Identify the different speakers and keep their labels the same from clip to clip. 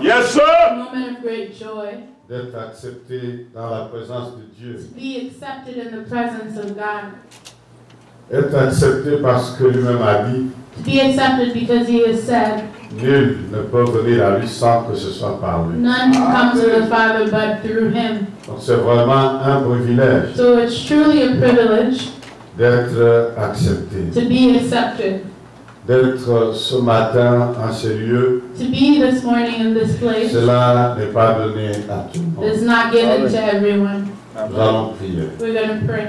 Speaker 1: Yes, sir.
Speaker 2: A moment of great joy.
Speaker 3: D'être accepté dans la présence de Dieu.
Speaker 2: To be accepted in the presence of God.
Speaker 3: Être accepté parce que lui-même a dit,
Speaker 2: To be accepted because he has said,
Speaker 3: nul ne peut venir à lui sans que ce soit par lui.
Speaker 2: none can come to the Father but through him.
Speaker 3: Donc c'est vraiment un privilège
Speaker 2: So it's truly a privilege
Speaker 3: d'être accepté,
Speaker 2: to be accepted.
Speaker 3: d'être ce matin en ce lieu.
Speaker 2: To be this morning in this place
Speaker 3: Cela n'est pas donné à tout le monde.
Speaker 2: is not given to everyone.
Speaker 3: Nous allons prier.
Speaker 2: We're going to pray.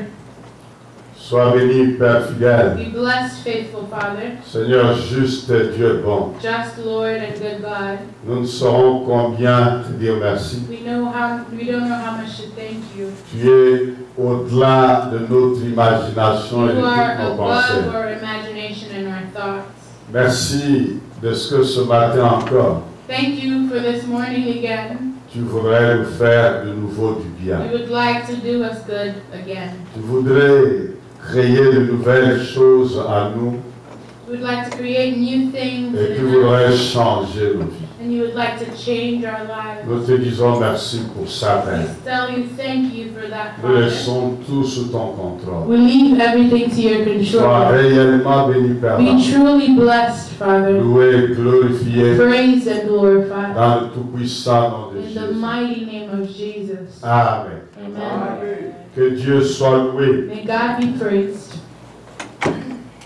Speaker 3: Sois béni, Père fidèle.
Speaker 2: Be blessed, faithful Father,
Speaker 3: Seigneur juste et Dieu bon.
Speaker 2: just Lord and good God.
Speaker 3: Nous ne saurons combien te dire merci.
Speaker 2: We don't know how much to thank you.
Speaker 3: Tu es au-delà de notre imagination et de
Speaker 2: You are
Speaker 3: toutes nos
Speaker 2: above
Speaker 3: pensées.
Speaker 2: our imagination and our thoughts.
Speaker 3: Merci de ce que ce matin encore,
Speaker 2: Thank you for this morning again.
Speaker 3: tu voudrais nous faire de nouveau du bien.
Speaker 2: You would like to do us good again.
Speaker 3: Tu voudrais créer de nouvelles choses à nous
Speaker 2: You would like to create new things
Speaker 3: et tu
Speaker 2: in us,
Speaker 3: voudrais changer nos vies.
Speaker 2: and you would like to change our lives.
Speaker 3: Nous te disons merci pour ça,
Speaker 2: We
Speaker 3: Père.
Speaker 2: tell you thank you for that,
Speaker 3: Nous
Speaker 2: Father.
Speaker 3: laissons tout sous ton contrôle.
Speaker 2: We leave everything to your
Speaker 3: Sois
Speaker 2: control.
Speaker 3: réellement béni, Père.
Speaker 2: Be truly blessed, Father.
Speaker 3: Loué et glorifié
Speaker 2: Praised and glorified.
Speaker 3: dans le tout-puissant nom de
Speaker 2: In the
Speaker 3: Jésus.
Speaker 2: mighty name of Jesus.
Speaker 3: Amen.
Speaker 2: Amen.
Speaker 3: Que Dieu soit loué.
Speaker 2: May God be praised.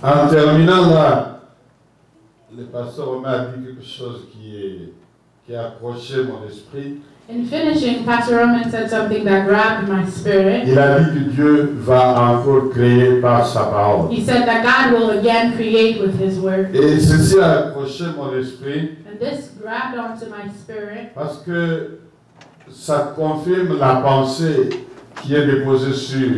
Speaker 3: En terminant là, le pasteur Romain a dit quelque chose qui a accroché mon esprit.
Speaker 2: In finishing, Pastor Roman said something that grabbed my spirit.
Speaker 3: Il a dit que Dieu va encore créer par sa parole.
Speaker 2: He said that God will again create with His word.
Speaker 3: Et ceci a accroché mon esprit
Speaker 2: And this grabbed onto my spirit
Speaker 3: parce que ça confirme la pensée qui est déposée sur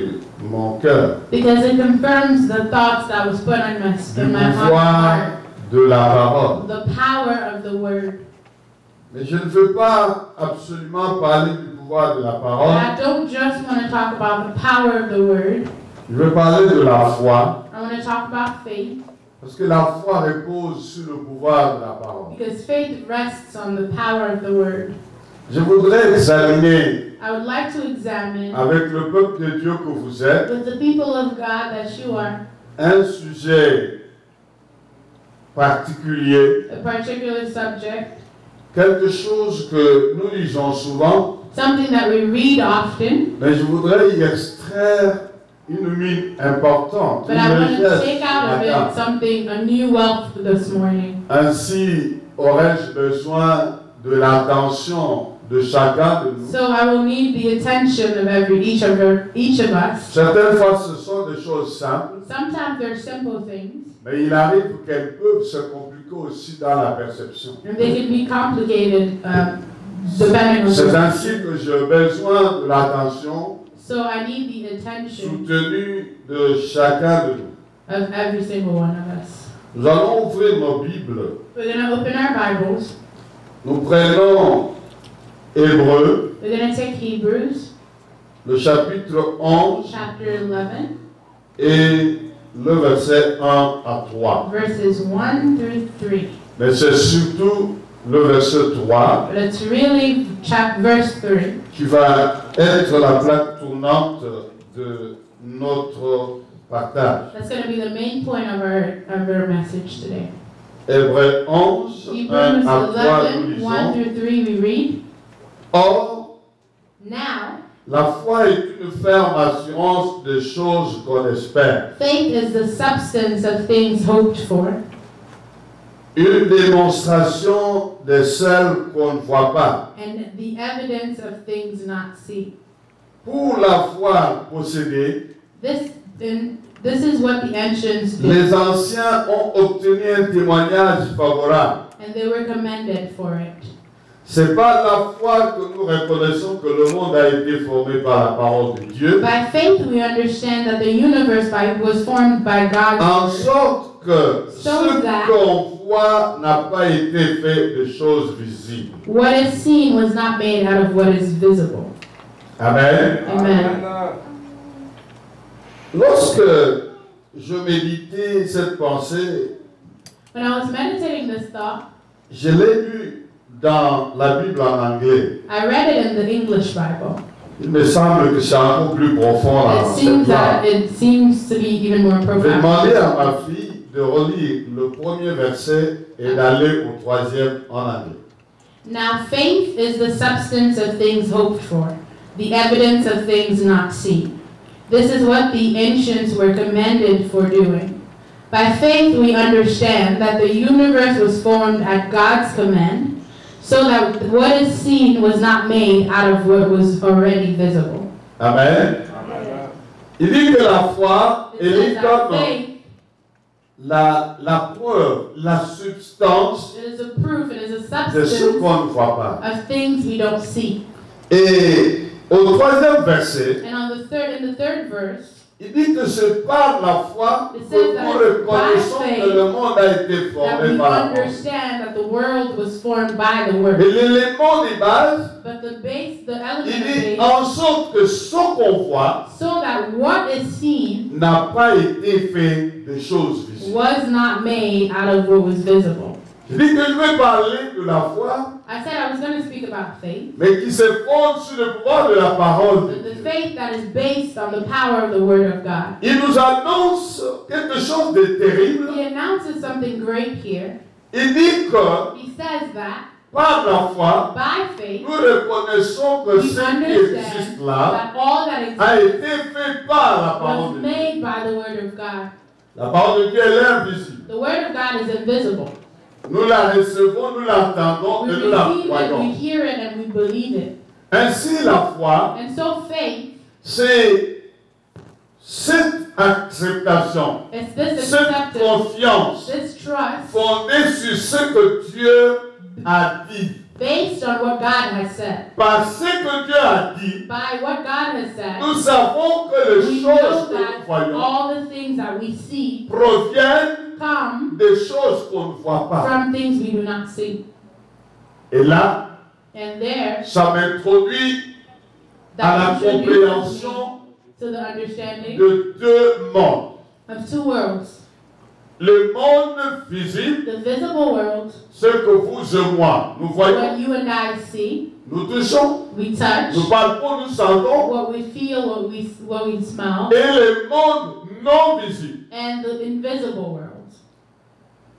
Speaker 3: mon cœur
Speaker 2: because it confirms the thoughts that was put on
Speaker 3: du
Speaker 2: in my
Speaker 3: pouvoir
Speaker 2: heart.
Speaker 3: de la parole.
Speaker 2: The power of the word.
Speaker 3: Mais je ne veux pas absolument parler du pouvoir de la
Speaker 2: But
Speaker 3: parole.
Speaker 2: I don't just want to talk about the power of the word.
Speaker 3: Je veux parler de la foi
Speaker 2: I want to talk about faith
Speaker 3: parce que la foi repose sur le pouvoir de la parole.
Speaker 2: because faith rests on the power of the word.
Speaker 3: Je voudrais examiner
Speaker 2: I would like to examine
Speaker 3: avec le peuple de Dieu que vous êtes
Speaker 2: with the people of God that you are
Speaker 3: un sujet particulier,
Speaker 2: a particular subject,
Speaker 3: quelque chose que nous lisons souvent,
Speaker 2: something that we read often,
Speaker 3: mais je voudrais y extraire une mine importante,
Speaker 2: but
Speaker 3: une
Speaker 2: I want to
Speaker 3: richesse.
Speaker 2: take out of it something, a new wealth this morning.
Speaker 3: Ainsi aurais-je besoin de l'attention de chacun de nous.
Speaker 2: So I will need the attention of each of us.
Speaker 3: Certaines fois, ce sont des choses simples,
Speaker 2: Sometimes they're simple things,
Speaker 3: mais il arrive qu'elles peuvent se compliquer aussi dans la perception.
Speaker 2: and they can be complicated depending on
Speaker 3: C'est
Speaker 2: the
Speaker 3: ainsi que j'ai besoin de l'attention
Speaker 2: So I need the attention
Speaker 3: soutenue de chacun de nous.
Speaker 2: of every single one of us.
Speaker 3: Nous allons ouvrir nos Bibles.
Speaker 2: We're going to open our Bibles.
Speaker 3: Nous prenons Hébreux,
Speaker 2: We're going to take Hebrews
Speaker 3: le chapitre 11
Speaker 2: chapter 11,
Speaker 3: et le verset 1 à 3.
Speaker 2: verses 1 through 3.
Speaker 3: Mais c'est surtout le verset 3
Speaker 2: But it's really verse 3
Speaker 3: qui va être la plaque tournante de notre partage.
Speaker 2: that's going to be the main point of our message today.
Speaker 3: Hébreux 11, 1
Speaker 2: Hebrews
Speaker 3: à 3, nous
Speaker 2: 11, 1
Speaker 3: lisons.
Speaker 2: through 3, we read,
Speaker 3: Or,
Speaker 2: Now,
Speaker 3: la foi est une ferme assurance des choses qu'on espère,
Speaker 2: faith is the substance of things hoped for,
Speaker 3: une démonstration de celles qu'on ne voit pas.
Speaker 2: and the evidence of things not seen.
Speaker 3: Pour la foi possédée,
Speaker 2: This is what the ancients did,
Speaker 3: les anciens ont obtenu un témoignage favorable.
Speaker 2: and they were commended for it.
Speaker 3: C'est par la foi que nous reconnaissons que le monde a été formé par la parole de Dieu,
Speaker 2: By faith, we understand that the universe was formed by God's
Speaker 3: en
Speaker 2: word,
Speaker 3: sorte que ce
Speaker 2: that-
Speaker 3: qu'on voit n'a pas été fait de choses visibles.
Speaker 2: What is seen was not made out of what is visible.
Speaker 3: Amen.
Speaker 2: Amen.
Speaker 3: Lorsque je méditais cette pensée,
Speaker 2: When I was meditating this thought,
Speaker 3: je l'ai lu dans la Bible en anglais.
Speaker 2: I read it in the English Bible.
Speaker 3: Il me semble que c'est encore plus profond là.
Speaker 2: It seems to be even more
Speaker 3: Je vais
Speaker 2: profound.
Speaker 3: demander à ma fille de relire le premier verset et d'aller au troisième en anglais.
Speaker 2: Now faith is the substance of things hoped for, the evidence of things not seen. This is what the ancients were commended for doing. By faith we understand that the universe was formed at God's command, so that what is seen was not made out of what was already visible.
Speaker 3: Amen. Il dit que la foi,
Speaker 2: It
Speaker 3: elle
Speaker 2: says
Speaker 3: est
Speaker 2: that
Speaker 3: comme
Speaker 2: faith
Speaker 3: la preuve, la substance
Speaker 2: it is a proof, it is a
Speaker 3: de ce
Speaker 2: substance
Speaker 3: qu'on ne voit pas.
Speaker 2: of things we don't see.
Speaker 3: Et au troisième verset,
Speaker 2: And in the third verse,
Speaker 3: il dit que c'est par la foi
Speaker 2: It
Speaker 3: que
Speaker 2: says that
Speaker 3: nous reconnaissons
Speaker 2: by faith
Speaker 3: que le monde a été
Speaker 2: that
Speaker 3: formé
Speaker 2: we
Speaker 3: par la parole.
Speaker 2: understand that the world was formed by the
Speaker 3: Mais
Speaker 2: word.
Speaker 3: l'élément de base,
Speaker 2: But the
Speaker 3: il
Speaker 2: element of
Speaker 3: dit
Speaker 2: faith,
Speaker 3: en sorte que ce qu'on voit
Speaker 2: so that what is seen
Speaker 3: n'a pas été fait de choses visibles.
Speaker 2: was not made out of what was visible.
Speaker 3: Je dis que je vais parler de la foi,
Speaker 2: I said I was going to speak about faith,
Speaker 3: mais qui se fonde sur le pouvoir de la parole de
Speaker 2: the
Speaker 3: Dieu.
Speaker 2: faith that is based on the power of the word of God.
Speaker 3: Il nous annonce quelque chose de terrible.
Speaker 2: He announces something great here.
Speaker 3: Il dit que
Speaker 2: He says that
Speaker 3: par la foi,
Speaker 2: by faith,
Speaker 3: nous reconnaissons que
Speaker 2: we
Speaker 3: ce qui
Speaker 2: understand
Speaker 3: existe là
Speaker 2: that all that
Speaker 3: a
Speaker 2: exists
Speaker 3: été fait par la parole
Speaker 2: was
Speaker 3: de Dieu.
Speaker 2: made by the word of God.
Speaker 3: La parole de Dieu elle est invisible.
Speaker 2: The word of God is invisible.
Speaker 3: Nous la recevons, nous l'entendons
Speaker 2: We
Speaker 3: et nous la
Speaker 2: receive it, we
Speaker 3: croyons.
Speaker 2: hear it, and we believe it.
Speaker 3: Ainsi, la foi,
Speaker 2: And so faith,
Speaker 3: c'est cette acceptation,
Speaker 2: it's this
Speaker 3: cette
Speaker 2: acceptance,
Speaker 3: confiance
Speaker 2: this trust,
Speaker 3: fondée sur ce que Dieu a dit.
Speaker 2: based on what God has said.
Speaker 3: Par ce que Dieu a dit,
Speaker 2: By what God has said,
Speaker 3: nous savons que les
Speaker 2: we
Speaker 3: choses
Speaker 2: know
Speaker 3: que nous
Speaker 2: that
Speaker 3: voyons
Speaker 2: all the things that we see
Speaker 3: proviennent
Speaker 2: come
Speaker 3: des choses qu'on ne voit pas.
Speaker 2: from things we do not see.
Speaker 3: Et là,
Speaker 2: And there,
Speaker 3: ça m'introduit à la
Speaker 2: that introduces me
Speaker 3: compréhension
Speaker 2: to the understanding
Speaker 3: de deux mondes.
Speaker 2: of two worlds.
Speaker 3: Le monde visible,
Speaker 2: The visible world,
Speaker 3: ce que vous et moi, nous voyons,
Speaker 2: what you and I see,
Speaker 3: nous touchons,
Speaker 2: we touch,
Speaker 3: nous parlons, nous sentons,
Speaker 2: what we feel, what we smell,
Speaker 3: et le monde non visible.
Speaker 2: and the invisible world.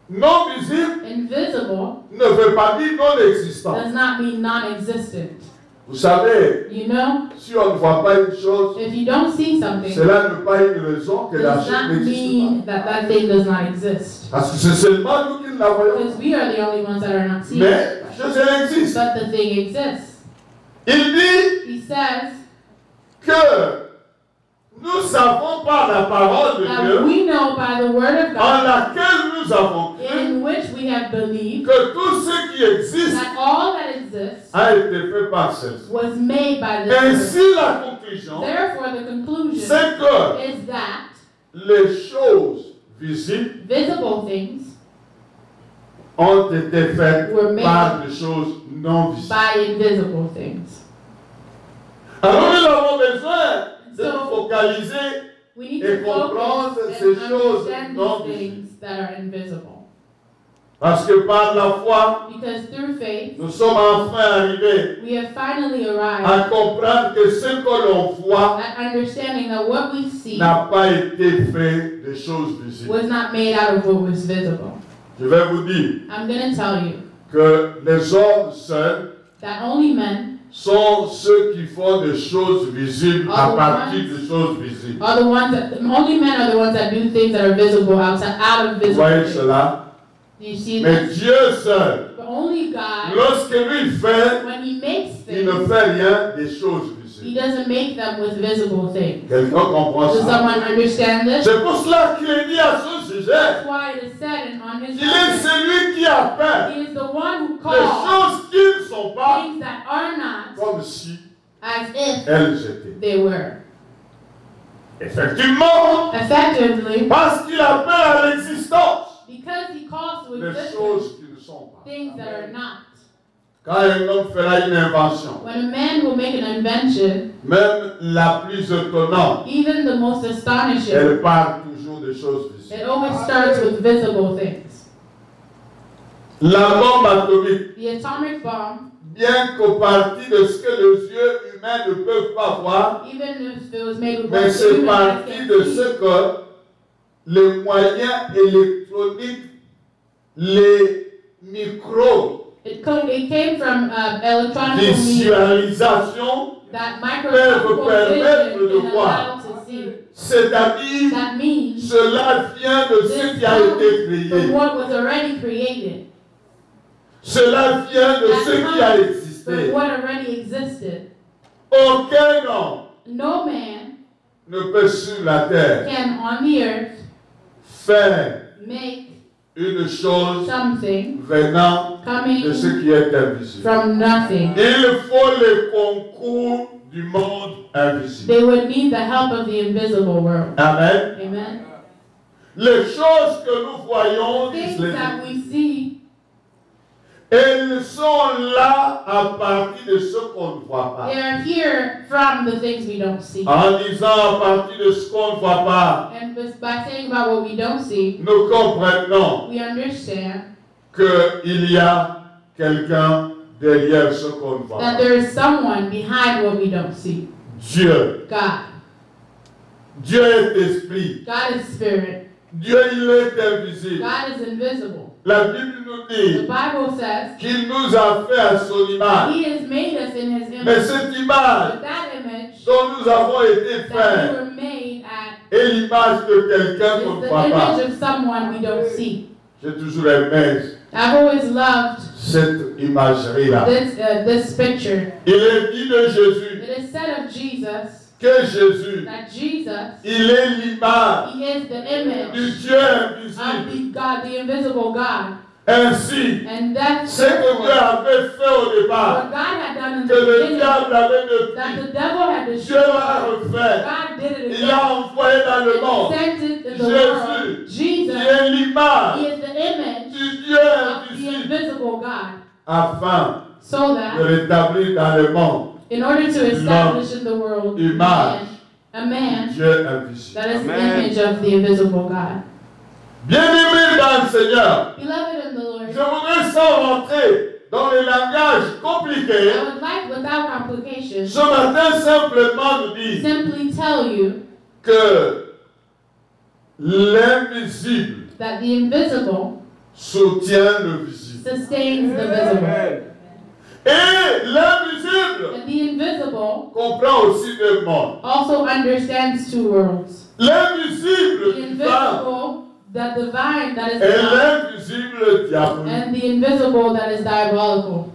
Speaker 3: Non visible
Speaker 2: Invisible
Speaker 3: ne veut pas dire non existant.
Speaker 2: does not mean non-existent.
Speaker 3: Vous savez,
Speaker 2: You know,
Speaker 3: si on ne voit pas une chose,
Speaker 2: if you don't see something,
Speaker 3: cela n'est pas une raison que la
Speaker 2: does
Speaker 3: chose
Speaker 2: not
Speaker 3: n'existe
Speaker 2: mean that that thing does not exist.
Speaker 3: pas. Parce que c'est seulement nous qui la voyons.
Speaker 2: Because we are the only ones that are not seeing
Speaker 3: Mais
Speaker 2: it.
Speaker 3: la chose, elle existe.
Speaker 2: But the thing exists.
Speaker 3: Il dit
Speaker 2: He says
Speaker 3: que nous savons par la parole de
Speaker 2: that
Speaker 3: Dieu,
Speaker 2: we know by the word of
Speaker 3: en
Speaker 2: God,
Speaker 3: laquelle nous avons cru,
Speaker 2: in which we have believed,
Speaker 3: que tout ce qui existe
Speaker 2: that all that exists
Speaker 3: a été fait par celle-ci.
Speaker 2: was made by this word.
Speaker 3: Ainsi, la conclusion,
Speaker 2: Therefore, the conclusion
Speaker 3: c'est que
Speaker 2: is that
Speaker 3: les choses visibles
Speaker 2: visible things
Speaker 3: ont été faites
Speaker 2: were made
Speaker 3: par des choses non visibles.
Speaker 2: by invisible things.
Speaker 3: Alors nous avons besoin de
Speaker 2: So,
Speaker 3: nous focaliser
Speaker 2: we need
Speaker 3: et
Speaker 2: to
Speaker 3: comprendre
Speaker 2: focus
Speaker 3: ces
Speaker 2: and
Speaker 3: choses
Speaker 2: understand
Speaker 3: non
Speaker 2: these
Speaker 3: visibles.
Speaker 2: things that are invisible.
Speaker 3: Parce que par la foi,
Speaker 2: Because through faith,
Speaker 3: nous sommes enfin arrivés
Speaker 2: we have finally arrived
Speaker 3: à comprendre que ce que l'on voit
Speaker 2: at understanding that what we see
Speaker 3: n'a pas été fait de choses visibles.
Speaker 2: was not made out of what was visible.
Speaker 3: Je vais vous dire
Speaker 2: I'm going to tell you
Speaker 3: que les hommes seuls
Speaker 2: that only men
Speaker 3: sont ceux qui font des choses visibles à
Speaker 2: All the
Speaker 3: partir
Speaker 2: ones-
Speaker 3: de choses visibles.
Speaker 2: are the ones that, only men are the ones that do things that are visible out of
Speaker 3: Vous
Speaker 2: visible
Speaker 3: voyez
Speaker 2: things.
Speaker 3: cela?
Speaker 2: Do you see
Speaker 3: Mais
Speaker 2: that?
Speaker 3: Dieu seul,
Speaker 2: But only God,
Speaker 3: lorsque lui fait,
Speaker 2: when he makes
Speaker 3: il ne
Speaker 2: things,
Speaker 3: fait rien des choses
Speaker 2: he
Speaker 3: visibles.
Speaker 2: doesn't make them with visible things.
Speaker 3: Quelqu'un comprend
Speaker 2: Does
Speaker 3: ça?
Speaker 2: someone understand this?
Speaker 3: C'est pour cela qu'il est dit à ce sujet,
Speaker 2: That's why it is said in on his
Speaker 3: il est
Speaker 2: record,
Speaker 3: celui qui a fait
Speaker 2: he is the one who
Speaker 3: des
Speaker 2: calls
Speaker 3: choses qui ne sont pas
Speaker 2: things that are not
Speaker 3: comme si
Speaker 2: as if
Speaker 3: elles étaient.
Speaker 2: they were.
Speaker 3: Effectivement,
Speaker 2: Effectively,
Speaker 3: parce qu'il appelle à l'existence
Speaker 2: because he calls to
Speaker 3: des
Speaker 2: existence
Speaker 3: choses qui ne sont pas.
Speaker 2: things that are not.
Speaker 3: Quand un homme fera une invention,
Speaker 2: When a man will make an invention,
Speaker 3: même la plus étonnante,
Speaker 2: even the most astonishing,
Speaker 3: elle parle toujours des choses visibles.
Speaker 2: it always starts with visible things.
Speaker 3: La bombe atomique,
Speaker 2: The atomic bomb,
Speaker 3: bien qu'au parti de ce que les yeux humains ne peuvent pas voir,
Speaker 2: even if it was made with
Speaker 3: mais
Speaker 2: what
Speaker 3: c'est
Speaker 2: human eyes
Speaker 3: parti
Speaker 2: can
Speaker 3: de
Speaker 2: see,
Speaker 3: ce que les moyens électroniques, les micros,
Speaker 2: it came from electronic media
Speaker 3: visualisation,
Speaker 2: that
Speaker 3: peuvent
Speaker 2: microscopic
Speaker 3: permettre
Speaker 2: vision
Speaker 3: de
Speaker 2: can
Speaker 3: voir.
Speaker 2: allow to see.
Speaker 3: C'est-à-dire,
Speaker 2: That means
Speaker 3: cela vient de ce
Speaker 2: this
Speaker 3: qui a été
Speaker 2: comes from
Speaker 3: créé.
Speaker 2: what was already created,
Speaker 3: Cela vient de
Speaker 2: that
Speaker 3: ce qui a
Speaker 2: comes
Speaker 3: existé.
Speaker 2: from what already existed.
Speaker 3: Aucun homme
Speaker 2: No man
Speaker 3: ne peut sur la terre
Speaker 2: can on the earth
Speaker 3: faire
Speaker 2: make
Speaker 3: une chose
Speaker 2: something
Speaker 3: venant de ce
Speaker 2: coming
Speaker 3: qui est invisible.
Speaker 2: from nothing.
Speaker 3: Il faut le concours du monde invisible.
Speaker 2: They would need the help of the invisible world.
Speaker 3: Amen.
Speaker 2: Amen.
Speaker 3: Les choses que nous voyons, disent
Speaker 2: Things
Speaker 3: les
Speaker 2: that we see,
Speaker 3: elles sont là à partir de ce qu'on ne voit pas.
Speaker 2: they are here from the things we don't see.
Speaker 3: En disant à partir de ce qu'on ne voit pas,
Speaker 2: And by saying about what we don't see,
Speaker 3: nous comprenons
Speaker 2: we understand
Speaker 3: qu'il y a quelqu'un derrière ce qu'on ne voit
Speaker 2: that
Speaker 3: pas.
Speaker 2: there is someone behind what we don't see.
Speaker 3: Dieu.
Speaker 2: God.
Speaker 3: Dieu est esprit.
Speaker 2: God is spirit.
Speaker 3: Dieu, il est invisible.
Speaker 2: God is invisible.
Speaker 3: La Bible nous
Speaker 2: The
Speaker 3: dit
Speaker 2: Bible says
Speaker 3: qu'il nous a fait à son image.
Speaker 2: He has made us in His
Speaker 3: Mais
Speaker 2: image.
Speaker 3: cette image
Speaker 2: But that image
Speaker 3: dont nous avons été
Speaker 2: that we
Speaker 3: faits
Speaker 2: were made at
Speaker 3: est l'image de quelqu'un qu'on
Speaker 2: is
Speaker 3: ne
Speaker 2: the
Speaker 3: voit pas.
Speaker 2: image of someone we don't see.
Speaker 3: J'ai toujours aimé
Speaker 2: I've always loved
Speaker 3: cette imagerie-là.
Speaker 2: this picture.
Speaker 3: Il est dit de Jésus
Speaker 2: It is said of Jesus
Speaker 3: que Jésus,
Speaker 2: that Jesus,
Speaker 3: il est l'image
Speaker 2: He is the image
Speaker 3: du Dieu
Speaker 2: of
Speaker 3: invisible.
Speaker 2: the God, the invisible God.
Speaker 3: Ainsi,
Speaker 2: And that's
Speaker 3: ce que Dieu avait fait au départ,
Speaker 2: what God had done in
Speaker 3: que
Speaker 2: the
Speaker 3: le
Speaker 2: beginning,
Speaker 3: diable avait depuis,
Speaker 2: that the devil had
Speaker 3: Dieu
Speaker 2: destroyed.
Speaker 3: l'a refait.
Speaker 2: God did it
Speaker 3: Il
Speaker 2: again.
Speaker 3: l'a envoyé dans le monde.
Speaker 2: He sent it in the
Speaker 3: Jésus,
Speaker 2: world.
Speaker 3: qui
Speaker 2: Jesus,
Speaker 3: est l'image
Speaker 2: He is the image
Speaker 3: du Dieu
Speaker 2: of the
Speaker 3: invisible,
Speaker 2: invisible God.
Speaker 3: afin
Speaker 2: So
Speaker 3: de
Speaker 2: that,
Speaker 3: rétablir dans le monde
Speaker 2: in order to establish in the world
Speaker 3: image
Speaker 2: a man
Speaker 3: Dieu invisible.
Speaker 2: that is the
Speaker 1: Amen.
Speaker 2: image of the invisible God.
Speaker 3: Bien-aimés dans le Seigneur,
Speaker 2: Beloved in the Lord,
Speaker 3: je voudrais sans rentrer dans les langages compliqués,
Speaker 2: I would like, without complication,
Speaker 3: ce matin simplement nous dire
Speaker 2: simply tell you
Speaker 3: que l'invisible
Speaker 2: that the invisible
Speaker 3: soutient le visible.
Speaker 2: sustains the visible.
Speaker 1: Amen.
Speaker 3: Et l'invisible
Speaker 2: And the invisible
Speaker 3: comprend aussi deux mondes.
Speaker 2: also understands two worlds.
Speaker 3: L'invisible
Speaker 2: The
Speaker 3: divin
Speaker 2: invisible, the divine that is
Speaker 3: et
Speaker 2: divine,
Speaker 3: l'invisible diabolique.
Speaker 2: and the invisible that is diabolical.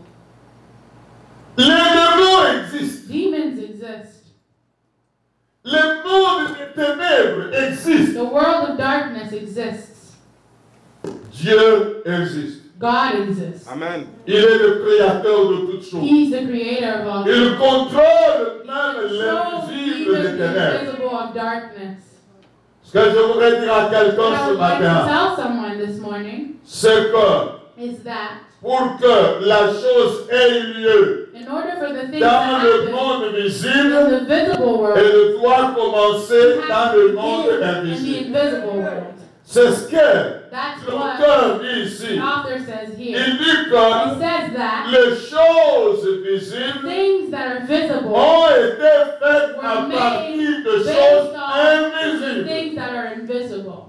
Speaker 3: Les démons existent.
Speaker 2: Demons exist.
Speaker 3: Le monde des ténèbres existe.
Speaker 2: The world of darkness exists.
Speaker 3: Dieu existe.
Speaker 2: God exists.
Speaker 1: Amen.
Speaker 3: Il est le créateur de toutes choses.
Speaker 2: He's the creator of all things.
Speaker 3: Il contrôle
Speaker 2: He
Speaker 3: même
Speaker 2: controls
Speaker 3: l'invisible des
Speaker 2: even the
Speaker 3: ténèbres.
Speaker 2: invisible of darkness.
Speaker 3: Ce que je voudrais dire à
Speaker 2: What
Speaker 3: quelqu'un
Speaker 2: I
Speaker 3: ce
Speaker 2: would like to
Speaker 3: matin,
Speaker 2: tell someone this morning
Speaker 3: c'est que
Speaker 2: is that
Speaker 3: pour que la chose ait lieu
Speaker 2: in order for the things
Speaker 3: dans
Speaker 2: to
Speaker 3: le
Speaker 2: happen
Speaker 3: monde
Speaker 2: in
Speaker 3: visible,
Speaker 2: the visible world,
Speaker 3: elle doit commencer
Speaker 2: you
Speaker 3: dans
Speaker 2: have
Speaker 3: le
Speaker 2: to
Speaker 3: monde
Speaker 2: begin in the
Speaker 3: invisible.
Speaker 2: invisible world.
Speaker 3: C'est ce que
Speaker 2: That's what
Speaker 3: l'auteur dit ici.
Speaker 2: the author says here.
Speaker 3: Il dit
Speaker 2: He
Speaker 3: que
Speaker 2: says that
Speaker 3: les choses visibles
Speaker 2: things that are visible
Speaker 3: ont été faites à
Speaker 2: were
Speaker 3: partir
Speaker 2: made
Speaker 3: de choses
Speaker 2: based on the
Speaker 3: invisibles.
Speaker 2: things that are invisible.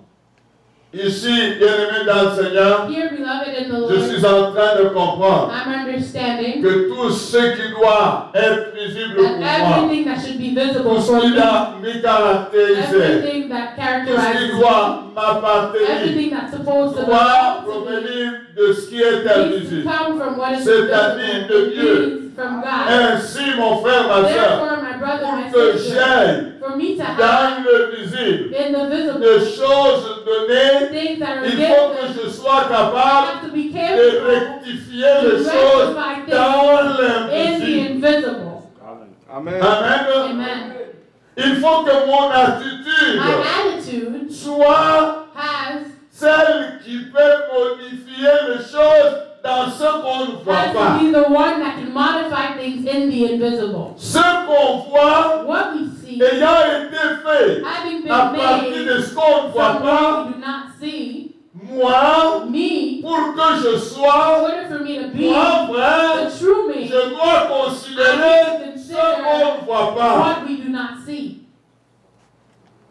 Speaker 3: Ici, bien-aimé dans le Seigneur,
Speaker 2: Here, beloved in the
Speaker 3: je
Speaker 2: Lord,
Speaker 3: suis en train de comprendre
Speaker 2: I'm understanding
Speaker 3: que tout ce qui doit être visible pour
Speaker 2: that
Speaker 3: moi,
Speaker 2: everything that should be visible
Speaker 3: tout ce
Speaker 2: for
Speaker 3: qui
Speaker 2: me,
Speaker 3: doit me caractériser,
Speaker 2: everything that
Speaker 3: tout ce
Speaker 2: characterizes
Speaker 3: qui
Speaker 2: me,
Speaker 3: doit m'appartenir,
Speaker 2: everything that's supposed to
Speaker 3: doit
Speaker 2: belong to me,
Speaker 3: provenir de ce qui est
Speaker 2: needs to
Speaker 3: invisible.
Speaker 2: come from what is
Speaker 3: C'est-à-dire
Speaker 2: invisible.
Speaker 3: de Dieu.
Speaker 2: It means from God.
Speaker 3: Ainsi, mon frère, ma soeur,
Speaker 2: Therefore, my brother, my
Speaker 3: pour que
Speaker 2: sister,
Speaker 3: j'aille
Speaker 2: for me to have
Speaker 3: dans le visible
Speaker 2: in the visible
Speaker 3: de choses données,
Speaker 2: things that are
Speaker 3: il faut que
Speaker 2: given,
Speaker 3: je sois
Speaker 2: I
Speaker 3: capable
Speaker 2: have to be
Speaker 3: de
Speaker 2: careful
Speaker 3: rectifier
Speaker 2: to
Speaker 3: les choses
Speaker 2: rectify things
Speaker 3: dans
Speaker 2: in the
Speaker 3: l'invisible.
Speaker 2: invisible.
Speaker 1: Amen.
Speaker 3: Amen.
Speaker 2: Amen.
Speaker 3: Il faut que mon attitude
Speaker 2: My attitude
Speaker 3: soit
Speaker 2: has
Speaker 3: celle qui peut modifier les choses dans ce qu'on ne voit
Speaker 2: to
Speaker 3: pas.
Speaker 2: be the one that can modify things in the invisible.
Speaker 3: Ce qu'on voit
Speaker 2: What we see,
Speaker 3: ayant été fait
Speaker 2: having
Speaker 3: à
Speaker 2: been
Speaker 3: partir
Speaker 2: made
Speaker 3: de ce qu'on ne voit
Speaker 2: from
Speaker 3: pas,
Speaker 2: what we do not see,
Speaker 3: moi,
Speaker 2: me,
Speaker 3: Pour que je
Speaker 2: in
Speaker 3: sois
Speaker 2: order for me to be
Speaker 3: moi vrai,
Speaker 2: the true me,
Speaker 3: je dois considérer ce qu'on ne voit pas.
Speaker 2: what we do not see.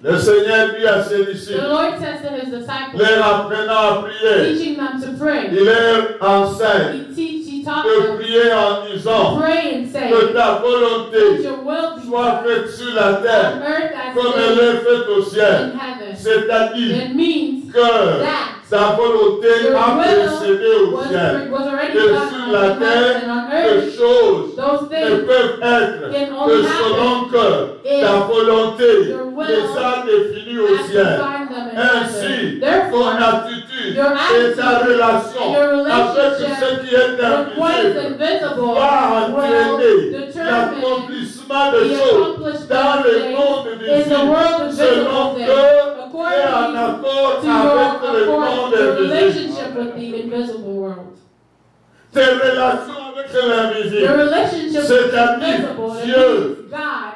Speaker 3: Le Seigneur dit à ses
Speaker 2: The
Speaker 3: disciples,
Speaker 2: Lord says to his disciples,
Speaker 3: leur apprenant à prier,
Speaker 2: teaching them to pray.
Speaker 3: il leur enseigne
Speaker 2: He taught
Speaker 3: de
Speaker 2: them
Speaker 3: prier en
Speaker 2: to
Speaker 3: disant
Speaker 2: pray and say,
Speaker 3: que ta
Speaker 2: let
Speaker 3: volonté
Speaker 2: your will be
Speaker 3: soit
Speaker 2: done
Speaker 3: faite sur la
Speaker 2: on
Speaker 3: terre
Speaker 2: earth as
Speaker 3: comme
Speaker 2: it
Speaker 3: elle
Speaker 2: is
Speaker 3: est faite au ciel.
Speaker 2: in heaven.
Speaker 3: C'est-à-dire
Speaker 2: It means
Speaker 3: que
Speaker 2: that
Speaker 3: ta volonté
Speaker 2: your
Speaker 3: a précédé au ciel.
Speaker 2: was already
Speaker 3: Que
Speaker 2: done
Speaker 3: sur
Speaker 2: on
Speaker 3: la
Speaker 2: heaven
Speaker 3: terre,
Speaker 2: and on
Speaker 3: les
Speaker 2: earth.
Speaker 3: choses
Speaker 2: Those
Speaker 3: ne
Speaker 2: things
Speaker 3: peuvent être
Speaker 2: can
Speaker 3: que
Speaker 2: only
Speaker 3: selon
Speaker 2: happen
Speaker 3: que
Speaker 2: if
Speaker 3: ta volonté
Speaker 2: your will
Speaker 3: les a définis au
Speaker 2: as to
Speaker 3: ciel.
Speaker 2: find them in
Speaker 3: Ainsi,
Speaker 2: heaven.
Speaker 3: ton
Speaker 2: Therefore,
Speaker 3: attitude
Speaker 2: your
Speaker 3: et ta
Speaker 2: attitude
Speaker 3: relation
Speaker 2: and your
Speaker 3: avec
Speaker 2: relationship
Speaker 3: ce qui est
Speaker 2: with what is
Speaker 3: invisible
Speaker 2: invisible
Speaker 3: va
Speaker 2: will
Speaker 3: entraîner
Speaker 2: determine
Speaker 3: l'accomplissement de
Speaker 2: the
Speaker 3: choses
Speaker 2: accomplishment
Speaker 3: dans
Speaker 2: of
Speaker 3: le
Speaker 2: things
Speaker 3: monde
Speaker 2: in the
Speaker 3: visible
Speaker 2: world of
Speaker 3: selon
Speaker 2: visible
Speaker 3: que
Speaker 2: things,
Speaker 3: tu es en
Speaker 2: according
Speaker 3: accord
Speaker 2: to
Speaker 3: avec le monde
Speaker 2: your
Speaker 3: invisible.
Speaker 2: relationship with the invisible world.
Speaker 3: Tes relations avec l'invisible,
Speaker 2: Your relationship with the
Speaker 3: c'est-à-dire
Speaker 2: invisible, that
Speaker 3: Dieu,
Speaker 2: means God,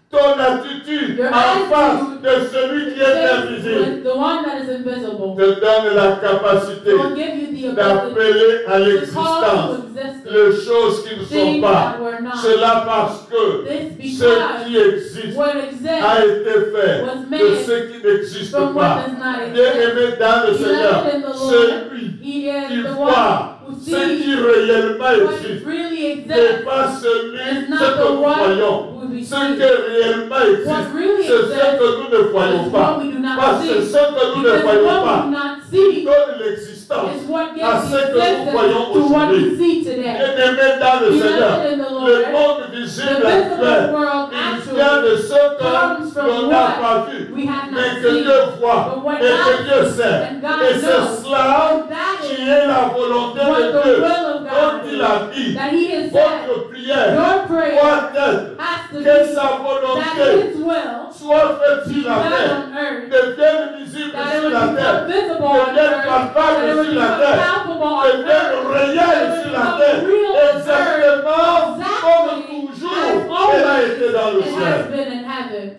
Speaker 3: ton attitude
Speaker 2: your
Speaker 3: en face
Speaker 2: attitude
Speaker 3: de celui qui est
Speaker 2: faced
Speaker 3: invisible
Speaker 2: with the one that is invisible,
Speaker 3: te donne la capacité
Speaker 2: will give you the ability
Speaker 3: d'appeler à
Speaker 2: to call
Speaker 3: l'existence
Speaker 2: to existence
Speaker 3: les choses qui ne sont
Speaker 2: things
Speaker 3: pas.
Speaker 2: that were not.
Speaker 3: Cela parce que
Speaker 2: This
Speaker 3: ce qui
Speaker 2: because
Speaker 3: existe
Speaker 2: what
Speaker 3: a
Speaker 2: exists
Speaker 3: été fait
Speaker 2: was
Speaker 3: de
Speaker 2: made
Speaker 3: ce qui n'existe
Speaker 2: from what
Speaker 3: pas.
Speaker 2: does not
Speaker 3: Bien
Speaker 2: exist.
Speaker 3: aimé dans le Seigneur,
Speaker 2: Beloved in the Lord,
Speaker 3: celui
Speaker 2: He is
Speaker 3: qui
Speaker 2: the
Speaker 3: voit
Speaker 2: one who
Speaker 3: ce
Speaker 2: sees
Speaker 3: qui réellement
Speaker 2: what
Speaker 3: existe
Speaker 2: really
Speaker 3: n'est
Speaker 2: exists.
Speaker 3: pas celui
Speaker 2: It's
Speaker 3: ce
Speaker 2: not
Speaker 3: que
Speaker 2: the
Speaker 3: nous
Speaker 2: one
Speaker 3: voyons.
Speaker 2: who we
Speaker 3: Ce
Speaker 2: see.
Speaker 3: qui réellement existe,
Speaker 2: What really
Speaker 3: c'est ce que nous ne voyons
Speaker 2: is
Speaker 3: pas.
Speaker 2: what we do not
Speaker 3: Parce que
Speaker 2: see.
Speaker 3: ce que nous ne
Speaker 2: Because
Speaker 3: voyons
Speaker 2: what we
Speaker 3: pas
Speaker 2: do not
Speaker 3: qui
Speaker 2: see
Speaker 3: donne l'existence
Speaker 2: is what
Speaker 3: à
Speaker 2: gives
Speaker 3: ce que nous voyons
Speaker 2: existence to what we
Speaker 3: aujourd'hui.
Speaker 2: see today.
Speaker 3: Bien-aimé dans le Seigneur,
Speaker 2: Beloved in the
Speaker 3: le
Speaker 2: Lord,
Speaker 3: monde
Speaker 2: the
Speaker 3: visible
Speaker 2: visible
Speaker 3: actuel,
Speaker 2: world
Speaker 3: il vient de
Speaker 2: actually
Speaker 3: ce que
Speaker 2: comes from
Speaker 3: l'on n'a
Speaker 2: what
Speaker 3: pas vu,
Speaker 2: we have
Speaker 3: mais
Speaker 2: not
Speaker 3: que
Speaker 2: seen.
Speaker 3: Dieu voit
Speaker 2: But what
Speaker 3: et que
Speaker 2: God
Speaker 3: Dieu
Speaker 2: sees
Speaker 3: sait.
Speaker 2: and God
Speaker 3: Et c'est
Speaker 2: knows.
Speaker 3: cela
Speaker 2: That
Speaker 3: qui
Speaker 2: is
Speaker 3: est la volonté
Speaker 2: what
Speaker 3: de
Speaker 2: the
Speaker 3: Dieu.
Speaker 2: will of
Speaker 3: Donc
Speaker 2: God
Speaker 3: il
Speaker 2: is.
Speaker 3: a dit,
Speaker 2: That He has said,
Speaker 3: votre prière
Speaker 2: your prayer
Speaker 3: doit être
Speaker 2: has to
Speaker 3: que
Speaker 2: be
Speaker 3: sa
Speaker 2: that
Speaker 3: volonté
Speaker 2: His will
Speaker 3: soit faite
Speaker 2: be
Speaker 3: sur la
Speaker 2: done
Speaker 3: terre,
Speaker 2: on earth,
Speaker 3: devienne visible
Speaker 2: that it
Speaker 3: sur
Speaker 2: would
Speaker 3: la terre,
Speaker 2: become visible on
Speaker 3: devienne
Speaker 2: earth,
Speaker 3: palpable
Speaker 2: that it would
Speaker 3: sur la
Speaker 2: become
Speaker 3: terre,
Speaker 2: palpable on
Speaker 3: devienne
Speaker 2: earth,
Speaker 3: réelle
Speaker 2: that it
Speaker 3: sur
Speaker 2: would
Speaker 3: la
Speaker 2: become
Speaker 3: terre,
Speaker 2: real on earth,
Speaker 3: exactement comme
Speaker 2: exactly
Speaker 3: toujours
Speaker 2: as
Speaker 3: elle a
Speaker 2: always
Speaker 3: été dans le
Speaker 2: it
Speaker 3: ciel.
Speaker 2: has been in heaven.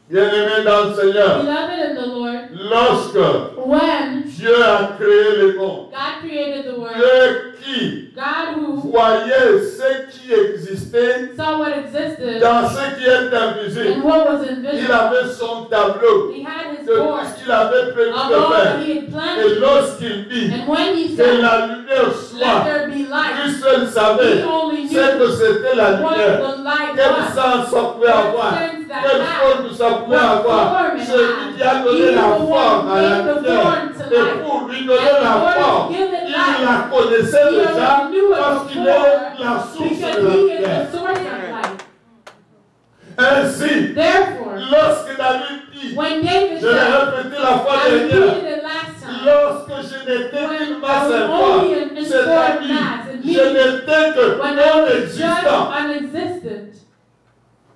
Speaker 3: Bien-aimé dans le Seigneur,
Speaker 2: Beloved in the Lord,
Speaker 3: lorsque
Speaker 2: when
Speaker 3: Dieu a créé le monde,
Speaker 2: God created the world,
Speaker 3: Dieu qui
Speaker 2: God who
Speaker 3: voyait ce qui existait
Speaker 2: saw what existed
Speaker 3: dans ce qui est invisible,
Speaker 2: and what was
Speaker 3: il
Speaker 2: invisible,
Speaker 3: avait son tableau
Speaker 2: He had His
Speaker 3: de tout
Speaker 2: board
Speaker 3: ce qu'il avait prévu
Speaker 2: of
Speaker 3: de
Speaker 2: all
Speaker 3: faire.
Speaker 2: that He had
Speaker 3: Et
Speaker 2: planned.
Speaker 3: lorsqu'il dit
Speaker 2: And when He
Speaker 3: que
Speaker 2: said,
Speaker 3: la lumière
Speaker 2: let
Speaker 3: soit,
Speaker 2: there be light,
Speaker 3: lui seul
Speaker 2: He
Speaker 3: savait
Speaker 2: only
Speaker 3: c'est
Speaker 2: knew
Speaker 3: que c'était la
Speaker 2: what
Speaker 3: lumière.
Speaker 2: the light
Speaker 3: Quel
Speaker 2: was.
Speaker 3: sens ça pouvait avoir?
Speaker 2: Sense that
Speaker 3: Quelle
Speaker 2: had.
Speaker 3: forme ça pouvait
Speaker 2: What
Speaker 3: avoir?
Speaker 2: form it
Speaker 3: Celui
Speaker 2: had.
Speaker 3: qui a donné
Speaker 2: He is
Speaker 3: la
Speaker 2: the one
Speaker 3: forme
Speaker 2: who
Speaker 3: à la
Speaker 2: gave the
Speaker 3: lumière.
Speaker 2: form to
Speaker 3: Et
Speaker 2: light.
Speaker 3: pour lui
Speaker 2: And
Speaker 3: donner
Speaker 2: in
Speaker 3: la
Speaker 2: order to
Speaker 3: forme,
Speaker 2: give it
Speaker 3: il
Speaker 2: light,
Speaker 3: la connaissait
Speaker 2: He
Speaker 3: déjà
Speaker 2: already knew it
Speaker 3: parce qu'il
Speaker 2: before,
Speaker 3: est la source
Speaker 2: because
Speaker 3: de la
Speaker 2: He is
Speaker 3: lumière.
Speaker 2: the source of light.
Speaker 3: Ainsi,
Speaker 2: Therefore,
Speaker 3: lorsque David dit,
Speaker 2: when David
Speaker 3: je l'ai
Speaker 2: said,
Speaker 3: répété la fois
Speaker 2: I
Speaker 3: dernière,
Speaker 2: repeated it last time,
Speaker 3: lorsque je n'étais
Speaker 2: when
Speaker 3: qu'une
Speaker 2: I
Speaker 3: masse
Speaker 2: was
Speaker 3: informe,
Speaker 2: only an informed
Speaker 3: c'est-à-dire,
Speaker 2: mass, it
Speaker 3: je
Speaker 2: means
Speaker 3: n'étais que
Speaker 2: when I
Speaker 3: non
Speaker 2: was
Speaker 3: existant.
Speaker 2: just unexistent,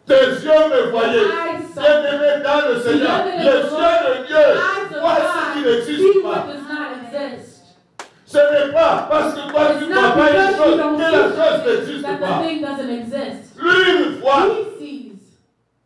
Speaker 3: Tes yeux me voyaient.
Speaker 2: I saw.
Speaker 3: Bien-aimé dans le Seigneur,
Speaker 2: Beloved in
Speaker 3: les
Speaker 2: the
Speaker 3: yeux
Speaker 2: Lord,
Speaker 3: de Dieu
Speaker 2: eyes of
Speaker 3: voient ce
Speaker 2: God
Speaker 3: qui
Speaker 2: see
Speaker 3: n'existe
Speaker 2: what
Speaker 3: pas.
Speaker 2: does not exist.
Speaker 3: Ce n'est pas parce que toi tu
Speaker 2: It's
Speaker 3: ne vois
Speaker 2: not
Speaker 3: pas une
Speaker 2: because you
Speaker 3: chose
Speaker 2: don't
Speaker 3: que la
Speaker 2: see
Speaker 3: chose
Speaker 2: something
Speaker 3: n'existe
Speaker 2: that
Speaker 3: pas.
Speaker 2: the thing doesn't exist.
Speaker 3: Lui, il voit.
Speaker 2: He sees.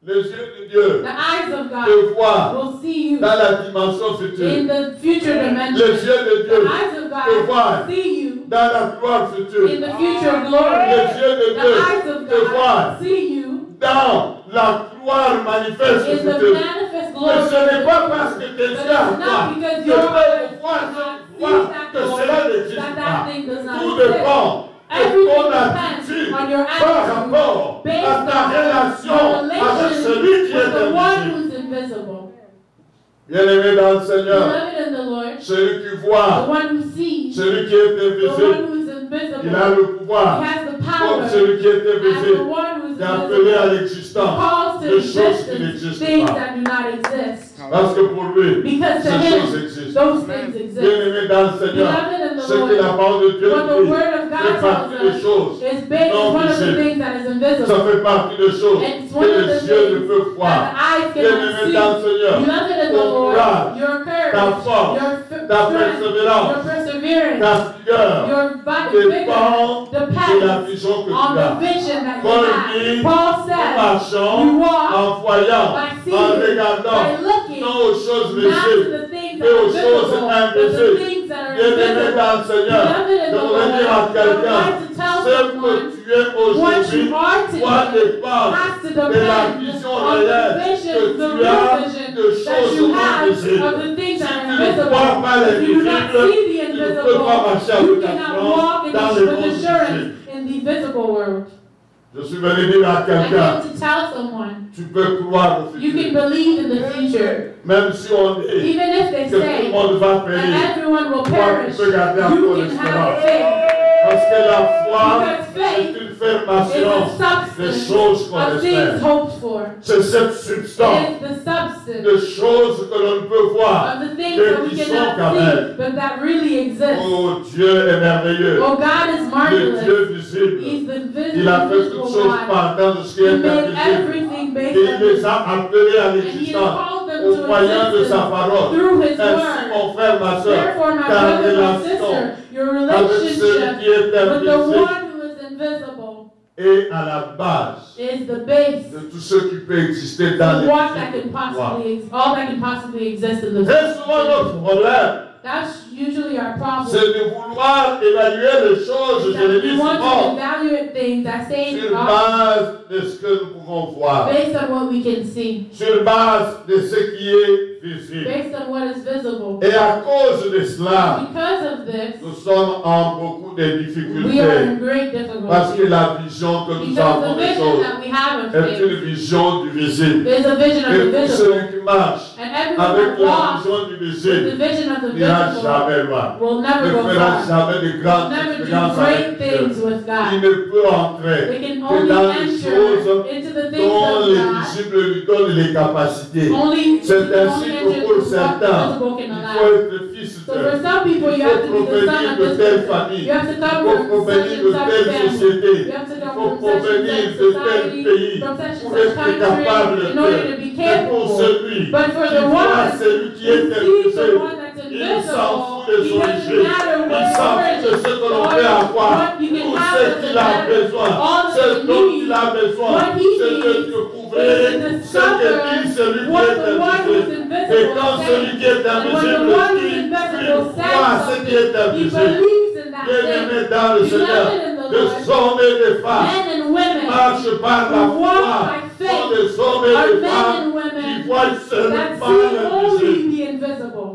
Speaker 3: Les yeux de Dieu
Speaker 2: The eyes of God
Speaker 3: te voient
Speaker 2: will see you
Speaker 3: dans la dimension future.
Speaker 2: in the future
Speaker 3: Les
Speaker 2: dimension.
Speaker 3: yeux de
Speaker 2: The
Speaker 3: Dieu
Speaker 2: eyes of
Speaker 3: te voient
Speaker 2: God see you
Speaker 3: dans la gloire future.
Speaker 2: in the future glory.
Speaker 3: Les yeux de
Speaker 2: The
Speaker 3: Dieu
Speaker 2: eyes of
Speaker 3: te voient
Speaker 2: God see you
Speaker 3: dans la gloire manifeste
Speaker 2: in the
Speaker 3: future.
Speaker 2: manifest
Speaker 3: Mais
Speaker 2: glory.
Speaker 3: ce n'est pas parce que tes
Speaker 2: But
Speaker 3: yeux
Speaker 2: it's
Speaker 3: à toi
Speaker 2: not because
Speaker 3: que
Speaker 2: your
Speaker 3: peuvent
Speaker 2: eyes
Speaker 3: voir
Speaker 2: cannot see that
Speaker 3: que
Speaker 2: glory,
Speaker 3: cela n'existe
Speaker 2: that
Speaker 3: pas.
Speaker 2: that thing does not
Speaker 3: Tout
Speaker 2: exist.
Speaker 3: dépend de
Speaker 2: Everything
Speaker 3: ton
Speaker 2: depends
Speaker 3: attitude
Speaker 2: on your
Speaker 3: par
Speaker 2: attitude
Speaker 3: rapport
Speaker 2: based
Speaker 3: à ta
Speaker 2: on
Speaker 3: relation
Speaker 2: your
Speaker 3: avec
Speaker 2: relation
Speaker 3: celui qui
Speaker 2: with
Speaker 3: est
Speaker 2: the one
Speaker 3: invisible.
Speaker 2: who's invisible.
Speaker 3: Bien-aimé dans le Seigneur,
Speaker 2: Beloved in the Lord,
Speaker 3: celui qui
Speaker 2: the
Speaker 3: voit,
Speaker 2: one who sees,
Speaker 3: celui qui est
Speaker 2: the
Speaker 3: invisible,
Speaker 2: one who's invisible,
Speaker 3: il a le
Speaker 2: he
Speaker 3: pouvoir,
Speaker 2: has the
Speaker 3: comme
Speaker 2: power
Speaker 3: celui qui est
Speaker 2: as the
Speaker 3: invisible,
Speaker 2: one who's
Speaker 3: d'appeler à
Speaker 2: invisible,
Speaker 3: l'existence
Speaker 2: calls to
Speaker 3: des choses qui
Speaker 2: existence
Speaker 3: n'existent
Speaker 2: things
Speaker 3: pas.
Speaker 2: that do not exist.
Speaker 3: Parce que pour lui,
Speaker 2: Because to
Speaker 3: ces choses
Speaker 2: him,
Speaker 3: existent.
Speaker 2: those things exist.
Speaker 3: Bien-aimé dans le Seigneur,
Speaker 2: Beloved in the
Speaker 3: ce que la
Speaker 2: Lord,
Speaker 3: parole de Dieu
Speaker 2: what the
Speaker 3: dit,
Speaker 2: word of God
Speaker 3: fait partie
Speaker 2: tells
Speaker 3: des
Speaker 2: us
Speaker 3: choses
Speaker 2: is based
Speaker 3: non
Speaker 2: one of the
Speaker 3: visibles.
Speaker 2: things that is
Speaker 3: Ça
Speaker 2: invisible.
Speaker 3: fait partie des choses
Speaker 2: And it's
Speaker 3: que
Speaker 2: one of
Speaker 3: les
Speaker 2: the
Speaker 3: yeux ne
Speaker 2: things
Speaker 3: peuvent
Speaker 2: that
Speaker 3: voir.
Speaker 2: the eyes
Speaker 3: Bien-aimé
Speaker 2: cannot see.
Speaker 3: dans le Seigneur,
Speaker 2: Beloved in the
Speaker 3: ton
Speaker 2: Lord,
Speaker 3: courage,
Speaker 2: your courage,
Speaker 3: ta force,
Speaker 2: your
Speaker 3: ta
Speaker 2: strength,
Speaker 3: persévérance,
Speaker 2: your perseverance,
Speaker 3: ta vigueur
Speaker 2: your vigor
Speaker 3: dépend de la
Speaker 2: depends
Speaker 3: vision que
Speaker 2: on
Speaker 3: tu
Speaker 2: the
Speaker 3: as.
Speaker 2: vision that you
Speaker 3: Paul
Speaker 2: have.
Speaker 3: dit,
Speaker 2: Paul
Speaker 3: en
Speaker 2: said,
Speaker 3: marchant,
Speaker 2: you walk
Speaker 3: en voyant,
Speaker 2: by
Speaker 3: en
Speaker 2: seeing,
Speaker 3: regardant,
Speaker 2: by looking,
Speaker 3: non aux choses
Speaker 2: not to
Speaker 3: visibles,
Speaker 2: the things
Speaker 3: mais
Speaker 2: that are
Speaker 3: aux choses
Speaker 2: visible, but the
Speaker 3: invisibles.
Speaker 2: things that are invisible.
Speaker 3: dans le Seigneur,
Speaker 2: Beloved in the Lord,
Speaker 3: j'aimerais dire à
Speaker 2: I would
Speaker 3: quelqu'un,
Speaker 2: like to tell
Speaker 3: ce que
Speaker 2: someone,
Speaker 3: tu es
Speaker 2: what
Speaker 3: aujourd'hui
Speaker 2: you are
Speaker 3: doit
Speaker 2: today
Speaker 3: dépendre
Speaker 2: has to
Speaker 3: de la
Speaker 2: depend
Speaker 3: vision
Speaker 2: on the
Speaker 3: réelle
Speaker 2: vision,
Speaker 3: que
Speaker 2: the
Speaker 3: tu as
Speaker 2: real vision
Speaker 3: de
Speaker 2: that
Speaker 3: choses
Speaker 2: you
Speaker 3: non
Speaker 2: have
Speaker 3: visibles.
Speaker 2: of the things that
Speaker 3: Si
Speaker 2: are
Speaker 3: tu ne vois
Speaker 2: invisible.
Speaker 3: pas
Speaker 2: If you do not
Speaker 3: l'invisible,
Speaker 2: see the
Speaker 3: tu ne peux pas
Speaker 2: invisible,
Speaker 3: marcher
Speaker 2: you
Speaker 3: avec
Speaker 2: cannot
Speaker 3: assurance
Speaker 2: walk
Speaker 3: dans le
Speaker 2: with
Speaker 3: monde
Speaker 2: assurance
Speaker 3: visible.
Speaker 2: in the visible world.
Speaker 3: Je suis venu dire à
Speaker 2: I
Speaker 3: quelqu'un,
Speaker 2: came to tell someone,
Speaker 3: tu peux croire au
Speaker 2: you can
Speaker 3: futur.
Speaker 2: believe in the future.
Speaker 3: Même si on dit
Speaker 2: Even if they
Speaker 3: que tout le
Speaker 2: say
Speaker 3: monde va
Speaker 2: that
Speaker 3: périr,
Speaker 2: everyone will
Speaker 3: toi
Speaker 2: perish,
Speaker 3: tu peux garder
Speaker 2: you
Speaker 3: encore
Speaker 2: can
Speaker 3: l'espérance.
Speaker 2: have faith.
Speaker 3: Parce que la foi
Speaker 2: Because faith
Speaker 3: est une
Speaker 2: is
Speaker 3: affirmation
Speaker 2: the
Speaker 3: des
Speaker 2: substance
Speaker 3: choses qu'on
Speaker 2: of things
Speaker 3: espère.
Speaker 2: hoped for.
Speaker 3: C'est cette
Speaker 2: It
Speaker 3: substance
Speaker 2: is the substance
Speaker 3: de choses que l'on ne peut voir,
Speaker 2: of the things
Speaker 3: mais
Speaker 2: that we
Speaker 3: qui sont
Speaker 2: cannot
Speaker 3: quand
Speaker 2: see,
Speaker 3: même.
Speaker 2: but that really exist.
Speaker 3: Oh, Dieu est merveilleux.
Speaker 2: Oh, God is
Speaker 3: Le
Speaker 2: marvelous.
Speaker 3: Dieu visible.
Speaker 2: He's the
Speaker 3: Il a fait
Speaker 2: visible
Speaker 3: toutes choses
Speaker 2: God.
Speaker 3: partant de ce qui
Speaker 2: He
Speaker 3: est
Speaker 2: made
Speaker 3: invisible.
Speaker 2: everything based
Speaker 3: Et il
Speaker 2: on
Speaker 3: les a appelés à
Speaker 2: and He has
Speaker 3: l'existence
Speaker 2: called them
Speaker 3: au
Speaker 2: to
Speaker 3: moyen de sa
Speaker 2: existence
Speaker 3: parole.
Speaker 2: through His
Speaker 3: Ainsi,
Speaker 2: word.
Speaker 3: mon frère, ma soeur,
Speaker 2: Therefore, my
Speaker 3: ta
Speaker 2: brother, my
Speaker 3: relation
Speaker 2: sister, your
Speaker 3: avec celui
Speaker 2: relationship
Speaker 3: qui est
Speaker 2: with the
Speaker 3: invisible
Speaker 2: one who is invisible
Speaker 3: est à la base
Speaker 2: is the base
Speaker 3: de tout ce qui peut exister dans
Speaker 2: of
Speaker 3: les
Speaker 2: what that can possibly, all that can possibly exist in the
Speaker 3: Très souvent, notre problème,
Speaker 2: That's usually our problem.
Speaker 3: c'est de vouloir évaluer les choses, je le dis
Speaker 2: We want to
Speaker 3: souvent,
Speaker 2: evaluate things that say
Speaker 3: sur base de ce que nous pouvons voir,
Speaker 2: based on what we can see,
Speaker 3: sur base de ce qui est visible.
Speaker 2: based on what is visible.
Speaker 3: Et à cause de cela,
Speaker 2: Because of this,
Speaker 3: nous sommes en beaucoup de
Speaker 2: we are
Speaker 3: difficultés
Speaker 2: in great
Speaker 3: parce que
Speaker 2: difficulty.
Speaker 3: la vision que nous
Speaker 2: Because
Speaker 3: avons
Speaker 2: the
Speaker 3: des
Speaker 2: vision
Speaker 3: choses
Speaker 2: that we have of
Speaker 3: est
Speaker 2: things
Speaker 3: une vision du visible.
Speaker 2: is a vision of
Speaker 3: Et
Speaker 2: the
Speaker 3: pour
Speaker 2: visible.
Speaker 3: celui qui marche
Speaker 2: And everyone
Speaker 3: avec
Speaker 2: that
Speaker 3: la
Speaker 2: walks
Speaker 3: vision du
Speaker 2: with the
Speaker 3: visible
Speaker 2: vision of the
Speaker 3: n'ira
Speaker 2: visible
Speaker 3: jamais loin.
Speaker 2: will
Speaker 3: Ne
Speaker 2: never go
Speaker 3: fera
Speaker 2: far.
Speaker 3: jamais de grandes
Speaker 2: Never do
Speaker 3: expériences
Speaker 2: great
Speaker 3: avec Dieu.
Speaker 2: things with
Speaker 3: Il
Speaker 2: God.
Speaker 3: ne peut entrer
Speaker 2: They can
Speaker 3: que
Speaker 2: only
Speaker 3: dans les
Speaker 2: enter
Speaker 3: choses
Speaker 2: into the things
Speaker 3: dont
Speaker 2: of
Speaker 3: les
Speaker 2: God.
Speaker 3: visibles lui donnent les capacités.
Speaker 2: Only
Speaker 3: C'est
Speaker 2: only
Speaker 3: ainsi
Speaker 2: enter
Speaker 3: que pour
Speaker 2: into what the
Speaker 3: certains,
Speaker 2: visible can
Speaker 3: il
Speaker 2: allow.
Speaker 3: faut être fils
Speaker 2: So
Speaker 3: de
Speaker 2: for some people, you
Speaker 3: il
Speaker 2: have to
Speaker 3: faut
Speaker 2: be the son
Speaker 3: provenir
Speaker 2: of
Speaker 3: de
Speaker 2: this
Speaker 3: telle
Speaker 2: person.
Speaker 3: famille.
Speaker 2: You have to
Speaker 3: Il
Speaker 2: come
Speaker 3: faut
Speaker 2: from such
Speaker 3: provenir
Speaker 2: and
Speaker 3: de
Speaker 2: such
Speaker 3: telle
Speaker 2: family.
Speaker 3: société.
Speaker 2: You have to
Speaker 3: Il
Speaker 2: come
Speaker 3: faut
Speaker 2: from such and
Speaker 3: provenir
Speaker 2: such
Speaker 3: de tel
Speaker 2: society,
Speaker 3: pays
Speaker 2: from such and
Speaker 3: pour
Speaker 2: such
Speaker 3: être capable
Speaker 2: country, in order to
Speaker 3: de.
Speaker 2: be
Speaker 3: Mais pour
Speaker 2: capable.
Speaker 3: celui
Speaker 2: But for
Speaker 3: qui
Speaker 2: the
Speaker 3: voit
Speaker 2: one
Speaker 3: celui qui
Speaker 2: who
Speaker 3: est
Speaker 2: sees the
Speaker 3: invisible,
Speaker 2: one that's
Speaker 3: il s'en fout
Speaker 2: invisible,
Speaker 3: de
Speaker 2: he
Speaker 3: son
Speaker 2: doesn't
Speaker 3: origine.
Speaker 2: matter
Speaker 3: Il
Speaker 2: what
Speaker 3: s'en fout de ce que l'on peut avoir.
Speaker 2: what you can
Speaker 3: Tout
Speaker 2: have
Speaker 3: ce
Speaker 2: doesn't
Speaker 3: qu'il a
Speaker 2: matter.
Speaker 3: besoin,
Speaker 2: All
Speaker 3: ce
Speaker 2: that
Speaker 3: dont
Speaker 2: you
Speaker 3: il a besoin,
Speaker 2: what he
Speaker 3: c'est de
Speaker 2: needs
Speaker 3: découvrir
Speaker 2: is to
Speaker 3: ce que dit
Speaker 2: discover
Speaker 3: celui qui
Speaker 2: what
Speaker 3: est
Speaker 2: the one who's
Speaker 3: invisible.
Speaker 2: invisible
Speaker 3: Et quand
Speaker 2: says.
Speaker 3: celui qui est
Speaker 2: And when the
Speaker 3: invisible
Speaker 2: one who's
Speaker 3: dit,
Speaker 2: invisible
Speaker 3: il croit à ce qui est
Speaker 2: says something, he
Speaker 3: invisible.
Speaker 2: believes in that thing.
Speaker 3: Bien-aimés dans le Seigneur,
Speaker 2: Beloved in the
Speaker 3: des
Speaker 2: Lord,
Speaker 3: hommes et des femmes
Speaker 2: men and women
Speaker 3: marchent par la
Speaker 2: who walk
Speaker 3: foi,
Speaker 2: by
Speaker 3: sont
Speaker 2: faith
Speaker 3: des hommes et
Speaker 2: are
Speaker 3: des
Speaker 2: men
Speaker 3: femmes
Speaker 2: and
Speaker 3: qui
Speaker 2: women
Speaker 3: voient
Speaker 2: that
Speaker 3: seulement
Speaker 2: see
Speaker 3: l'invisible.
Speaker 2: only the invisible.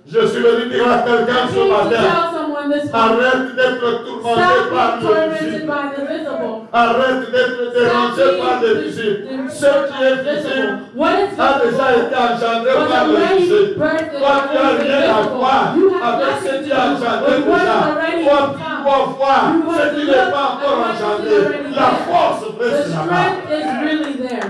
Speaker 3: Je suis venu dire à
Speaker 2: I
Speaker 3: quelqu'un ce
Speaker 2: came to
Speaker 3: matin,
Speaker 2: tell someone this morning,
Speaker 3: arrête d'être tourmenté
Speaker 2: stop
Speaker 3: par
Speaker 2: being
Speaker 3: le
Speaker 2: tormented
Speaker 3: visible.
Speaker 2: by the visible.
Speaker 3: Arrête d'être dérangé par le visible. Ce qui est visible
Speaker 2: What is
Speaker 3: a déjà
Speaker 2: visible
Speaker 3: été engendré
Speaker 2: was
Speaker 3: par le
Speaker 2: already
Speaker 3: visible.
Speaker 2: birthed in
Speaker 3: Toi, tu n'as
Speaker 2: the
Speaker 3: rien à voir
Speaker 2: invisible. You have
Speaker 3: avec ce
Speaker 2: nothing
Speaker 3: qui
Speaker 2: to
Speaker 3: est
Speaker 2: do
Speaker 3: engendré
Speaker 2: with what is
Speaker 3: déjà.
Speaker 2: already
Speaker 3: Toi, tu
Speaker 2: come.
Speaker 3: dois voir
Speaker 2: You
Speaker 3: ce
Speaker 2: have
Speaker 3: qui
Speaker 2: to
Speaker 3: n'est
Speaker 2: look
Speaker 3: pas encore
Speaker 2: at what is
Speaker 3: engendré.
Speaker 2: already
Speaker 3: La
Speaker 2: there.
Speaker 3: force
Speaker 2: The
Speaker 3: reste là-bas.
Speaker 2: strength is really there.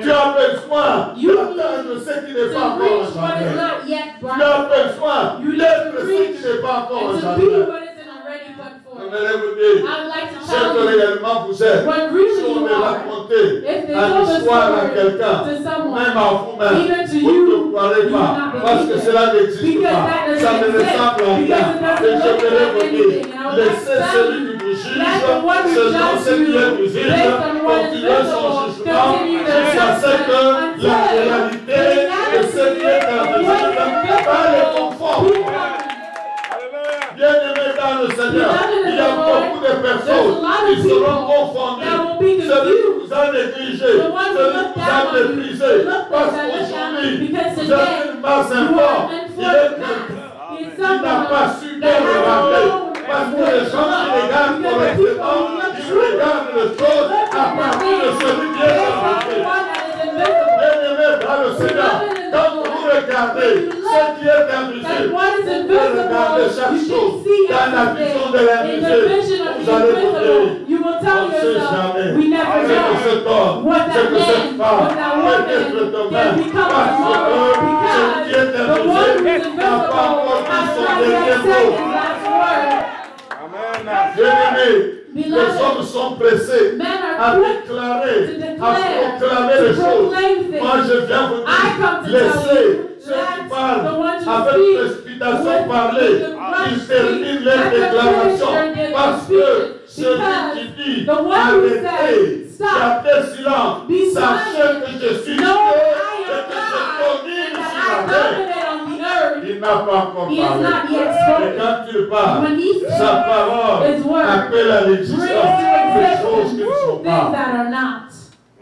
Speaker 3: Tu as besoin
Speaker 2: You
Speaker 3: d'atteindre ce qui n'est pas
Speaker 2: To
Speaker 3: encore
Speaker 2: reach what is
Speaker 3: engendré.
Speaker 2: not yet
Speaker 3: Tu
Speaker 2: brought
Speaker 3: as besoin
Speaker 2: You need
Speaker 3: d'être
Speaker 2: to
Speaker 3: ce
Speaker 2: reach
Speaker 3: qui n'est pas encore
Speaker 2: and to be
Speaker 3: engendré.
Speaker 2: what isn't already put
Speaker 3: Je
Speaker 2: forth.
Speaker 3: voudrais vous dire,
Speaker 2: I would like to
Speaker 3: ce que
Speaker 2: tell you
Speaker 3: réellement vous êtes,
Speaker 2: what
Speaker 3: si
Speaker 2: really
Speaker 3: on
Speaker 2: you
Speaker 3: est
Speaker 2: are.
Speaker 3: raconté
Speaker 2: If they
Speaker 3: une
Speaker 2: told the
Speaker 3: histoire à
Speaker 2: story
Speaker 3: quelqu'un,
Speaker 2: to someone,
Speaker 3: même à vous-même,
Speaker 2: even to
Speaker 3: vous
Speaker 2: you,
Speaker 3: ne croirez
Speaker 2: you
Speaker 3: pas,
Speaker 2: will not
Speaker 3: parce que
Speaker 2: believe it.
Speaker 3: cela n'existe
Speaker 2: Because
Speaker 3: pas.
Speaker 2: that doesn't
Speaker 3: Ça ne
Speaker 2: exist.
Speaker 3: ressemble à rien.
Speaker 2: Because it doesn't
Speaker 3: Et je
Speaker 2: look
Speaker 3: voudrais
Speaker 2: like
Speaker 3: vous dire,
Speaker 2: anything. And I would like
Speaker 3: laissez
Speaker 2: to tell
Speaker 3: celui
Speaker 2: you,
Speaker 3: qui vous juge,
Speaker 2: let the one who
Speaker 3: selon
Speaker 2: judges
Speaker 3: ce qui est
Speaker 2: you
Speaker 3: visible,
Speaker 2: based on what is
Speaker 3: continuer son
Speaker 2: visible,
Speaker 3: jugement
Speaker 2: continue their
Speaker 3: jusqu'à ce
Speaker 2: judgment
Speaker 3: que la
Speaker 2: until
Speaker 3: réalité de ce qui est invisible va les conformer. Bien-aimés dans le Seigneur, il y a beaucoup de personnes qui seront confondues. Celui qui vous a négligé, celui qui vous a méprisé, parce qu'aujourd'hui, vous êtes une masse informe. Il est quelqu'un qui n'a pas su bien regarder. Parce que les gens qui regardent correctement, ils regardent les choses à partir de celui qui est invisible. Bien-aimés dans le Seigneur, quand vous regardez ce qui est invisible, vous regardez chaque chose dans la vision de l'invisible. Vous allez vous dire,
Speaker 2: you will tell
Speaker 3: on ne sait
Speaker 2: yourself,
Speaker 3: jamais
Speaker 2: we never
Speaker 3: ce que
Speaker 2: know
Speaker 3: cet homme,
Speaker 2: what
Speaker 3: ce
Speaker 2: that
Speaker 3: que cette
Speaker 2: man,
Speaker 3: femme
Speaker 2: what that
Speaker 3: peut être
Speaker 2: woman
Speaker 3: demain.
Speaker 2: can become
Speaker 3: Parce
Speaker 2: tomorrow,
Speaker 3: que ce qui est
Speaker 2: because the one who is
Speaker 3: invisible n'a pas encore
Speaker 2: invisible
Speaker 3: dit
Speaker 2: has
Speaker 3: son
Speaker 2: not
Speaker 3: dernier
Speaker 2: yet said his
Speaker 3: mot.
Speaker 2: last word.
Speaker 3: Bien-aimés, les
Speaker 2: Beloved,
Speaker 3: hommes sont pressés
Speaker 2: men
Speaker 3: à
Speaker 2: are quick
Speaker 3: déclarer,
Speaker 2: to
Speaker 3: à
Speaker 2: declare,
Speaker 3: proclamer les
Speaker 2: to
Speaker 3: choses.
Speaker 2: proclaim things.
Speaker 3: Moi, je viens vous
Speaker 2: I come
Speaker 3: dire,
Speaker 2: to tell
Speaker 3: laissez
Speaker 2: you,
Speaker 3: ceux qui
Speaker 2: let
Speaker 3: parlent
Speaker 2: the ones who
Speaker 3: avec
Speaker 2: speak
Speaker 3: précipitation
Speaker 2: with
Speaker 3: parler,
Speaker 2: the rush
Speaker 3: qu'ils
Speaker 2: speak.
Speaker 3: terminent leur
Speaker 2: Let them
Speaker 3: déclaration.
Speaker 2: finish their
Speaker 3: Parce que
Speaker 2: speech.
Speaker 3: celui
Speaker 2: Because
Speaker 3: qui dit,
Speaker 2: the one who
Speaker 3: arrêtez,
Speaker 2: says, stop,
Speaker 3: gardez silence,
Speaker 2: be
Speaker 3: sachez
Speaker 2: silent,
Speaker 3: que je suis
Speaker 2: know
Speaker 3: Dieu
Speaker 2: I
Speaker 3: et
Speaker 2: am
Speaker 3: que je
Speaker 2: God,
Speaker 3: domine
Speaker 2: and that
Speaker 3: sur
Speaker 2: I
Speaker 3: la terre.
Speaker 2: dominate on the earth.
Speaker 3: Il n'a pas encore
Speaker 2: He has
Speaker 3: parlé.
Speaker 2: not yet
Speaker 3: Et
Speaker 2: spoken.
Speaker 3: quand il parle,
Speaker 2: When he
Speaker 3: sa parole
Speaker 2: His word
Speaker 3: appelle à l'existence des choses qui ne sont
Speaker 2: things
Speaker 3: pas.
Speaker 2: that are not.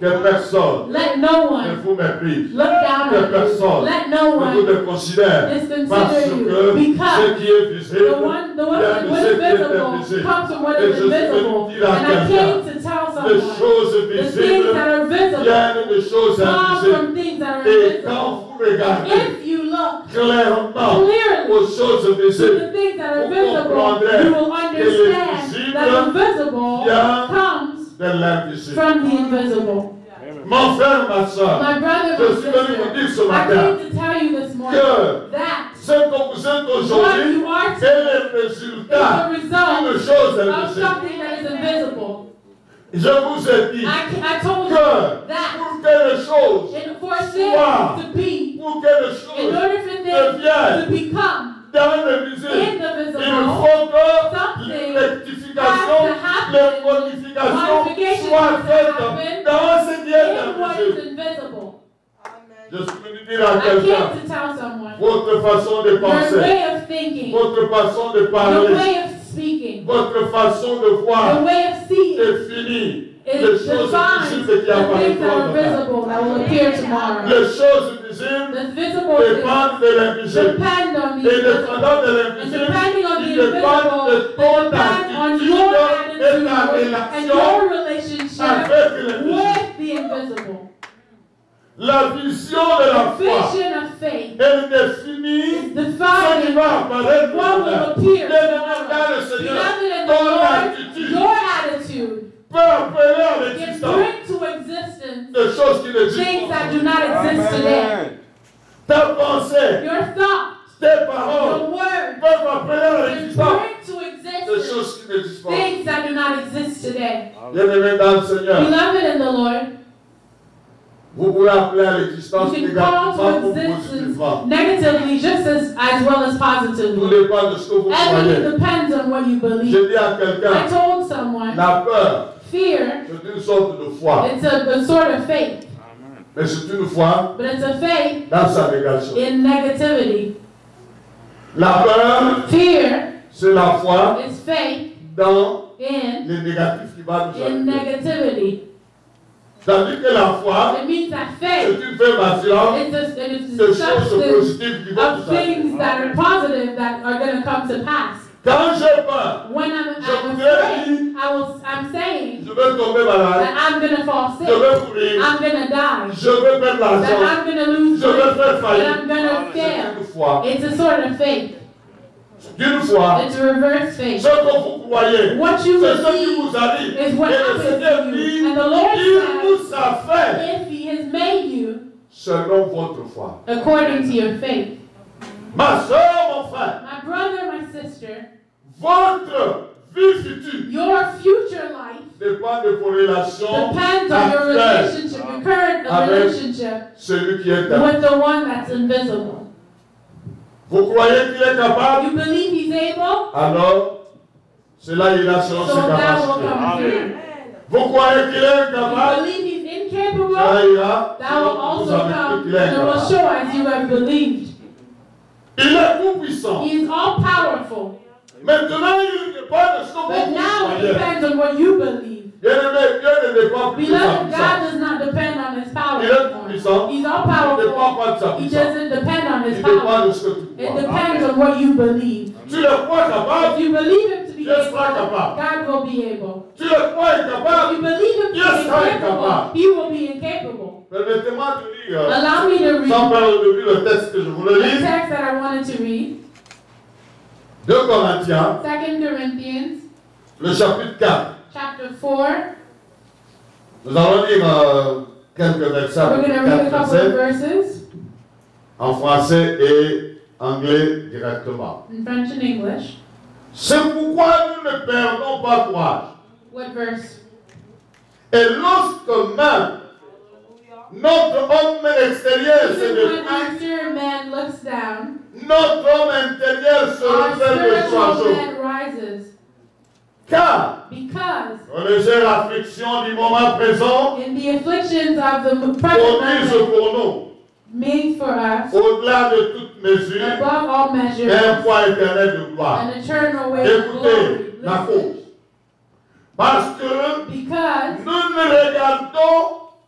Speaker 3: Que personne
Speaker 2: Let no
Speaker 3: ne
Speaker 2: one
Speaker 3: vous méprise.
Speaker 2: look down
Speaker 3: Que
Speaker 2: on you.
Speaker 3: personne
Speaker 2: Let no
Speaker 3: ne vous
Speaker 2: one
Speaker 3: déconsidère. Parce
Speaker 2: disconsider you.
Speaker 3: que
Speaker 2: Because
Speaker 3: ce qui est visible
Speaker 2: the one
Speaker 3: vient
Speaker 2: what
Speaker 3: de
Speaker 2: is
Speaker 3: ce qui est
Speaker 2: visible
Speaker 3: invisible.
Speaker 2: comes from what
Speaker 3: Et
Speaker 2: is
Speaker 3: je suis venu
Speaker 2: invisible.
Speaker 3: dire à
Speaker 2: And I
Speaker 3: quelqu'un,
Speaker 2: came to tell
Speaker 3: les
Speaker 2: someone
Speaker 3: choses
Speaker 2: the things
Speaker 3: visibles
Speaker 2: that are visible
Speaker 3: viennent des choses
Speaker 2: come
Speaker 3: invisibles.
Speaker 2: from things that are
Speaker 3: Et
Speaker 2: invisible.
Speaker 3: quand vous regardez
Speaker 2: If you look
Speaker 3: clairement
Speaker 2: clearly
Speaker 3: aux choses
Speaker 2: to
Speaker 3: visibles,
Speaker 2: the things that are
Speaker 3: vous
Speaker 2: visible,
Speaker 3: comprendrez
Speaker 2: you will
Speaker 3: que
Speaker 2: understand
Speaker 3: l'invisible
Speaker 2: that the visible
Speaker 3: vient
Speaker 2: comes
Speaker 3: de l'invisible.
Speaker 2: from the invisible.
Speaker 3: Mon frère, ma soeur,
Speaker 2: My brother,
Speaker 3: je
Speaker 2: my
Speaker 3: suis venu vous
Speaker 2: sister,
Speaker 3: dire ce
Speaker 2: I
Speaker 3: matin
Speaker 2: came to tell you this morning
Speaker 3: que
Speaker 2: that
Speaker 3: ce que vous êtes
Speaker 2: what
Speaker 3: aujourd'hui
Speaker 2: you are
Speaker 3: est
Speaker 2: today
Speaker 3: le
Speaker 2: is
Speaker 3: résultat
Speaker 2: the result
Speaker 3: d'une chose
Speaker 2: of
Speaker 3: invisible.
Speaker 2: something that is invisible.
Speaker 3: Je vous ai dit
Speaker 2: I told you
Speaker 3: que
Speaker 2: that
Speaker 3: pour que les choses,
Speaker 2: and for things to be,
Speaker 3: pour que les
Speaker 2: in
Speaker 3: choses
Speaker 2: order for things to become
Speaker 3: dans le visible,
Speaker 2: in the
Speaker 3: il
Speaker 2: visible,
Speaker 3: faut que
Speaker 2: something
Speaker 3: rectification,
Speaker 2: has to happen.
Speaker 3: les modifications
Speaker 2: Modifications
Speaker 3: soient
Speaker 2: have to
Speaker 3: faites
Speaker 2: happen
Speaker 3: dans ce qui est
Speaker 2: in what
Speaker 3: invisible.
Speaker 2: is invisible.
Speaker 3: Je suis venu dire à
Speaker 2: I
Speaker 3: quelqu'un,
Speaker 2: came to tell someone
Speaker 3: votre façon de
Speaker 2: your
Speaker 3: penser,
Speaker 2: way of thinking,
Speaker 3: votre façon de
Speaker 2: your
Speaker 3: parler,
Speaker 2: way of speaking,
Speaker 3: votre façon de
Speaker 2: your
Speaker 3: voir
Speaker 2: way of seeing
Speaker 3: définit les
Speaker 2: is
Speaker 3: choses
Speaker 2: defines
Speaker 3: visibles qui
Speaker 2: the things that are
Speaker 3: apparaîtront.
Speaker 2: visible that will appear tomorrow.
Speaker 3: Les choses visibles
Speaker 2: The visible things
Speaker 3: dépendent de l'invisible.
Speaker 2: depend on the
Speaker 3: Et
Speaker 2: invisible.
Speaker 3: dépendant de
Speaker 2: And
Speaker 3: l'invisible,
Speaker 2: depending on the
Speaker 3: il dépend de
Speaker 2: invisible,
Speaker 3: ton
Speaker 2: depend on
Speaker 3: attitude
Speaker 2: your
Speaker 3: et ta
Speaker 2: attitude and
Speaker 3: relation
Speaker 2: your relationship
Speaker 3: avec l'invisible.
Speaker 2: with the invisible.
Speaker 3: La vision de la
Speaker 2: The
Speaker 3: foi,
Speaker 2: vision of faith
Speaker 3: elle définit
Speaker 2: is
Speaker 3: ce qui
Speaker 2: defining
Speaker 3: va apparaître
Speaker 2: what will
Speaker 3: demain.
Speaker 2: appear
Speaker 3: Demande
Speaker 2: tomorrow.
Speaker 3: le Seigneur,
Speaker 2: Beloved in the
Speaker 3: ton
Speaker 2: Lord,
Speaker 3: attitude
Speaker 2: your attitude
Speaker 3: peut appeler à
Speaker 2: can
Speaker 3: l'existence
Speaker 2: bring to existence
Speaker 3: des choses qui n'existent
Speaker 2: things
Speaker 3: pas.
Speaker 2: that do not exist today.
Speaker 3: Ta pensée,
Speaker 2: Your thoughts,
Speaker 3: tes paroles
Speaker 2: your words
Speaker 3: peuvent appeler à
Speaker 2: can
Speaker 3: l'existence
Speaker 2: bring to
Speaker 3: des
Speaker 2: existence
Speaker 3: choses qui n'existent pas.
Speaker 2: things that do not exist today.
Speaker 3: Bien-aimé dans le Seigneur,
Speaker 2: Beloved in the Lord,
Speaker 3: vous pouvez appeler à l'existence
Speaker 2: you can
Speaker 3: négativement
Speaker 2: call
Speaker 3: comme
Speaker 2: to existence
Speaker 3: positivement.
Speaker 2: negatively just as well as
Speaker 3: Tout
Speaker 2: positively.
Speaker 3: dépend de ce que vous
Speaker 2: Everything
Speaker 3: croyez.
Speaker 2: depends on what you believe.
Speaker 3: Je dis à
Speaker 2: I
Speaker 3: quelqu'un,
Speaker 2: told someone,
Speaker 3: la peur,
Speaker 2: fear,
Speaker 3: c'est une sorte de foi.
Speaker 2: it's a sort of faith,
Speaker 3: Mais c'est une foi
Speaker 2: but it's a faith
Speaker 3: dans sa négation.
Speaker 2: in negativity.
Speaker 3: La peur,
Speaker 2: Fear
Speaker 3: c'est la foi
Speaker 2: is faith
Speaker 3: dans
Speaker 2: in
Speaker 3: les négatifs qui va nous arriver.
Speaker 2: negativity.
Speaker 3: C'est-à-dire que la foi,
Speaker 2: It means that
Speaker 3: c'est
Speaker 2: faith
Speaker 3: une affirmation
Speaker 2: is
Speaker 3: de
Speaker 2: a
Speaker 3: choses
Speaker 2: substance
Speaker 3: positives qui vont
Speaker 2: of
Speaker 3: nous arriver.
Speaker 2: things that are positive that are going to come to pass.
Speaker 3: Quand j'ai peur,
Speaker 2: When I'm
Speaker 3: Je
Speaker 2: afraid, I'm saying
Speaker 3: je vais tomber malade,
Speaker 2: that I'm going to fall
Speaker 3: je
Speaker 2: sick,
Speaker 3: vais mourir,
Speaker 2: I'm going to die,
Speaker 3: je vais perdre
Speaker 2: that
Speaker 3: l'argent,
Speaker 2: I'm going to lose
Speaker 3: je vais
Speaker 2: weight,
Speaker 3: faire
Speaker 2: that
Speaker 3: faillite.
Speaker 2: I'm going to
Speaker 3: C'est
Speaker 2: fail.
Speaker 3: une foi.
Speaker 2: It's a sort of faith.
Speaker 3: D'une foi,
Speaker 2: It's a reverse faith.
Speaker 3: ce que vous croyez,
Speaker 2: What you
Speaker 3: c'est ce qui
Speaker 2: believe
Speaker 3: vous arrive.
Speaker 2: is what
Speaker 3: Et le
Speaker 2: happens
Speaker 3: Seigneur
Speaker 2: to
Speaker 3: dit,
Speaker 2: you. And the Lord
Speaker 3: il
Speaker 2: says,
Speaker 3: vous a fait
Speaker 2: if He has made you
Speaker 3: selon votre foi.
Speaker 2: according to your faith.
Speaker 3: Ma soeur, mon frère,
Speaker 2: My brother, my sister,
Speaker 3: votre vie future
Speaker 2: your future life
Speaker 3: dépend de vos relations
Speaker 2: depends on your
Speaker 3: actuelles.
Speaker 2: relationship, your current
Speaker 3: Avec
Speaker 2: relationship
Speaker 3: Celui qui est invisible.
Speaker 2: with the one that's invisible.
Speaker 3: Vous croyez qu'il est capable?
Speaker 2: You believe He's able,
Speaker 3: Alors, cela ira selon
Speaker 2: so
Speaker 3: ses
Speaker 2: that will
Speaker 3: capacités.
Speaker 2: come through.
Speaker 3: Vous croyez qu'il est
Speaker 2: You
Speaker 3: incapable?
Speaker 2: believe He's incapable,
Speaker 3: Cela ira
Speaker 2: that will
Speaker 3: selon que vous
Speaker 2: also
Speaker 3: avez cru
Speaker 2: come,
Speaker 3: qu'il est
Speaker 2: and it will
Speaker 3: incapable.
Speaker 2: show as you have believed.
Speaker 3: Il est tout puissant.
Speaker 2: He is all powerful,
Speaker 3: Maintenant, il dépend de ce que
Speaker 2: but
Speaker 3: vous
Speaker 2: now it
Speaker 3: croyez.
Speaker 2: depends on what you believe.
Speaker 3: Bien-aimé, Dieu ne dépend plus de sa
Speaker 2: Beloved, God
Speaker 3: puissance.
Speaker 2: does not depend on His power
Speaker 3: Il est tout
Speaker 2: anymore.
Speaker 3: puissant.
Speaker 2: He's all
Speaker 3: Il ne dépend
Speaker 2: powerful.
Speaker 3: pas de sa
Speaker 2: He
Speaker 3: puissance.
Speaker 2: doesn't depend on His
Speaker 3: Il dépend
Speaker 2: power.
Speaker 3: de ce que tu
Speaker 2: It
Speaker 3: crois.
Speaker 2: depends on what you believe.
Speaker 3: Tu le crois capable,
Speaker 2: If you believe Him to be
Speaker 3: Yes,
Speaker 2: able,
Speaker 3: God capable.
Speaker 2: God will be able.
Speaker 3: tu le crois
Speaker 2: If
Speaker 3: incapable.
Speaker 2: you believe Him to
Speaker 3: Yes,
Speaker 2: be
Speaker 3: God
Speaker 2: incapable,
Speaker 3: capable.
Speaker 2: He will be incapable.
Speaker 3: Permettez-moi de lire,
Speaker 2: Allow me to
Speaker 3: sans
Speaker 2: read
Speaker 3: perdre de vue le texte que je voulais
Speaker 2: the
Speaker 3: lire.
Speaker 2: text that I wanted to read.
Speaker 3: 2 Corinthiens,
Speaker 2: 2 Corinthians
Speaker 3: le chapitre 4.
Speaker 2: chapter 4.
Speaker 3: Nous allons lire quelques versets,
Speaker 2: We're going to read a
Speaker 3: 4
Speaker 2: couple of
Speaker 3: versets,
Speaker 2: verses
Speaker 3: en français et anglais directement.
Speaker 2: in French and English.
Speaker 3: C'est pourquoi nous ne perdons pas courage.
Speaker 2: What verse?
Speaker 3: Et lorsque même notre homme extérieur se
Speaker 2: Even when
Speaker 3: détruit,
Speaker 2: our spirit man looks down,
Speaker 3: notre homme intérieur se
Speaker 2: our
Speaker 3: renouvelle de jour en
Speaker 2: spiritual
Speaker 3: jour.
Speaker 2: man rises.
Speaker 3: Car,
Speaker 2: Because
Speaker 3: dans les légères afflictions du moment présent,
Speaker 2: in the afflictions of the present
Speaker 3: produisent
Speaker 2: moment,
Speaker 3: pour nous
Speaker 2: made for us,
Speaker 3: au-delà de toute mesure,
Speaker 2: above all measures,
Speaker 3: un poids éternel de gloire.
Speaker 2: an eternal way of glory.
Speaker 3: Écoutez la cause. Parce que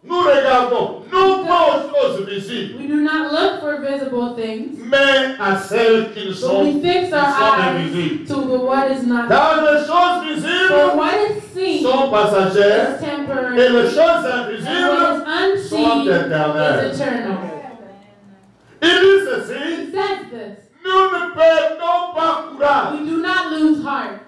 Speaker 3: nous regardons non pas aux choses visibles,
Speaker 2: we do not look for visible things,
Speaker 3: mais à celles qui
Speaker 2: but
Speaker 3: sont
Speaker 2: we fix our eyes
Speaker 3: invisibles.
Speaker 2: to what is not.
Speaker 3: Car les choses
Speaker 2: For
Speaker 3: visibles
Speaker 2: what is seen
Speaker 3: sont passagères
Speaker 2: is temporary,
Speaker 3: et les choses
Speaker 2: and
Speaker 3: invisibles
Speaker 2: what is
Speaker 3: sont
Speaker 2: unseen
Speaker 3: éternelles.
Speaker 2: is eternal.
Speaker 3: Il dit
Speaker 2: He
Speaker 3: ceci,
Speaker 2: says this.
Speaker 3: nous ne perdons pas courage.
Speaker 2: We do not lose heart.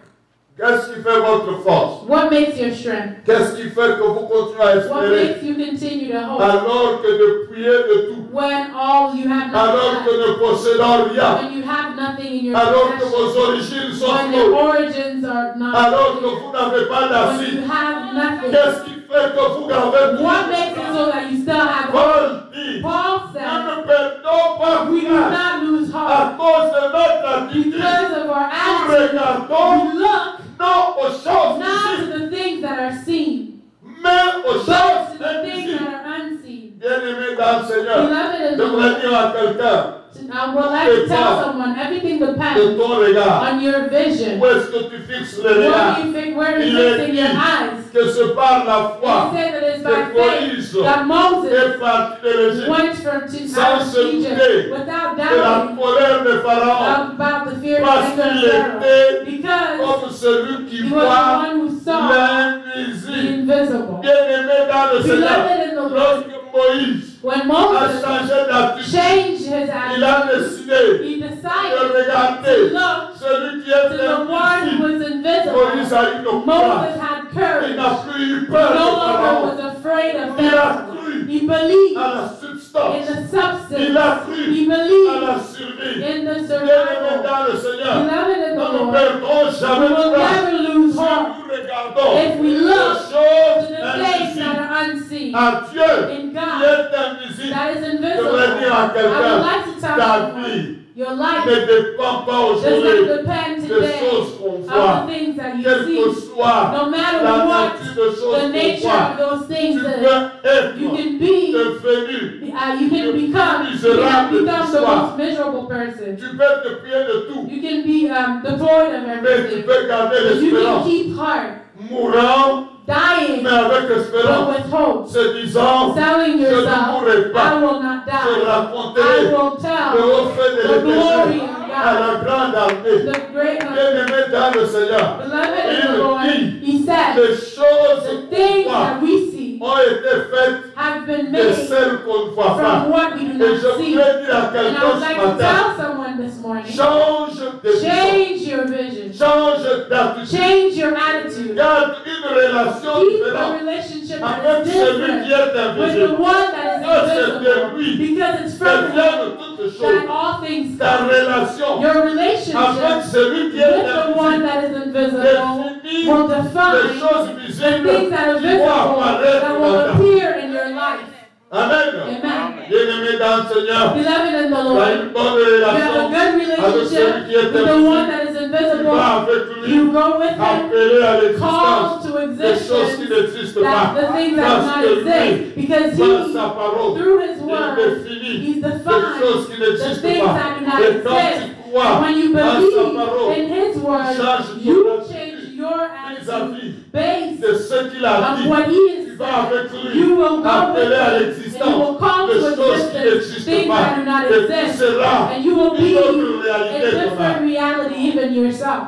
Speaker 3: Qu'est-ce qui fait votre force?
Speaker 2: What makes your strength?
Speaker 3: Qu'est-ce qui fait que vous continuez à
Speaker 2: What
Speaker 3: espérer
Speaker 2: makes you continue to hope
Speaker 3: alors que de prier de tout,
Speaker 2: when all you have
Speaker 3: alors que
Speaker 2: nothing
Speaker 3: ne possédons rien,
Speaker 2: left, when you have nothing in your
Speaker 3: alors que
Speaker 2: possession,
Speaker 3: vos origines sont
Speaker 2: when your
Speaker 3: floues,
Speaker 2: origins are not
Speaker 3: alors que
Speaker 2: clear,
Speaker 3: vous n'avez pas
Speaker 2: when
Speaker 3: d'assise?
Speaker 2: you have nothing?
Speaker 3: Qu'est-ce qui fait que vous gardez tout?
Speaker 2: What makes it so that you still have hope?
Speaker 3: Paul dit,
Speaker 2: Paul
Speaker 3: nous
Speaker 2: said,
Speaker 3: ne perdons pas
Speaker 2: we do
Speaker 3: courage
Speaker 2: not lose
Speaker 3: à
Speaker 2: heart
Speaker 3: cause de notre attitude.
Speaker 2: because of our
Speaker 3: Nous
Speaker 2: attitude.
Speaker 3: regardons
Speaker 2: We look
Speaker 3: non aux choses
Speaker 2: not
Speaker 3: visibles,
Speaker 2: to the things that are seen,
Speaker 3: mais aux
Speaker 2: but
Speaker 3: choses
Speaker 2: to the things
Speaker 3: invisibles.
Speaker 2: that are unseen.
Speaker 3: Bien-aimé dans le Seigneur,
Speaker 2: Beloved in
Speaker 3: je
Speaker 2: the
Speaker 3: voudrais
Speaker 2: Lord,
Speaker 3: dire à quelqu'un,
Speaker 2: I would like to tell someone, everything
Speaker 3: de
Speaker 2: depends
Speaker 3: ton regard,
Speaker 2: on your vision.
Speaker 3: où est-ce que tu fixes le
Speaker 2: Where
Speaker 3: regard?
Speaker 2: do you think, where
Speaker 3: Il
Speaker 2: you
Speaker 3: est
Speaker 2: fixing your
Speaker 3: dit
Speaker 2: eyes?
Speaker 3: que c'est par la
Speaker 2: They
Speaker 3: foi
Speaker 2: say that it's by
Speaker 3: que
Speaker 2: faith
Speaker 3: Moïse
Speaker 2: that Moses
Speaker 3: est parti de l'Égypte,
Speaker 2: went from to
Speaker 3: sans
Speaker 2: out of
Speaker 3: se
Speaker 2: Egypt
Speaker 3: douter
Speaker 2: without
Speaker 3: de la
Speaker 2: doubting
Speaker 3: colère de Pharaon,
Speaker 2: about the fear
Speaker 3: parce
Speaker 2: of
Speaker 3: qu'il
Speaker 2: Pharaoh,
Speaker 3: était
Speaker 2: because
Speaker 3: comme celui qui
Speaker 2: he was
Speaker 3: voit
Speaker 2: the one who saw the
Speaker 3: l'invisible.
Speaker 2: invisible.
Speaker 3: Bien-aimé dans le Seigneur,
Speaker 2: Beloved in the Lord,
Speaker 3: lorsque Moïse
Speaker 2: when
Speaker 3: a
Speaker 2: Moses
Speaker 3: changé d'attitude,
Speaker 2: changed his
Speaker 3: il a
Speaker 2: attitude,
Speaker 3: décidé
Speaker 2: he
Speaker 3: de
Speaker 2: decided
Speaker 3: regarder
Speaker 2: to look
Speaker 3: celui qui
Speaker 2: to
Speaker 3: est
Speaker 2: the one who
Speaker 3: invisible.
Speaker 2: was
Speaker 3: Moïse
Speaker 2: invisible.
Speaker 3: a eu le courage.
Speaker 2: Moses had
Speaker 3: Il
Speaker 2: courage.
Speaker 3: n'a plus eu
Speaker 2: He
Speaker 3: peur de
Speaker 2: no longer
Speaker 3: Pharaon.
Speaker 2: was afraid of
Speaker 3: Il a
Speaker 2: Pharaoh.
Speaker 3: cru
Speaker 2: He believed
Speaker 3: à la
Speaker 2: in
Speaker 3: substance.
Speaker 2: the substance.
Speaker 3: Il a cru
Speaker 2: He
Speaker 3: à
Speaker 2: believed
Speaker 3: la survie.
Speaker 2: in the
Speaker 3: Bien-aimé
Speaker 2: survival.
Speaker 3: dans le Seigneur,
Speaker 2: Beloved in the
Speaker 3: nous ne
Speaker 2: Lord,
Speaker 3: perdrons
Speaker 2: we
Speaker 3: jamais de
Speaker 2: will
Speaker 3: courage.
Speaker 2: never lose
Speaker 3: Si
Speaker 2: heart
Speaker 3: nous regardons
Speaker 2: if we
Speaker 3: les
Speaker 2: look to
Speaker 3: choses
Speaker 2: the things that
Speaker 3: invisibles
Speaker 2: are unseen
Speaker 3: à Dieu
Speaker 2: in
Speaker 3: qui
Speaker 2: God
Speaker 3: est invisible,
Speaker 2: that is
Speaker 3: je
Speaker 2: invisible.
Speaker 3: voudrais dire à
Speaker 2: I would
Speaker 3: quelqu'un,
Speaker 2: like to tell
Speaker 3: ta
Speaker 2: someone,
Speaker 3: vie
Speaker 2: your
Speaker 3: ne
Speaker 2: life
Speaker 3: dépend pas
Speaker 2: does
Speaker 3: aujourd'hui
Speaker 2: not depend
Speaker 3: des
Speaker 2: today
Speaker 3: choses qu'on
Speaker 2: of
Speaker 3: voit,
Speaker 2: the things that you
Speaker 3: quelle que
Speaker 2: see.
Speaker 3: soit
Speaker 2: No matter
Speaker 3: la
Speaker 2: what
Speaker 3: nature de choses
Speaker 2: the
Speaker 3: qu'on
Speaker 2: nature
Speaker 3: voit.
Speaker 2: of those
Speaker 3: Tu
Speaker 2: things
Speaker 3: peux
Speaker 2: is,
Speaker 3: être
Speaker 2: you can be,
Speaker 3: devenu,
Speaker 2: you can become, you can become the most miserable person.
Speaker 3: tu peux te prier de tout,
Speaker 2: You can be devoid of
Speaker 3: mais tu
Speaker 2: everything.
Speaker 3: peux garder
Speaker 2: But you can
Speaker 3: l'espérance.
Speaker 2: keep heart,
Speaker 3: Mourant,
Speaker 2: dying,
Speaker 3: mais avec
Speaker 2: but
Speaker 3: espérance.
Speaker 2: with hope.
Speaker 3: Se disant,
Speaker 2: Telling
Speaker 3: je ne
Speaker 2: yourself,
Speaker 3: mourrai
Speaker 2: I
Speaker 3: pas.
Speaker 2: will not
Speaker 3: Je
Speaker 2: die. I
Speaker 3: raconterai
Speaker 2: will
Speaker 3: le
Speaker 2: tell
Speaker 3: haut fait de
Speaker 2: the glory
Speaker 3: l'Éternel
Speaker 2: of
Speaker 3: à
Speaker 2: God,
Speaker 3: la grande armée.
Speaker 2: the great one.
Speaker 3: Bien-aimé dans le Seigneur,
Speaker 2: Beloved in the
Speaker 3: il
Speaker 2: Lord,
Speaker 3: dit,
Speaker 2: he said,
Speaker 3: les choses
Speaker 2: the
Speaker 3: qu'on
Speaker 2: things
Speaker 3: voit
Speaker 2: that we see
Speaker 3: ont été faites
Speaker 2: have been
Speaker 3: de
Speaker 2: made
Speaker 3: celles qu'on ne voit pas.
Speaker 2: from what we do
Speaker 3: Et
Speaker 2: not
Speaker 3: je
Speaker 2: see.
Speaker 3: voudrais dire à
Speaker 2: And I
Speaker 3: quelqu'un
Speaker 2: would
Speaker 3: ce
Speaker 2: like to
Speaker 3: matin,
Speaker 2: tell someone this morning,
Speaker 3: change de vision,
Speaker 2: change your vision,
Speaker 3: change d'attitude,
Speaker 2: change your attitude,
Speaker 3: garde une relation
Speaker 2: keep a
Speaker 3: différente
Speaker 2: relationship that
Speaker 3: avec
Speaker 2: is
Speaker 3: celui
Speaker 2: different
Speaker 3: qui est
Speaker 2: with the
Speaker 3: invisible.
Speaker 2: one that is
Speaker 3: Parce que c'est de
Speaker 2: invisible,
Speaker 3: lui
Speaker 2: because it's
Speaker 3: que
Speaker 2: from him
Speaker 3: viennent toutes
Speaker 2: that
Speaker 3: choses.
Speaker 2: all things
Speaker 3: Ta
Speaker 2: come.
Speaker 3: relation
Speaker 2: Your
Speaker 3: avec
Speaker 2: relationship
Speaker 3: celui qui est
Speaker 2: with the one
Speaker 3: invisible
Speaker 2: that is invisible
Speaker 3: définit
Speaker 2: will
Speaker 3: les
Speaker 2: define
Speaker 3: choses
Speaker 2: the
Speaker 3: visibles
Speaker 2: things that are
Speaker 3: qui vont
Speaker 2: visible
Speaker 3: apparaître
Speaker 2: that
Speaker 3: dans
Speaker 2: will
Speaker 3: ta vie.
Speaker 2: appear in your life.
Speaker 3: Amen.
Speaker 2: Amen.
Speaker 3: Bien-aimé dans le Seigneur,
Speaker 2: Beloved in the
Speaker 3: tu as
Speaker 2: Lord,
Speaker 3: une bonne
Speaker 2: you have a
Speaker 3: relation
Speaker 2: good relationship with the one that is
Speaker 3: tu
Speaker 2: invisible.
Speaker 3: vas avec lui
Speaker 2: You go with him,
Speaker 3: appeler à
Speaker 2: call
Speaker 3: l'existence
Speaker 2: to
Speaker 3: des choses qui
Speaker 2: existence
Speaker 3: n'existent
Speaker 2: that
Speaker 3: pas.
Speaker 2: the things that
Speaker 3: Parce
Speaker 2: not
Speaker 3: que
Speaker 2: exist,
Speaker 3: lui,
Speaker 2: because
Speaker 3: par
Speaker 2: he,
Speaker 3: sa parole,
Speaker 2: through his
Speaker 3: il
Speaker 2: word,
Speaker 3: définit
Speaker 2: he's
Speaker 3: des
Speaker 2: defined
Speaker 3: choses qui
Speaker 2: the
Speaker 3: n'existent
Speaker 2: things
Speaker 3: pas.
Speaker 2: that do not
Speaker 3: Et quand
Speaker 2: exist.
Speaker 3: tu crois
Speaker 2: And when you
Speaker 3: à sa
Speaker 2: believe
Speaker 3: parole,
Speaker 2: in his word,
Speaker 3: change ton
Speaker 2: you
Speaker 3: attitude
Speaker 2: change your attitude
Speaker 3: vis-à-vis
Speaker 2: based
Speaker 3: de ce qu'il a
Speaker 2: on
Speaker 3: dit.
Speaker 2: what he
Speaker 3: Tu
Speaker 2: has
Speaker 3: vas
Speaker 2: said.
Speaker 3: avec lui
Speaker 2: You will go
Speaker 3: appeler
Speaker 2: with
Speaker 3: à
Speaker 2: him, and you
Speaker 3: l'existence
Speaker 2: will call
Speaker 3: des
Speaker 2: to
Speaker 3: choses qui
Speaker 2: existence
Speaker 3: n'existent
Speaker 2: things
Speaker 3: pas.
Speaker 2: that do not
Speaker 3: Et tu
Speaker 2: exist.
Speaker 3: seras
Speaker 2: And you will
Speaker 3: une
Speaker 2: be
Speaker 3: autre
Speaker 2: a
Speaker 3: réalité qu'on a.
Speaker 2: different reality, even yourself.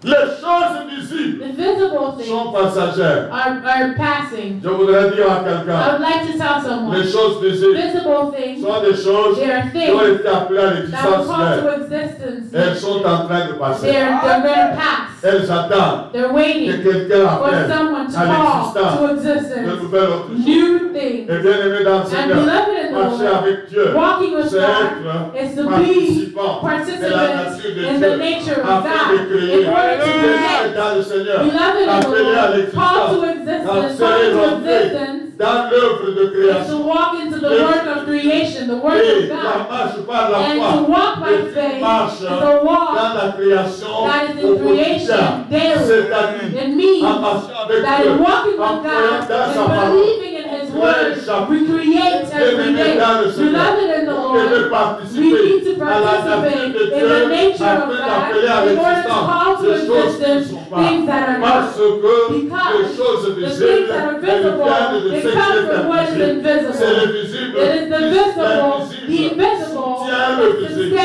Speaker 3: Les choses visibles
Speaker 2: The visible things
Speaker 3: sont passagères.
Speaker 2: are passing.
Speaker 3: Je voudrais dire à
Speaker 2: I
Speaker 3: quelqu'un,
Speaker 2: would like to tell someone,
Speaker 3: les choses visibles
Speaker 2: visible things,
Speaker 3: sont des choses
Speaker 2: they are
Speaker 3: qui ont
Speaker 2: things
Speaker 3: été appelées à
Speaker 2: that will
Speaker 3: l'existence
Speaker 2: come
Speaker 3: même.
Speaker 2: to existence.
Speaker 3: Elles sont en train de passer.
Speaker 2: They're going to pass.
Speaker 3: Elles attendent
Speaker 2: They're
Speaker 3: que
Speaker 2: waiting
Speaker 3: quelqu'un
Speaker 2: for
Speaker 3: appelle
Speaker 2: someone to
Speaker 3: à
Speaker 2: call
Speaker 3: l'existence
Speaker 2: to
Speaker 3: de
Speaker 2: existence
Speaker 3: nouvelles autres choses.
Speaker 2: new things.
Speaker 3: Et bien aimé dans le
Speaker 2: And
Speaker 3: Seigneur,
Speaker 2: beloved in the
Speaker 3: marcher
Speaker 2: Lord,
Speaker 3: avec Dieu,
Speaker 2: walking with
Speaker 3: c'est
Speaker 2: God
Speaker 3: être
Speaker 2: is to be
Speaker 3: participant de la
Speaker 2: participants
Speaker 3: nature de
Speaker 2: in
Speaker 3: Dieu,
Speaker 2: the nature of
Speaker 3: afin
Speaker 2: God
Speaker 3: de créer.
Speaker 2: in order to
Speaker 3: Bien
Speaker 2: create.
Speaker 3: dans le Seigneur,
Speaker 2: Beloved in the
Speaker 3: appelé à
Speaker 2: Lord, call to
Speaker 3: l'existence,
Speaker 2: existence, call to existence,
Speaker 3: dans l'œuvre de
Speaker 2: is to
Speaker 3: création.
Speaker 2: walk into the work of creation, the work
Speaker 3: Et
Speaker 2: of
Speaker 3: la
Speaker 2: God.
Speaker 3: marche par la
Speaker 2: And
Speaker 3: foi,
Speaker 2: to walk by
Speaker 3: et
Speaker 2: faith
Speaker 3: tu marches
Speaker 2: is a walk
Speaker 3: dans la création
Speaker 2: that is
Speaker 3: au
Speaker 2: in creation
Speaker 3: quotidien.
Speaker 2: daily.
Speaker 3: C'est-à-dire
Speaker 2: It means
Speaker 3: en marchant avec
Speaker 2: that
Speaker 3: Dieu,
Speaker 2: in walking
Speaker 3: en
Speaker 2: with
Speaker 3: croyant
Speaker 2: God
Speaker 3: dans sa
Speaker 2: and
Speaker 3: parole.
Speaker 2: believing in His Word, we create every day.
Speaker 3: dans le Seigneur. Vous devez participer à la nature de Dieu afin d'appeler à l'existence des choses qui ne sont pas. Parce que les choses visibles, elles viennent de ce qui est invisible. C'est le visible qui soutient le visible.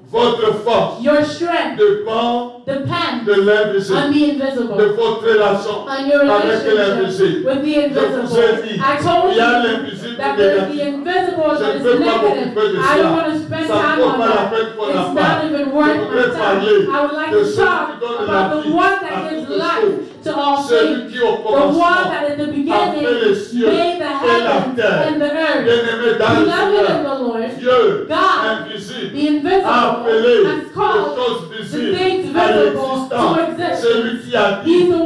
Speaker 3: Votre force dépend de l'invisible, de votre relation avec l'invisible. Je vous ai dit, il y a l'invisible négatif. Je ne peux pas m'occuper de ça. Ça ne vaut pas la peine qu'on en parle. Je voudrais parler de celui qui donne la vie à toutes choses. Celui qui au commencement a fait les cieux et la terre. Bien-aimé dans le Seigneur, Dieu invisible a appelé les choses visibles à l'existence. Celui qui a dit que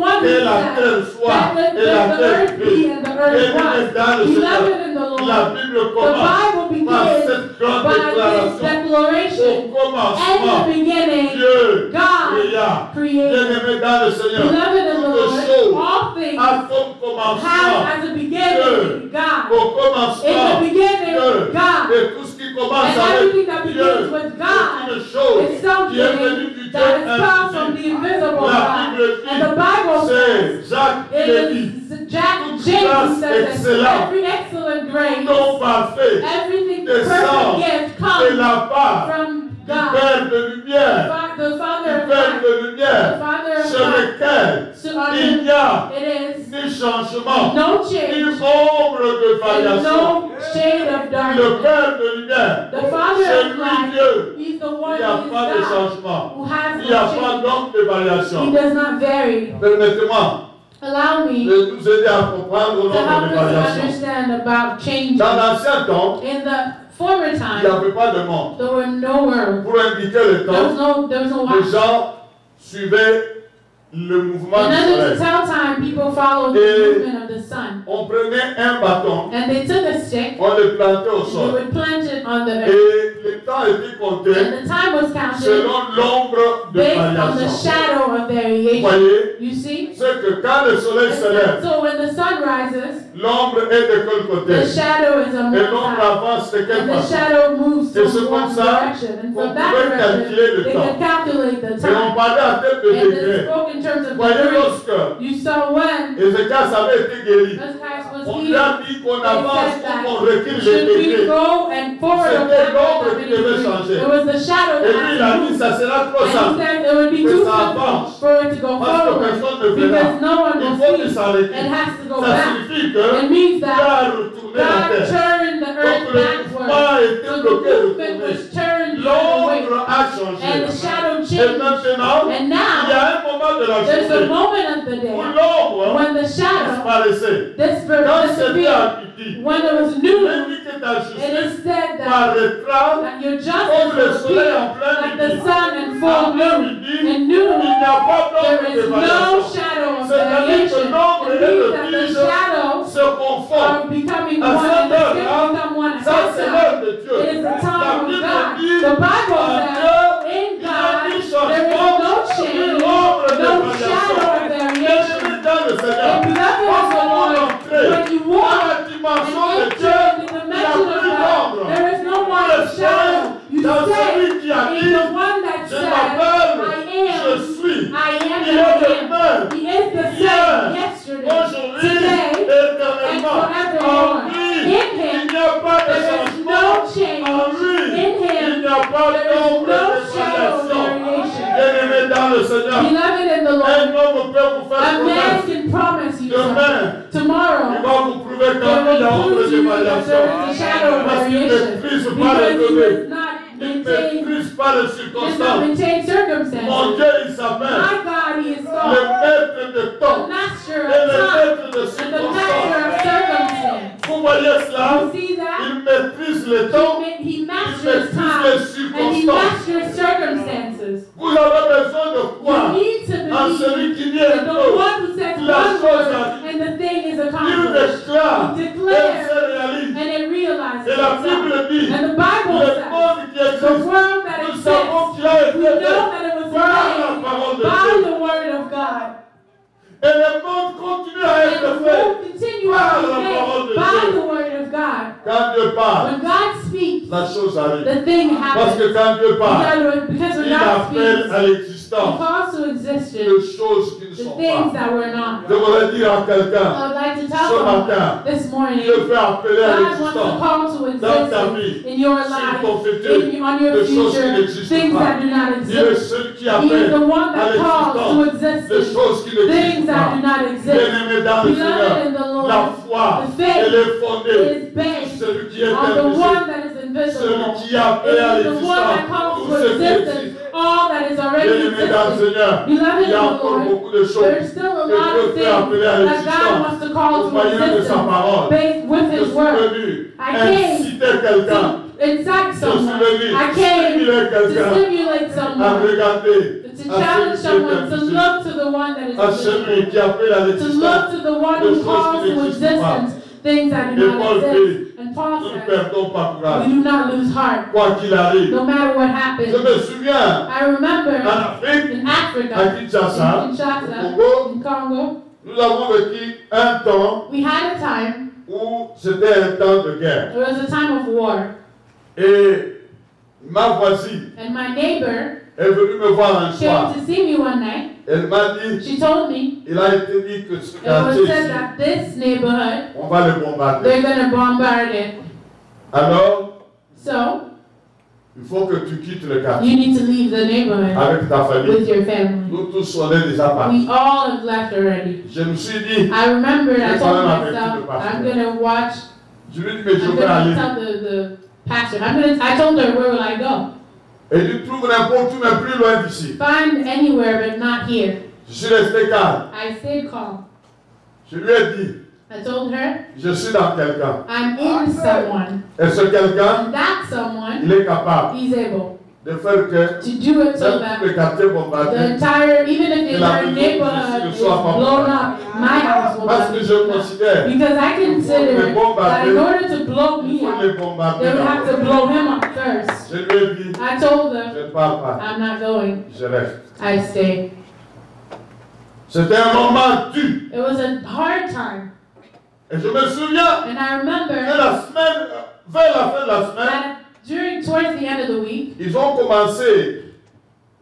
Speaker 3: la terre soit et la terre brille. Bien-aimé dans le Seigneur, la Bible commence par cette grande déclaration. Au commencement, Dieu créa. Bien-aimé dans le Seigneur, all things have as a beginning God. In the beginning, God. And everything that begins with God is something that has come from the invisible God. And the Bible says, James says that every excellent grace, everything perfect gift comes from God, the Father of light, sur lequel il n'y a ni changement, ni ombre de variation. Le Père de lumière, c'est lui Dieu. Il n'y a pas de changement. Il n'y a pas donc de variation. Permettez-moi de nous aider à comprendre l'ombre de variation. Dans l'ancien temps, il n'y avait pas de monde. Pour indiquer le temps, les gens suivaient le mouvement du soleil. Et on prenait un bâton, on le plantait au sol. Et le temps était compté selon l'ombre de variation. Vous voyez, c'est que quand le soleil se lève, l'ombre est de quel côté? Et l'ombre avance de quelle façon? Et c'est comme ça qu'on pouvait calculer le temps. Et on parlait à tête de degré. Vous voyez, lorsque Ézéchias avait été guéri, on lui a dit qu'on avance ou qu'on recule les degrés. C'était l'ombre qui devait changer. Et lui, il a dit, ça sera trop simple, que ça avance. Parce que personne ne verra. Il faut qu'il s'arrête. Ça signifie que Dieu a retourné la terre. Donc le mouvement a été bloqué de tourner. L'ombre a changé. Et maintenant, il y a un moment de la journée où l'ombre disparaissait. Quand c'était à midi, il dit que ta justice paraîtra comme le soleil en plein midi. En plein midi, il n'y a pas d'ombre de variation. C'est-à-dire que l'ombre et le tige se confondent. À cette heure-là, ça c'est l'heure de Dieu. La Bible dit en Dieu, il y a ni changement, ni ombre de variation. Bienvenue dans le Seigneur. Quand on va entrer dans la dimension de Dieu, il n'y a plus d'ombre. Le soleil dans celui qui a dit, je m'appelle, je suis. Il est le même hier, aujourd'hui, éternellement. En lui, il n'y a pas de changement. En lui, il n'y a pas d'ombre de variation. Bien-aimé dans le Seigneur, un homme peut vous faire promesse. Demain, il va vous prouver qu'il y a ombre de variation. Parce qu'il ne maîtrise pas les données. Il ne maîtrise pas les circonstances. Mon Dieu, il s'appelle le maître de temps et le maître de circonstances. Vous voyez cela? Il maîtrise le temps, il maîtrise les circonstances. Vous avez besoin de croire en celui qui vient de la chose à dire. Il déclare et se réalise. Et la Bible dit, le monde qui existe, nous savons qu'il a été fait par la parole de Dieu. Et le monde continue à être fait par la parole de Dieu. Car Quand Dieu parle,
Speaker 2: when God speaks,
Speaker 3: la chose arrive.
Speaker 2: the thing
Speaker 3: Parce
Speaker 2: happens.
Speaker 3: que quand Dieu parle,
Speaker 2: Because when
Speaker 3: il
Speaker 2: God
Speaker 3: appelle
Speaker 2: speaks,
Speaker 3: à
Speaker 2: He
Speaker 3: l'existence
Speaker 2: calls to
Speaker 3: de
Speaker 2: existence
Speaker 3: choses qui ne
Speaker 2: the
Speaker 3: sont
Speaker 2: things
Speaker 3: pas.
Speaker 2: that were not.
Speaker 3: Je voudrais dire à quelqu'un,
Speaker 2: I would like to
Speaker 3: ce
Speaker 2: tell someone
Speaker 3: matin,
Speaker 2: this morning,
Speaker 3: Dieu fait appeler à
Speaker 2: God wants to
Speaker 3: l'existence
Speaker 2: call to
Speaker 3: dans ta
Speaker 2: existence
Speaker 3: vie,
Speaker 2: in your
Speaker 3: sur
Speaker 2: life,
Speaker 3: ton futur,
Speaker 2: on your
Speaker 3: de choses qui
Speaker 2: future,
Speaker 3: n'existent
Speaker 2: things
Speaker 3: pas.
Speaker 2: that do not
Speaker 3: Il est
Speaker 2: exist.
Speaker 3: celui qui
Speaker 2: He is
Speaker 3: appelle
Speaker 2: the one
Speaker 3: à
Speaker 2: that calls to
Speaker 3: l'existence de
Speaker 2: existence
Speaker 3: choses qui
Speaker 2: things
Speaker 3: n'existent
Speaker 2: that
Speaker 3: pas.
Speaker 2: do not exist.
Speaker 3: Bien-aimé dans le Seigneur,
Speaker 2: Beloved in the
Speaker 3: la
Speaker 2: Lord,
Speaker 3: foi,
Speaker 2: the faith
Speaker 3: elle est fondée
Speaker 2: is
Speaker 3: sur
Speaker 2: based
Speaker 3: celui qui est
Speaker 2: on the
Speaker 3: invisible,
Speaker 2: one that is invisible.
Speaker 3: celui qui appelle à
Speaker 2: It is the one that
Speaker 3: l'existence
Speaker 2: calls
Speaker 3: tout
Speaker 2: to
Speaker 3: ce qui
Speaker 2: existence
Speaker 3: existe.
Speaker 2: all that is already
Speaker 3: Bien-aimé dans le
Speaker 2: existing.
Speaker 3: Seigneur,
Speaker 2: Beloved
Speaker 3: il y a
Speaker 2: in the
Speaker 3: encore
Speaker 2: Lord,
Speaker 3: beaucoup de choses
Speaker 2: there's still a
Speaker 3: que
Speaker 2: lot
Speaker 3: Dieu
Speaker 2: of
Speaker 3: fait appeler à
Speaker 2: things that God
Speaker 3: l'existence
Speaker 2: wants to call
Speaker 3: au
Speaker 2: to
Speaker 3: moyen de sa
Speaker 2: existence
Speaker 3: parole.
Speaker 2: based with
Speaker 3: Je
Speaker 2: His
Speaker 3: suis
Speaker 2: word.
Speaker 3: venu
Speaker 2: I came
Speaker 3: inciter quelqu'un,
Speaker 2: to incite
Speaker 3: je
Speaker 2: someone.
Speaker 3: suis venu
Speaker 2: I came
Speaker 3: stimuler
Speaker 2: to
Speaker 3: quelqu'un
Speaker 2: stimulate
Speaker 3: à
Speaker 2: someone,
Speaker 3: regarder
Speaker 2: to
Speaker 3: à
Speaker 2: challenge
Speaker 3: celui
Speaker 2: someone
Speaker 3: qui
Speaker 2: to
Speaker 3: est invisible,
Speaker 2: look to the one that is
Speaker 3: à
Speaker 2: invisible,
Speaker 3: celui qui appelle à
Speaker 2: to
Speaker 3: l'existence
Speaker 2: look to the one
Speaker 3: de
Speaker 2: who
Speaker 3: choses
Speaker 2: calls
Speaker 3: qui
Speaker 2: to
Speaker 3: n'existent pas.
Speaker 2: existence things that do
Speaker 3: Et
Speaker 2: not
Speaker 3: Paul
Speaker 2: exist.
Speaker 3: dit,
Speaker 2: And Paul
Speaker 3: nous ne
Speaker 2: said,
Speaker 3: perdons pas courage,
Speaker 2: we do not lose heart,
Speaker 3: quoi qu'il arrive.
Speaker 2: no matter what
Speaker 3: Je
Speaker 2: happens.
Speaker 3: me souviens,
Speaker 2: I remember
Speaker 3: en Afrique,
Speaker 2: in
Speaker 3: à
Speaker 2: Africa,
Speaker 3: Kinshasa,
Speaker 2: in
Speaker 3: au
Speaker 2: Kinshasa,
Speaker 3: Congo,
Speaker 2: in Congo,
Speaker 3: nous avons vécu un temps
Speaker 2: we had a time,
Speaker 3: où c'était un temps de guerre.
Speaker 2: it was a time of war,
Speaker 3: Et ma voisine
Speaker 2: and my neighbor
Speaker 3: est venue me voir un soir.
Speaker 2: came to see me one night.
Speaker 3: Elle m'a dit,
Speaker 2: She told me,
Speaker 3: il a été dit que ce
Speaker 2: it
Speaker 3: quartier
Speaker 2: was said
Speaker 3: ici,
Speaker 2: that this neighborhood,
Speaker 3: on va le bombarder.
Speaker 2: they're going to bombard it.
Speaker 3: Alors,
Speaker 2: So,
Speaker 3: il faut que tu quittes le quartier
Speaker 2: you need to leave the neighborhood
Speaker 3: avec ta famille.
Speaker 2: with your family.
Speaker 3: Nous tous, on est déjà partis.
Speaker 2: We all have left already.
Speaker 3: Je me suis dit,
Speaker 2: I remember I
Speaker 3: J'ai
Speaker 2: told
Speaker 3: quand même averti
Speaker 2: myself,
Speaker 3: le pasteur.
Speaker 2: I'm going to watch,
Speaker 3: je lui ai dit, mais je
Speaker 2: I'm
Speaker 3: vais
Speaker 2: going to
Speaker 3: aller.
Speaker 2: tell the pastor, I told her, where will I go?
Speaker 3: Et tu trouves n'importe où, mais plus loin d'ici.
Speaker 2: Find anywhere but not here.
Speaker 3: Je suis resté calme.
Speaker 2: I stayed calm.
Speaker 3: Je lui ai dit,
Speaker 2: I told her,
Speaker 3: je suis dans quelqu'un.
Speaker 2: I'm in someone.
Speaker 3: Et ce quelqu'un,
Speaker 2: And that someone,
Speaker 3: il est capable
Speaker 2: he's able
Speaker 3: de faire que
Speaker 2: to do it so
Speaker 3: même
Speaker 2: that
Speaker 3: tous les quartiers
Speaker 2: the
Speaker 3: bombardés,
Speaker 2: entire, even if the
Speaker 3: Que la
Speaker 2: entire
Speaker 3: maison
Speaker 2: neighborhood
Speaker 3: ne
Speaker 2: is
Speaker 3: soit pas
Speaker 2: blown
Speaker 3: bombardée.
Speaker 2: up, my house will
Speaker 3: parce
Speaker 2: not
Speaker 3: que
Speaker 2: be
Speaker 3: je
Speaker 2: blown up.
Speaker 3: considère
Speaker 2: Because I consider
Speaker 3: les bombarder,
Speaker 2: that in order to blow
Speaker 3: il
Speaker 2: me
Speaker 3: faut les
Speaker 2: up,
Speaker 3: bombarder.
Speaker 2: they would have to
Speaker 3: d'abord.
Speaker 2: blow him up first.
Speaker 3: Je lui ai dit,
Speaker 2: I told them,
Speaker 3: je ne pars pas,
Speaker 2: I'm not going.
Speaker 3: je reste.
Speaker 2: I stayed.
Speaker 3: C'était un moment dur.
Speaker 2: It was a hard time.
Speaker 3: Et je me souviens
Speaker 2: And I
Speaker 3: que
Speaker 2: remember
Speaker 3: la semaine, vers la fin de la semaine,
Speaker 2: that towards the end of the week,
Speaker 3: ils ont commencé,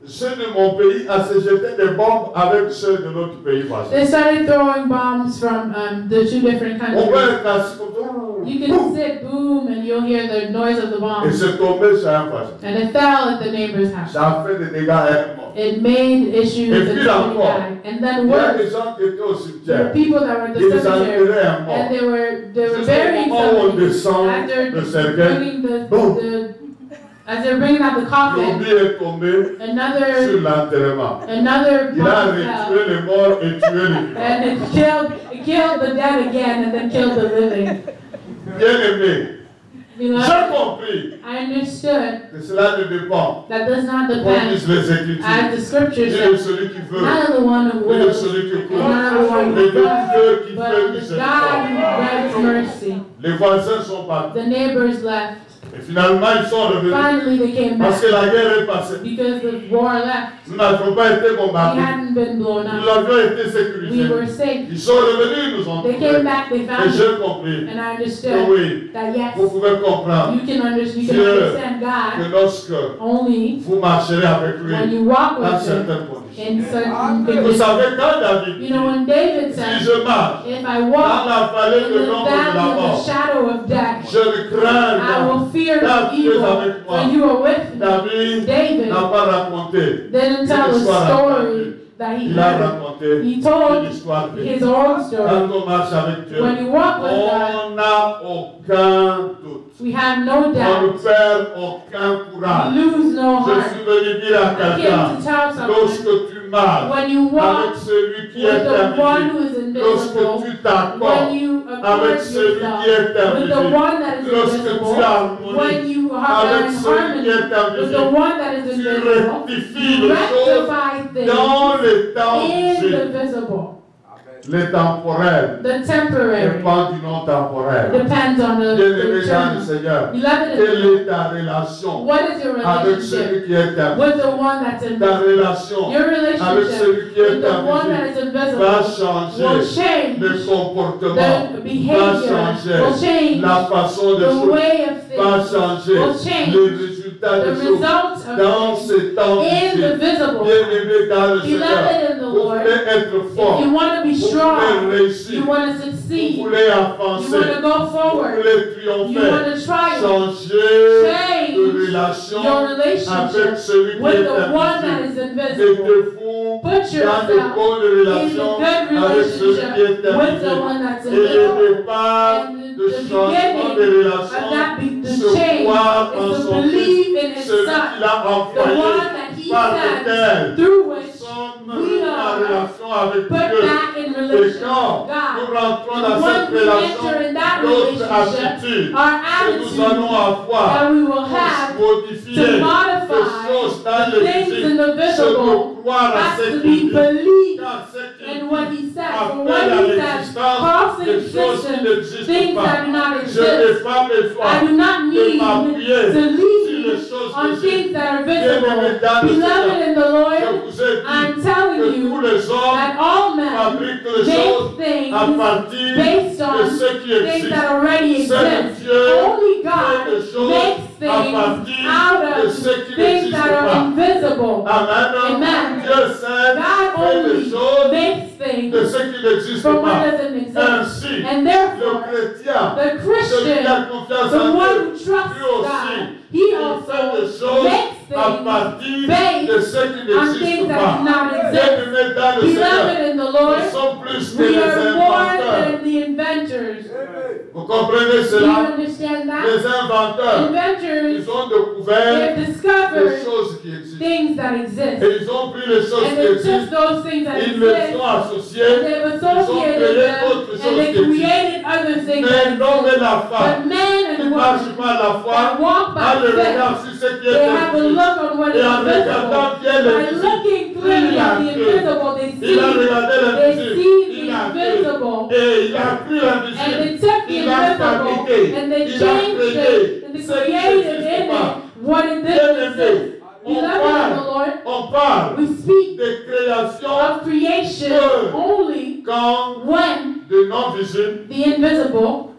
Speaker 3: ceux de mon pays, à se jeter des bombes avec ceux de notre pays voisin.
Speaker 2: they started throwing bombs from the two different
Speaker 3: On voit
Speaker 2: countries.
Speaker 3: un classique comme
Speaker 2: You can sit, boom, and you'll hear the noise of the
Speaker 3: et
Speaker 2: bomb.
Speaker 3: c'est tombé sur un voisin.
Speaker 2: And it fell at the neighbor's house.
Speaker 3: Ça a fait des dégâts à un mort.
Speaker 2: It made issues
Speaker 3: Et
Speaker 2: and
Speaker 3: puis
Speaker 2: somebody
Speaker 3: encore,
Speaker 2: died. And
Speaker 3: Il
Speaker 2: then
Speaker 3: y a
Speaker 2: worse,
Speaker 3: des gens qui étaient au
Speaker 2: there were
Speaker 3: cimetière.
Speaker 2: people that were at
Speaker 3: Ils
Speaker 2: the
Speaker 3: les
Speaker 2: cemetery.
Speaker 3: enterraient à mort.
Speaker 2: And they were
Speaker 3: Jusqu'au
Speaker 2: burying
Speaker 3: moment où on
Speaker 2: somebody.
Speaker 3: descend
Speaker 2: After
Speaker 3: le cercueil,
Speaker 2: bringing
Speaker 3: boum,
Speaker 2: as they're bringing out the coffin,
Speaker 3: l'oubli est tombé sur
Speaker 2: another
Speaker 3: l'enterrement.
Speaker 2: bomb
Speaker 3: Il a
Speaker 2: fell.
Speaker 3: retué les morts et tué les vivants.
Speaker 2: And it killed the dead again and then killed the living.
Speaker 3: Bien aimé,
Speaker 2: Beloved,
Speaker 3: j'ai compris
Speaker 2: I understood
Speaker 3: que cela ne dépend
Speaker 2: that does not
Speaker 3: qu'on
Speaker 2: depend,
Speaker 3: lise les Écritures.
Speaker 2: as the scripture
Speaker 3: Ni de
Speaker 2: says,
Speaker 3: celui qui veut,
Speaker 2: not on the one who
Speaker 3: ni de
Speaker 2: wills,
Speaker 3: celui qui
Speaker 2: and
Speaker 3: court,
Speaker 2: not on the one
Speaker 3: mais
Speaker 2: who
Speaker 3: de
Speaker 2: does,
Speaker 3: Dieu qui
Speaker 2: but
Speaker 3: fait
Speaker 2: on the God who
Speaker 3: miséricorde.
Speaker 2: grants mercy.
Speaker 3: Les voisins sont partis.
Speaker 2: The neighbors left.
Speaker 3: Et finalement, ils sont revenus.
Speaker 2: Finally, they came
Speaker 3: Parce
Speaker 2: back
Speaker 3: que la guerre est passée.
Speaker 2: because the war left.
Speaker 3: Nous n'avions pas été
Speaker 2: We
Speaker 3: bombardés.
Speaker 2: hadn't been blown
Speaker 3: Nous
Speaker 2: up.
Speaker 3: avions été
Speaker 2: We
Speaker 3: sécurisés.
Speaker 2: were safe.
Speaker 3: Ils sont revenus, ils nous ont
Speaker 2: They
Speaker 3: trouvés.
Speaker 2: came back, they
Speaker 3: Et
Speaker 2: found it.
Speaker 3: j'ai compris
Speaker 2: And I
Speaker 3: que
Speaker 2: understood
Speaker 3: oui,
Speaker 2: that yes,
Speaker 3: vous pouvez comprendre
Speaker 2: you can understand
Speaker 3: que
Speaker 2: God
Speaker 3: lorsque
Speaker 2: only
Speaker 3: vous marcherez avec lui
Speaker 2: when you walk
Speaker 3: dans
Speaker 2: with Him
Speaker 3: certaines conditions.
Speaker 2: in certain
Speaker 3: Vous
Speaker 2: conditions.
Speaker 3: savez, quand David
Speaker 2: You know,
Speaker 3: dit,
Speaker 2: when David
Speaker 3: si
Speaker 2: said,
Speaker 3: je marche
Speaker 2: if I
Speaker 3: dans
Speaker 2: walk
Speaker 3: la vallée
Speaker 2: in
Speaker 3: de
Speaker 2: the
Speaker 3: l'ombre de la
Speaker 2: valley of the
Speaker 3: mort,
Speaker 2: shadow of death,
Speaker 3: je ne crains
Speaker 2: I
Speaker 3: rien.
Speaker 2: will fear
Speaker 3: Car
Speaker 2: no
Speaker 3: tu es
Speaker 2: evil,
Speaker 3: avec moi.
Speaker 2: for you are with me.
Speaker 3: David
Speaker 2: David
Speaker 3: n'a pas raconté
Speaker 2: didn't tell a
Speaker 3: histoire
Speaker 2: story that he
Speaker 3: il a
Speaker 2: heard.
Speaker 3: raconté
Speaker 2: He told
Speaker 3: une histoire de
Speaker 2: his own story.
Speaker 3: Quand on marche avec Dieu,
Speaker 2: When you walk with God,
Speaker 3: on n'a aucun doute.
Speaker 2: we have no
Speaker 3: On ne
Speaker 2: doubt.
Speaker 3: perd aucun courage.
Speaker 2: Lose no
Speaker 3: Je
Speaker 2: heart.
Speaker 3: suis venu dire à
Speaker 2: I
Speaker 3: quelqu'un,
Speaker 2: came to tell someone,
Speaker 3: lorsque tu marches
Speaker 2: when you
Speaker 3: avec
Speaker 2: walk
Speaker 3: celui qui
Speaker 2: with
Speaker 3: est
Speaker 2: the one
Speaker 3: invisible,
Speaker 2: who is
Speaker 3: lorsque
Speaker 2: invisible,
Speaker 3: tu t'accordes
Speaker 2: when you accord
Speaker 3: avec celui
Speaker 2: yourself
Speaker 3: qui est
Speaker 2: with the
Speaker 3: invisible,
Speaker 2: one that is
Speaker 3: lorsque
Speaker 2: invisible,
Speaker 3: tu harmonies
Speaker 2: when you are
Speaker 3: avec
Speaker 2: in
Speaker 3: celui
Speaker 2: harmony
Speaker 3: qui est
Speaker 2: with the
Speaker 3: invisible,
Speaker 2: one that is
Speaker 3: tu
Speaker 2: invisible,
Speaker 3: rectifies
Speaker 2: you
Speaker 3: les choses
Speaker 2: rectify things
Speaker 3: dans le temps
Speaker 2: in
Speaker 3: du
Speaker 2: the visible.
Speaker 3: Le temporel
Speaker 2: The temporary
Speaker 3: dépend du non temporel.
Speaker 2: depends on the
Speaker 3: Bien-aimé dans le
Speaker 2: eternal.
Speaker 3: Seigneur,
Speaker 2: Beloved in
Speaker 3: quelle
Speaker 2: the
Speaker 3: est ta relation
Speaker 2: What is your
Speaker 3: avec celui
Speaker 2: relationship
Speaker 3: qui est invisible?
Speaker 2: with the one that's
Speaker 3: Ta
Speaker 2: invisible?
Speaker 3: relation
Speaker 2: Your
Speaker 3: avec
Speaker 2: relationship
Speaker 3: celui qui est
Speaker 2: with the one that
Speaker 3: invisible
Speaker 2: is
Speaker 3: va
Speaker 2: invisible will
Speaker 3: changer
Speaker 2: change
Speaker 3: le comportement,
Speaker 2: the
Speaker 3: va
Speaker 2: behavior, will
Speaker 3: changer
Speaker 2: change
Speaker 3: la façon de
Speaker 2: the
Speaker 3: jouer,
Speaker 2: way of
Speaker 3: va
Speaker 2: things,
Speaker 3: changer
Speaker 2: will change
Speaker 3: les résultats
Speaker 2: the
Speaker 3: des choses
Speaker 2: results
Speaker 3: dans
Speaker 2: of
Speaker 3: ces temps
Speaker 2: things in the
Speaker 3: difficiles.
Speaker 2: visible.
Speaker 3: Bien-aimé dans le Seigneur,
Speaker 2: Beloved in the
Speaker 3: vous
Speaker 2: Lord,
Speaker 3: voulez être fort,
Speaker 2: if you want to be
Speaker 3: vous
Speaker 2: strong,
Speaker 3: voulez réussir,
Speaker 2: you want to
Speaker 3: vous
Speaker 2: succeed,
Speaker 3: voulez
Speaker 2: you
Speaker 3: avancer,
Speaker 2: want to go
Speaker 3: vous
Speaker 2: forward,
Speaker 3: voulez
Speaker 2: you want
Speaker 3: triompher,
Speaker 2: to triumph,
Speaker 3: changer
Speaker 2: change
Speaker 3: de relation
Speaker 2: your
Speaker 3: avec
Speaker 2: relationship
Speaker 3: celui qui
Speaker 2: with
Speaker 3: est
Speaker 2: the one that
Speaker 3: invisible.
Speaker 2: is invisible.
Speaker 3: Mettez-vous
Speaker 2: Put
Speaker 3: dans de
Speaker 2: yourself
Speaker 3: bonnes
Speaker 2: in a
Speaker 3: relations
Speaker 2: good
Speaker 3: avec celui qui
Speaker 2: relationship
Speaker 3: est
Speaker 2: with the
Speaker 3: invisible.
Speaker 2: one that's
Speaker 3: Et le
Speaker 2: invisible.
Speaker 3: départ
Speaker 2: And
Speaker 3: de
Speaker 2: the
Speaker 3: changement de
Speaker 2: beginning
Speaker 3: relations,
Speaker 2: of that the
Speaker 3: se
Speaker 2: change
Speaker 3: croire en
Speaker 2: is to
Speaker 3: son
Speaker 2: believe in
Speaker 3: Fils,
Speaker 2: his
Speaker 3: celui
Speaker 2: Son,
Speaker 3: qu'il a
Speaker 2: the
Speaker 3: envoyé,
Speaker 2: one that he
Speaker 3: par
Speaker 2: sent,
Speaker 3: lequel
Speaker 2: through
Speaker 3: nous
Speaker 2: which
Speaker 3: sommes
Speaker 2: we
Speaker 3: en
Speaker 2: are
Speaker 3: relation avec
Speaker 2: put
Speaker 3: Dieu.
Speaker 2: back in
Speaker 3: Et
Speaker 2: relation
Speaker 3: quand
Speaker 2: with God.
Speaker 3: nous rentrons dans
Speaker 2: And
Speaker 3: cette
Speaker 2: once we
Speaker 3: relation,
Speaker 2: enter in that
Speaker 3: notre
Speaker 2: relationship,
Speaker 3: attitude
Speaker 2: our
Speaker 3: que nous
Speaker 2: attitude
Speaker 3: allons avoir
Speaker 2: that we will
Speaker 3: pour
Speaker 2: have
Speaker 3: modifier
Speaker 2: to
Speaker 3: les
Speaker 2: modify
Speaker 3: choses dans
Speaker 2: the
Speaker 3: le
Speaker 2: things in
Speaker 3: visible,
Speaker 2: the
Speaker 3: c'est de
Speaker 2: visible
Speaker 3: croire à
Speaker 2: has
Speaker 3: ce
Speaker 2: to
Speaker 3: qu'il
Speaker 2: be
Speaker 3: dit.
Speaker 2: believed
Speaker 3: Car ce qu'il
Speaker 2: in
Speaker 3: dit
Speaker 2: what he said. For
Speaker 3: appelle
Speaker 2: what
Speaker 3: à
Speaker 2: he said
Speaker 3: l'existence
Speaker 2: calls to
Speaker 3: des choses qui
Speaker 2: existence
Speaker 3: n'existent
Speaker 2: things
Speaker 3: pas.
Speaker 2: that do not
Speaker 3: Je n'ai
Speaker 2: exist.
Speaker 3: pas besoin
Speaker 2: I do not
Speaker 3: de
Speaker 2: need
Speaker 3: m'appuyer
Speaker 2: to
Speaker 3: sur les
Speaker 2: lean
Speaker 3: choses
Speaker 2: on
Speaker 3: visibles.
Speaker 2: things that are
Speaker 3: Bien-aimé
Speaker 2: visible.
Speaker 3: dans le
Speaker 2: Beloved
Speaker 3: Seigneur,
Speaker 2: in the
Speaker 3: je
Speaker 2: Lord,
Speaker 3: vous ai dit
Speaker 2: I'm telling
Speaker 3: que tous
Speaker 2: you
Speaker 3: les hommes
Speaker 2: that all men
Speaker 3: fabriquent les choses
Speaker 2: make things
Speaker 3: à partir
Speaker 2: based
Speaker 3: de
Speaker 2: on
Speaker 3: ce qui
Speaker 2: things
Speaker 3: existe.
Speaker 2: that already
Speaker 3: Seul
Speaker 2: exist.
Speaker 3: Dieu
Speaker 2: Only
Speaker 3: fait
Speaker 2: God
Speaker 3: des choses
Speaker 2: makes
Speaker 3: à
Speaker 2: things
Speaker 3: partir
Speaker 2: out
Speaker 3: de
Speaker 2: of
Speaker 3: ce qui
Speaker 2: things
Speaker 3: n'existe
Speaker 2: that are
Speaker 3: pas.
Speaker 2: invisible.
Speaker 3: Amen.
Speaker 2: Amen.
Speaker 3: Dieu seul
Speaker 2: God
Speaker 3: fait des
Speaker 2: only
Speaker 3: choses
Speaker 2: makes
Speaker 3: de
Speaker 2: things
Speaker 3: ce qui n'existe
Speaker 2: from what
Speaker 3: pas.
Speaker 2: doesn't exist.
Speaker 3: Ainsi,
Speaker 2: And
Speaker 3: le
Speaker 2: therefore,
Speaker 3: chrétien,
Speaker 2: the
Speaker 3: celui qui a
Speaker 2: Christian,
Speaker 3: confiance
Speaker 2: the
Speaker 3: en
Speaker 2: one
Speaker 3: Dieu,
Speaker 2: who trusts
Speaker 3: lui aussi,
Speaker 2: God, he
Speaker 3: il fait des
Speaker 2: also
Speaker 3: choses
Speaker 2: makes
Speaker 3: à
Speaker 2: things
Speaker 3: partir
Speaker 2: based
Speaker 3: de ce qui
Speaker 2: on
Speaker 3: n'existe
Speaker 2: things that
Speaker 3: pas.
Speaker 2: do not exist.
Speaker 3: Bien-aimé dans le Seigneur,
Speaker 2: Beloved in the Lord,
Speaker 3: nous sommes plus que
Speaker 2: we
Speaker 3: les
Speaker 2: are more
Speaker 3: inventeurs.
Speaker 2: than the inventors.
Speaker 3: Vous comprenez
Speaker 2: Do you
Speaker 3: cela?
Speaker 2: understand that?
Speaker 3: Les inventeurs,
Speaker 2: Inventors,
Speaker 3: ils ont découvert
Speaker 2: they've
Speaker 3: des
Speaker 2: discovered
Speaker 3: choses qui existent.
Speaker 2: things that exist.
Speaker 3: Et ils ont pris les choses
Speaker 2: And
Speaker 3: qui
Speaker 2: they took
Speaker 3: existent,
Speaker 2: those things that
Speaker 3: ils les
Speaker 2: exist,
Speaker 3: ont
Speaker 2: and
Speaker 3: associés,
Speaker 2: they've
Speaker 3: ils ont
Speaker 2: associated
Speaker 3: créé
Speaker 2: them,
Speaker 3: d'autres
Speaker 2: and
Speaker 3: choses
Speaker 2: they
Speaker 3: qui existent.
Speaker 2: created other things that
Speaker 3: Mais l'homme et
Speaker 2: exist.
Speaker 3: la femme
Speaker 2: But man
Speaker 3: qui
Speaker 2: and
Speaker 3: ne marchent
Speaker 2: woman
Speaker 3: pas à la foi,
Speaker 2: that walk
Speaker 3: en
Speaker 2: by
Speaker 3: le
Speaker 2: faith,
Speaker 3: regard sur ce qui est
Speaker 2: they have a
Speaker 3: invisible.
Speaker 2: look on what
Speaker 3: Et
Speaker 2: is
Speaker 3: en regardant
Speaker 2: invisible.
Speaker 3: bien
Speaker 2: By
Speaker 3: l'invisible,
Speaker 2: looking clearly
Speaker 3: il a
Speaker 2: at the
Speaker 3: cru.
Speaker 2: invisible, they
Speaker 3: Il a regardé
Speaker 2: they
Speaker 3: l'invisible,
Speaker 2: see the
Speaker 3: il a cru.
Speaker 2: invisible.
Speaker 3: Et il a pris
Speaker 2: And
Speaker 3: l'invisible,
Speaker 2: they took the
Speaker 3: il a
Speaker 2: invisible
Speaker 3: fabriqué,
Speaker 2: and they
Speaker 3: il a
Speaker 2: changed
Speaker 3: créé
Speaker 2: it and they
Speaker 3: ce qui
Speaker 2: created
Speaker 3: n'existe
Speaker 2: in
Speaker 3: pas.
Speaker 2: it what it
Speaker 3: Bien
Speaker 2: didn't
Speaker 3: aimé,
Speaker 2: exist.
Speaker 3: on
Speaker 2: Beloved in the
Speaker 3: parle,
Speaker 2: Lord,
Speaker 3: on parle
Speaker 2: we speak
Speaker 3: de création
Speaker 2: of creation only
Speaker 3: quand
Speaker 2: when
Speaker 3: de non-visible,
Speaker 2: the invisible,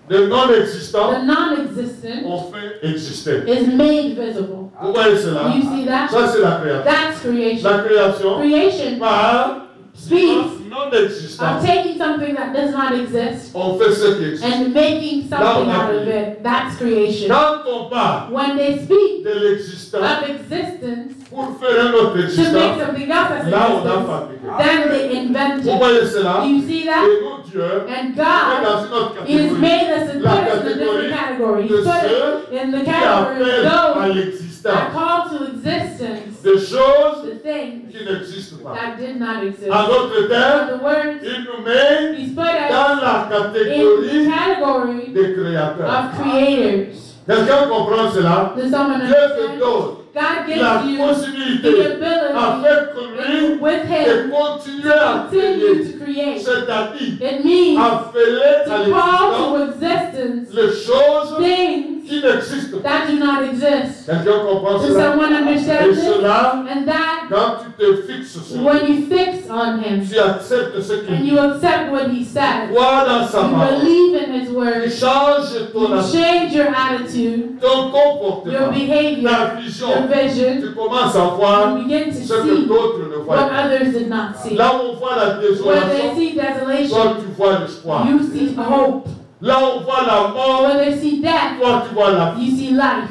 Speaker 3: de
Speaker 2: the
Speaker 3: non-existant,
Speaker 2: non-existent,
Speaker 3: on fait exister.
Speaker 2: is made visible.
Speaker 3: Vous voyez cela?
Speaker 2: Do you see that?
Speaker 3: Ça, c'est la création.
Speaker 2: That's creation.
Speaker 3: La création
Speaker 2: Creation
Speaker 3: par
Speaker 2: speaks
Speaker 3: non-existant.
Speaker 2: of taking something that does not exist
Speaker 3: On fait ce qui existe.
Speaker 2: and making something out of it. That's creation.
Speaker 3: Quand on parle
Speaker 2: When they speak
Speaker 3: de l'existant
Speaker 2: of existence
Speaker 3: pour faire un autre
Speaker 2: to make
Speaker 3: existant,
Speaker 2: something else that's
Speaker 3: là on a
Speaker 2: existence,
Speaker 3: fabriqué.
Speaker 2: then they
Speaker 3: Vous
Speaker 2: invented.
Speaker 3: voyez cela?
Speaker 2: Do you see that?
Speaker 3: Et nous, Dieu,
Speaker 2: And
Speaker 3: est
Speaker 2: God
Speaker 3: dans une autre
Speaker 2: is
Speaker 3: catégorie.
Speaker 2: made us and put
Speaker 3: La
Speaker 2: us in a
Speaker 3: catégorie
Speaker 2: different category. He
Speaker 3: de
Speaker 2: put us
Speaker 3: ceux
Speaker 2: in the
Speaker 3: qui
Speaker 2: category
Speaker 3: appellent
Speaker 2: of
Speaker 3: à
Speaker 2: those that
Speaker 3: l'existence
Speaker 2: call to existence
Speaker 3: des choses
Speaker 2: the things
Speaker 3: qui n'existent pas.
Speaker 2: that did not exist.
Speaker 3: En d'autres
Speaker 2: In
Speaker 3: termes,
Speaker 2: other words,
Speaker 3: il nous met
Speaker 2: He's put us
Speaker 3: dans la
Speaker 2: in the
Speaker 3: catégorie
Speaker 2: category
Speaker 3: des créateurs.
Speaker 2: of creators.
Speaker 3: Quelqu'un comprend cela?
Speaker 2: Does someone
Speaker 3: Dieu te
Speaker 2: understand?
Speaker 3: donne
Speaker 2: God
Speaker 3: la
Speaker 2: gives you
Speaker 3: possibilité
Speaker 2: the ability
Speaker 3: avec lui
Speaker 2: with
Speaker 3: de
Speaker 2: Him
Speaker 3: continuer à
Speaker 2: continue
Speaker 3: créer.
Speaker 2: to create.
Speaker 3: C'est-à-dire
Speaker 2: It means
Speaker 3: appeler à
Speaker 2: to call
Speaker 3: l'existence
Speaker 2: to existence
Speaker 3: les choses
Speaker 2: things
Speaker 3: qui n'existent pas.
Speaker 2: that do not exist.
Speaker 3: Quelqu'un comprend
Speaker 2: Does
Speaker 3: cela?
Speaker 2: someone understand
Speaker 3: Et
Speaker 2: this?
Speaker 3: cela,
Speaker 2: And that
Speaker 3: quand tu te fixes sur
Speaker 2: when
Speaker 3: lui,
Speaker 2: you fix on Him
Speaker 3: tu acceptes ce qu'il
Speaker 2: and
Speaker 3: dit.
Speaker 2: you accept what He says,
Speaker 3: Crois dans sa
Speaker 2: you
Speaker 3: parole.
Speaker 2: believe in His
Speaker 3: Tu
Speaker 2: word,
Speaker 3: changes ton
Speaker 2: you
Speaker 3: attitude,
Speaker 2: change your attitude,
Speaker 3: ton
Speaker 2: your
Speaker 3: comportement,
Speaker 2: behavior,
Speaker 3: ta
Speaker 2: your
Speaker 3: vision.
Speaker 2: vision,
Speaker 3: Tu commences à voir
Speaker 2: you begin to
Speaker 3: ce que
Speaker 2: see
Speaker 3: d'autres ne voient
Speaker 2: what
Speaker 3: pas.
Speaker 2: others did not see.
Speaker 3: Là où on voit la
Speaker 2: Where they
Speaker 3: désolation,
Speaker 2: see desolation,
Speaker 3: toi tu vois l'espoir.
Speaker 2: you see hope.
Speaker 3: Là où on voit la mort,
Speaker 2: Where they see death,
Speaker 3: toi tu vois la vie.
Speaker 2: you see life.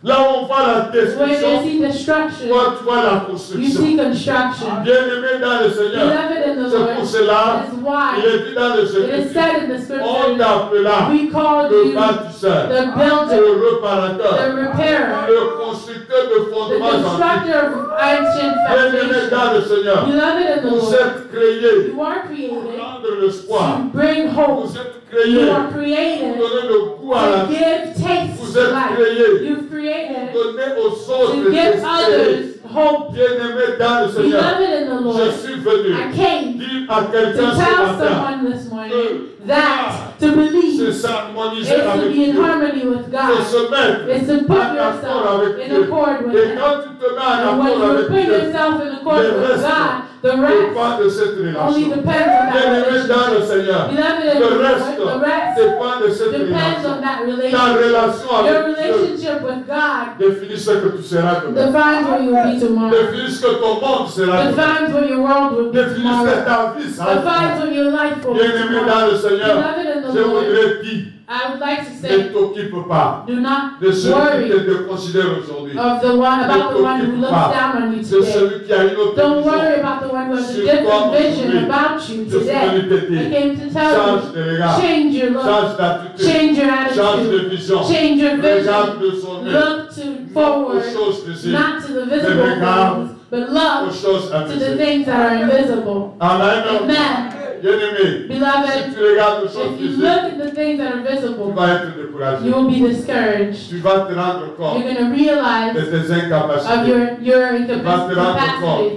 Speaker 3: Là où on voit la
Speaker 2: Where they
Speaker 3: destruction,
Speaker 2: see destruction,
Speaker 3: toi tu vois la
Speaker 2: you
Speaker 3: construction.
Speaker 2: see construction.
Speaker 3: Bien-aimé dans le Seigneur,
Speaker 2: Beloved in the
Speaker 3: c'est
Speaker 2: Lord,
Speaker 3: pour cela,
Speaker 2: that is
Speaker 3: il
Speaker 2: why
Speaker 3: est dit dans le
Speaker 2: it is
Speaker 3: Seigneur,
Speaker 2: said in the
Speaker 3: on
Speaker 2: scriptures,
Speaker 3: t'appela
Speaker 2: we called
Speaker 3: le
Speaker 2: you
Speaker 3: bâtisseur,
Speaker 2: the builder,
Speaker 3: le
Speaker 2: the
Speaker 3: réparateur,
Speaker 2: repairer,
Speaker 3: le constructeur de
Speaker 2: the
Speaker 3: fondements antiques.
Speaker 2: constructor of ancient
Speaker 3: Bien-aimé
Speaker 2: foundations.
Speaker 3: dans le Seigneur,
Speaker 2: Beloved in the
Speaker 3: vous
Speaker 2: Lord,
Speaker 3: êtes créés
Speaker 2: you are
Speaker 3: pour
Speaker 2: created
Speaker 3: rendre l'espoir.
Speaker 2: to bring hope.
Speaker 3: Vous êtes
Speaker 2: You
Speaker 3: créés
Speaker 2: are
Speaker 3: pour
Speaker 2: created
Speaker 3: donner le goût à la
Speaker 2: to
Speaker 3: vie.
Speaker 2: give taste
Speaker 3: Vous
Speaker 2: to
Speaker 3: êtes
Speaker 2: life.
Speaker 3: créés
Speaker 2: You've
Speaker 3: pour
Speaker 2: created
Speaker 3: donner aux
Speaker 2: to
Speaker 3: autres
Speaker 2: give
Speaker 3: d'espérer.
Speaker 2: others hope.
Speaker 3: Bien-aimé dans le Seigneur,
Speaker 2: Beloved in the Lord,
Speaker 3: je suis venu
Speaker 2: I came
Speaker 3: dire à
Speaker 2: to
Speaker 3: quelqu'un ce
Speaker 2: tell
Speaker 3: matin
Speaker 2: someone this morning that to believe
Speaker 3: c'est
Speaker 2: is
Speaker 3: s'harmoniser
Speaker 2: to
Speaker 3: avec
Speaker 2: be in
Speaker 3: Dieu.
Speaker 2: harmony with
Speaker 3: C'est
Speaker 2: God.
Speaker 3: se mettre
Speaker 2: It's to put
Speaker 3: en accord
Speaker 2: yourself
Speaker 3: avec
Speaker 2: in
Speaker 3: Dieu.
Speaker 2: accord with
Speaker 3: Et
Speaker 2: Him.
Speaker 3: quand tu te mets en
Speaker 2: And when
Speaker 3: accord
Speaker 2: you
Speaker 3: avec
Speaker 2: put
Speaker 3: Dieu,
Speaker 2: yourself in accord
Speaker 3: le
Speaker 2: with
Speaker 3: reste
Speaker 2: God, the
Speaker 3: dépend
Speaker 2: rest
Speaker 3: de cette
Speaker 2: only
Speaker 3: relation.
Speaker 2: depends on that
Speaker 3: Bien-aimé dans le
Speaker 2: relationship.
Speaker 3: Seigneur,
Speaker 2: Beloved in
Speaker 3: le
Speaker 2: the
Speaker 3: reste
Speaker 2: Lord, the rest
Speaker 3: dépend de cette
Speaker 2: depends
Speaker 3: relation.
Speaker 2: on that
Speaker 3: Ta
Speaker 2: relationship.
Speaker 3: relation
Speaker 2: Your
Speaker 3: avec Dieu
Speaker 2: relationship with God
Speaker 3: définit ce que tu seras demain.
Speaker 2: defines where you will be tomorrow.
Speaker 3: Définit ce que ton monde sera demain.
Speaker 2: Defines where your world will be
Speaker 3: Définit ce que
Speaker 2: tomorrow.
Speaker 3: ta vie sera
Speaker 2: Defines
Speaker 3: demain.
Speaker 2: what your life will be
Speaker 3: Bien-aimé
Speaker 2: tomorrow.
Speaker 3: dans le Seigneur,
Speaker 2: Beloved in
Speaker 3: je
Speaker 2: the Lord,
Speaker 3: voudrais dire,
Speaker 2: I would like to
Speaker 3: ne
Speaker 2: say,
Speaker 3: t'occupe pas
Speaker 2: do not
Speaker 3: de celui
Speaker 2: worry
Speaker 3: qui te considère aujourd'hui.
Speaker 2: of the one about the one who looks down on you
Speaker 3: De
Speaker 2: today.
Speaker 3: celui qui a une autre
Speaker 2: Don't
Speaker 3: vision.
Speaker 2: worry about the one who has a
Speaker 3: Sur
Speaker 2: different
Speaker 3: toi
Speaker 2: vision
Speaker 3: aujourd'hui.
Speaker 2: about you
Speaker 3: Je suis
Speaker 2: today.
Speaker 3: venu te
Speaker 2: I
Speaker 3: dire,
Speaker 2: came to tell
Speaker 3: change
Speaker 2: you,
Speaker 3: de regard,
Speaker 2: change your look,
Speaker 3: change d'attitude,
Speaker 2: change your
Speaker 3: change de
Speaker 2: attitude,
Speaker 3: vision.
Speaker 2: change your
Speaker 3: Regarde
Speaker 2: vision.
Speaker 3: de son nez,
Speaker 2: Look to
Speaker 3: non aux
Speaker 2: forward,
Speaker 3: choses visibles,
Speaker 2: not to the visible
Speaker 3: regarde
Speaker 2: things, but
Speaker 3: aux
Speaker 2: look
Speaker 3: choses
Speaker 2: to the
Speaker 3: invisibles.
Speaker 2: things that are invisible.
Speaker 3: Amen.
Speaker 2: Amen.
Speaker 3: Bien-aimé, si
Speaker 2: Beloved,
Speaker 3: tu regardes aux choses
Speaker 2: if you
Speaker 3: visibles,
Speaker 2: look at the things that are
Speaker 3: tu
Speaker 2: visible,
Speaker 3: vas être découragé.
Speaker 2: you will be discouraged.
Speaker 3: Tu vas te rendre compte
Speaker 2: You're going to realize
Speaker 3: de tes
Speaker 2: of
Speaker 3: incapacités,
Speaker 2: your incapacity.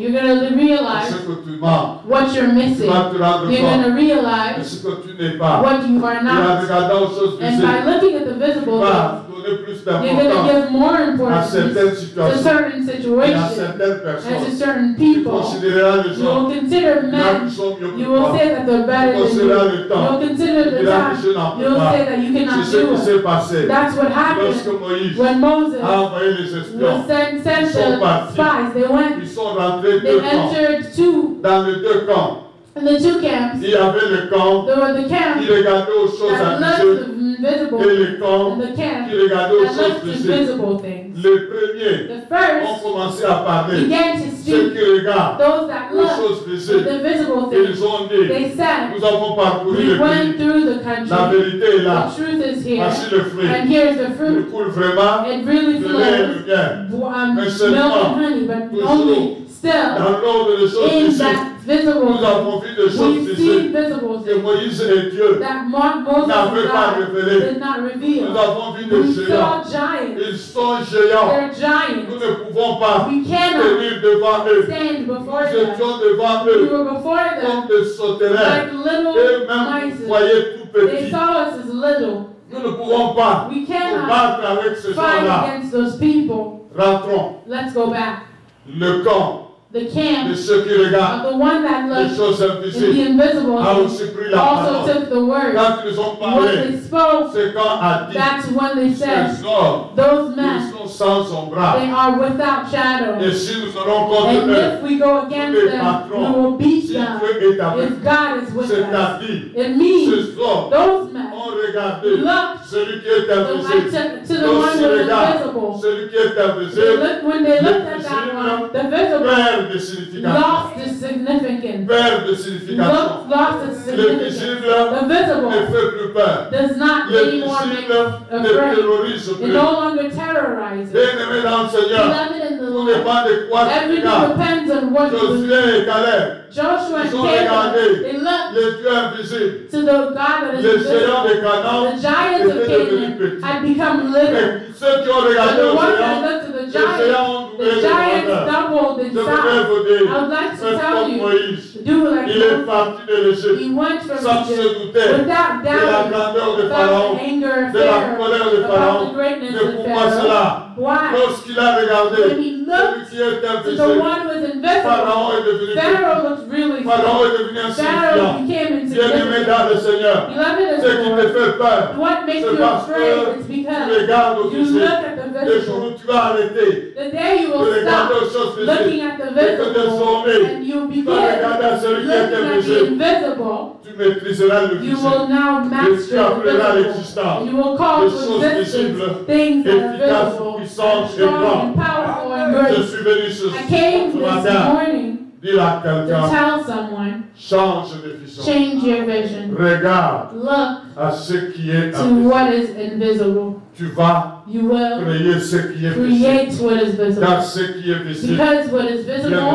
Speaker 2: You're going to
Speaker 3: de
Speaker 2: realize
Speaker 3: ce que tu manques.
Speaker 2: what you're
Speaker 3: Tu
Speaker 2: missing.
Speaker 3: vas te rendre
Speaker 2: You're going
Speaker 3: compte
Speaker 2: to
Speaker 3: de
Speaker 2: realize
Speaker 3: ce que tu n'es pas.
Speaker 2: what you are
Speaker 3: Et en
Speaker 2: not.
Speaker 3: regardant aux choses
Speaker 2: And
Speaker 3: visibles,
Speaker 2: by looking at the
Speaker 3: tu
Speaker 2: visible
Speaker 3: vas
Speaker 2: things,
Speaker 3: donner plus
Speaker 2: you're going to
Speaker 3: d'importance
Speaker 2: give more
Speaker 3: à
Speaker 2: importance
Speaker 3: certaines
Speaker 2: to
Speaker 3: situations
Speaker 2: certain
Speaker 3: et à
Speaker 2: situations
Speaker 3: certaines
Speaker 2: and to
Speaker 3: personnes.
Speaker 2: certain
Speaker 3: Tu
Speaker 2: people.
Speaker 3: considéreras les
Speaker 2: You
Speaker 3: gens
Speaker 2: will consider
Speaker 3: qui
Speaker 2: men.
Speaker 3: sont mieux
Speaker 2: You
Speaker 3: que
Speaker 2: will
Speaker 3: toi.
Speaker 2: say that they're
Speaker 3: Tu
Speaker 2: better than you.
Speaker 3: considéras le temps.
Speaker 2: You'll consider
Speaker 3: Tu
Speaker 2: the
Speaker 3: diras
Speaker 2: time.
Speaker 3: que je n'en peux
Speaker 2: You'll
Speaker 3: pas.
Speaker 2: say that you
Speaker 3: C'est
Speaker 2: cannot
Speaker 3: ce qui
Speaker 2: do it.
Speaker 3: s'est passé
Speaker 2: That's what
Speaker 3: lorsque
Speaker 2: happened
Speaker 3: Moïse
Speaker 2: when Moses
Speaker 3: a envoyé les
Speaker 2: was
Speaker 3: espions.
Speaker 2: sent
Speaker 3: Ils sont
Speaker 2: the
Speaker 3: partis.
Speaker 2: spies. They went,
Speaker 3: Ils sont rentrés
Speaker 2: they
Speaker 3: deux camps.
Speaker 2: entered two,
Speaker 3: Dans les deux camps,
Speaker 2: in the two camps.
Speaker 3: il y avait le camp
Speaker 2: There were the
Speaker 3: qui
Speaker 2: camp
Speaker 3: regardait aux choses
Speaker 2: that looked
Speaker 3: invisibles
Speaker 2: invisible
Speaker 3: et le camp
Speaker 2: and the camp
Speaker 3: qui regardait aux
Speaker 2: that
Speaker 3: choses
Speaker 2: looked
Speaker 3: visibles.
Speaker 2: visible things.
Speaker 3: Les premiers
Speaker 2: The
Speaker 3: ont
Speaker 2: first
Speaker 3: commencé à parler.
Speaker 2: began to
Speaker 3: Ceux
Speaker 2: speak.
Speaker 3: qui regardent
Speaker 2: Those that
Speaker 3: aux
Speaker 2: looked
Speaker 3: choses
Speaker 2: at
Speaker 3: visibles,
Speaker 2: the visible things,
Speaker 3: ils ont dit,
Speaker 2: they said,
Speaker 3: nous avons parcouru
Speaker 2: we
Speaker 3: le
Speaker 2: went
Speaker 3: pays.
Speaker 2: through the
Speaker 3: La
Speaker 2: country.
Speaker 3: vérité est là.
Speaker 2: The truth is here.
Speaker 3: Voici le fruit.
Speaker 2: And here's the
Speaker 3: Il
Speaker 2: fruit.
Speaker 3: coule vraiment
Speaker 2: It really
Speaker 3: de lait et
Speaker 2: flows
Speaker 3: de miel. Mais
Speaker 2: milk
Speaker 3: seulement,
Speaker 2: and honey, but
Speaker 3: toujours,
Speaker 2: only still
Speaker 3: dans l'ordre des choses
Speaker 2: in
Speaker 3: visibles,
Speaker 2: that visible
Speaker 3: nous
Speaker 2: thing.
Speaker 3: avons vu des choses
Speaker 2: We've seen
Speaker 3: visibles
Speaker 2: visible
Speaker 3: que
Speaker 2: things
Speaker 3: Moïse et Dieu
Speaker 2: that Moses
Speaker 3: n'avaient
Speaker 2: and
Speaker 3: pas
Speaker 2: God
Speaker 3: révélées.
Speaker 2: did not
Speaker 3: Nous
Speaker 2: reveal.
Speaker 3: avons vu des
Speaker 2: We
Speaker 3: géants.
Speaker 2: saw giants.
Speaker 3: Ils sont géants.
Speaker 2: They're
Speaker 3: Nous
Speaker 2: giants.
Speaker 3: ne pouvons pas
Speaker 2: We cannot
Speaker 3: tenir devant eux.
Speaker 2: stand before
Speaker 3: Nous
Speaker 2: them.
Speaker 3: étions devant
Speaker 2: We
Speaker 3: eux
Speaker 2: were before them
Speaker 3: comme des sauterelles.
Speaker 2: like little
Speaker 3: Eux-mêmes
Speaker 2: mice.
Speaker 3: nous voyaient tout
Speaker 2: They
Speaker 3: petits.
Speaker 2: saw us as little.
Speaker 3: Nous ne pouvons pas
Speaker 2: We
Speaker 3: nous
Speaker 2: cannot
Speaker 3: battre avec ces
Speaker 2: fight
Speaker 3: gens-là.
Speaker 2: against those people.
Speaker 3: Rentrons.
Speaker 2: Let's go back.
Speaker 3: Le camp
Speaker 2: The camp
Speaker 3: de ceux qui regardent
Speaker 2: of the one that
Speaker 3: les
Speaker 2: looked
Speaker 3: choses
Speaker 2: in
Speaker 3: invisibles
Speaker 2: the invisible
Speaker 3: a
Speaker 2: things
Speaker 3: aussi pris la
Speaker 2: also
Speaker 3: parole.
Speaker 2: took the word.
Speaker 3: Quand ils ont
Speaker 2: When
Speaker 3: parlé,
Speaker 2: they spoke,
Speaker 3: ce camp a dit,
Speaker 2: that's when they said,
Speaker 3: ces hommes,
Speaker 2: those
Speaker 3: ils
Speaker 2: men,
Speaker 3: sont sans son bras.
Speaker 2: they are without shadow.
Speaker 3: Et si nous allons contre
Speaker 2: And
Speaker 3: eux,
Speaker 2: if we go against
Speaker 3: les
Speaker 2: them,
Speaker 3: patrons,
Speaker 2: we will beat
Speaker 3: si
Speaker 2: them.
Speaker 3: Dieu est avec
Speaker 2: If
Speaker 3: nous,
Speaker 2: God is with us.
Speaker 3: c'est-à-dire,
Speaker 2: It means
Speaker 3: ces hommes
Speaker 2: those men
Speaker 3: ont regardé
Speaker 2: looked
Speaker 3: celui qui est
Speaker 2: to
Speaker 3: invisible.
Speaker 2: the one
Speaker 3: Aussi
Speaker 2: who is
Speaker 3: regarde
Speaker 2: invisible.
Speaker 3: celui qui est
Speaker 2: They
Speaker 3: invisible,
Speaker 2: when they looked at that one, the visible
Speaker 3: perd de signification.
Speaker 2: lost its significance.
Speaker 3: Perd de signification.
Speaker 2: Lost its
Speaker 3: Le
Speaker 2: significance.
Speaker 3: visible
Speaker 2: The
Speaker 3: ne
Speaker 2: visible
Speaker 3: fait plus peur.
Speaker 2: does not
Speaker 3: Le
Speaker 2: anymore make
Speaker 3: visible ne
Speaker 2: afraid.
Speaker 3: terrorise
Speaker 2: It
Speaker 3: plus.
Speaker 2: no longer terrorizes.
Speaker 3: Bien-aimé dans le Seigneur,
Speaker 2: Beloved in the
Speaker 3: tout
Speaker 2: Lord,
Speaker 3: dépend de quoi tu
Speaker 2: everything
Speaker 3: regardes.
Speaker 2: depends on what you believe.
Speaker 3: Josué et Caleb,
Speaker 2: Joshua and
Speaker 3: ils ont
Speaker 2: Caleb,
Speaker 3: regardé
Speaker 2: they looked
Speaker 3: les dieux invisibles.
Speaker 2: to the God that is
Speaker 3: Les géants
Speaker 2: invisible.
Speaker 3: de Canaan
Speaker 2: The giants of
Speaker 3: étaient devenus
Speaker 2: Canaan
Speaker 3: petits.
Speaker 2: had become little.
Speaker 3: Mais ceux qui ont
Speaker 2: But
Speaker 3: regardé
Speaker 2: the
Speaker 3: aux
Speaker 2: ones that
Speaker 3: géants,
Speaker 2: looked to the
Speaker 3: les
Speaker 2: giants,
Speaker 3: géants ont doublé
Speaker 2: the
Speaker 3: de
Speaker 2: giants
Speaker 3: grandeur.
Speaker 2: doubled
Speaker 3: Je
Speaker 2: in
Speaker 3: voudrais
Speaker 2: size.
Speaker 3: vous dire,
Speaker 2: I would like to
Speaker 3: faites
Speaker 2: tell
Speaker 3: comme
Speaker 2: you,
Speaker 3: Moïse.
Speaker 2: do like
Speaker 3: Il est
Speaker 2: Moses.
Speaker 3: parti de l'Égypte
Speaker 2: He went from
Speaker 3: sans se
Speaker 2: Egypt
Speaker 3: douter
Speaker 2: without
Speaker 3: de la
Speaker 2: doubting
Speaker 3: grandeur de
Speaker 2: about
Speaker 3: Pharaon,
Speaker 2: the anger of
Speaker 3: de la
Speaker 2: Pharaoh,
Speaker 3: colère de
Speaker 2: about
Speaker 3: Pharaon.
Speaker 2: the greatness
Speaker 3: Mais
Speaker 2: of
Speaker 3: pourquoi
Speaker 2: Pharaoh.
Speaker 3: cela?
Speaker 2: Why?
Speaker 3: Lorsqu'il a regardé
Speaker 2: When he
Speaker 3: celui
Speaker 2: looked
Speaker 3: qui est
Speaker 2: to the
Speaker 3: invisible,
Speaker 2: one who was invisible,
Speaker 3: Pharaon est devenu
Speaker 2: Pharaoh
Speaker 3: petit.
Speaker 2: looked really
Speaker 3: Pharaon
Speaker 2: small.
Speaker 3: est devenu insignifiant.
Speaker 2: Pharaoh became
Speaker 3: Bien-aimé
Speaker 2: insignificant.
Speaker 3: dans le Seigneur,
Speaker 2: Beloved
Speaker 3: ce
Speaker 2: is
Speaker 3: qui
Speaker 2: Lord.
Speaker 3: te fait peur,
Speaker 2: What makes
Speaker 3: c'est
Speaker 2: you
Speaker 3: parce
Speaker 2: afraid
Speaker 3: que
Speaker 2: is
Speaker 3: tu
Speaker 2: because
Speaker 3: regardes au
Speaker 2: you
Speaker 3: visible.
Speaker 2: look at the
Speaker 3: Le jour
Speaker 2: visible.
Speaker 3: où tu vas arrêter
Speaker 2: The day you
Speaker 3: de
Speaker 2: will
Speaker 3: regarder
Speaker 2: stop
Speaker 3: aux choses
Speaker 2: looking
Speaker 3: visibles,
Speaker 2: at the
Speaker 3: et que
Speaker 2: visible
Speaker 3: désormais,
Speaker 2: and you
Speaker 3: tu vas
Speaker 2: begin
Speaker 3: regarder à celui qui est
Speaker 2: looking at the
Speaker 3: invisible,
Speaker 2: invisible,
Speaker 3: tu maîtriseras le
Speaker 2: you
Speaker 3: visible.
Speaker 2: will now
Speaker 3: Et tu
Speaker 2: master the
Speaker 3: appelleras
Speaker 2: visible.
Speaker 3: l'existence
Speaker 2: And you will call
Speaker 3: des
Speaker 2: to
Speaker 3: choses
Speaker 2: existence
Speaker 3: visibles,
Speaker 2: things that are
Speaker 3: efficaces,
Speaker 2: visible,
Speaker 3: puissantes et
Speaker 2: strong
Speaker 3: grandes.
Speaker 2: and powerful and
Speaker 3: Je
Speaker 2: great.
Speaker 3: suis venu ce
Speaker 2: I came
Speaker 3: ce
Speaker 2: this
Speaker 3: matin
Speaker 2: morning
Speaker 3: dire à
Speaker 2: to
Speaker 3: quelqu'un,
Speaker 2: tell someone,
Speaker 3: change de vision.
Speaker 2: change your vision.
Speaker 3: Regarde
Speaker 2: Look
Speaker 3: à ce qui est
Speaker 2: to
Speaker 3: invisible.
Speaker 2: what is invisible.
Speaker 3: tu vas créer ce qui est visible. Car ce qui est visible vient de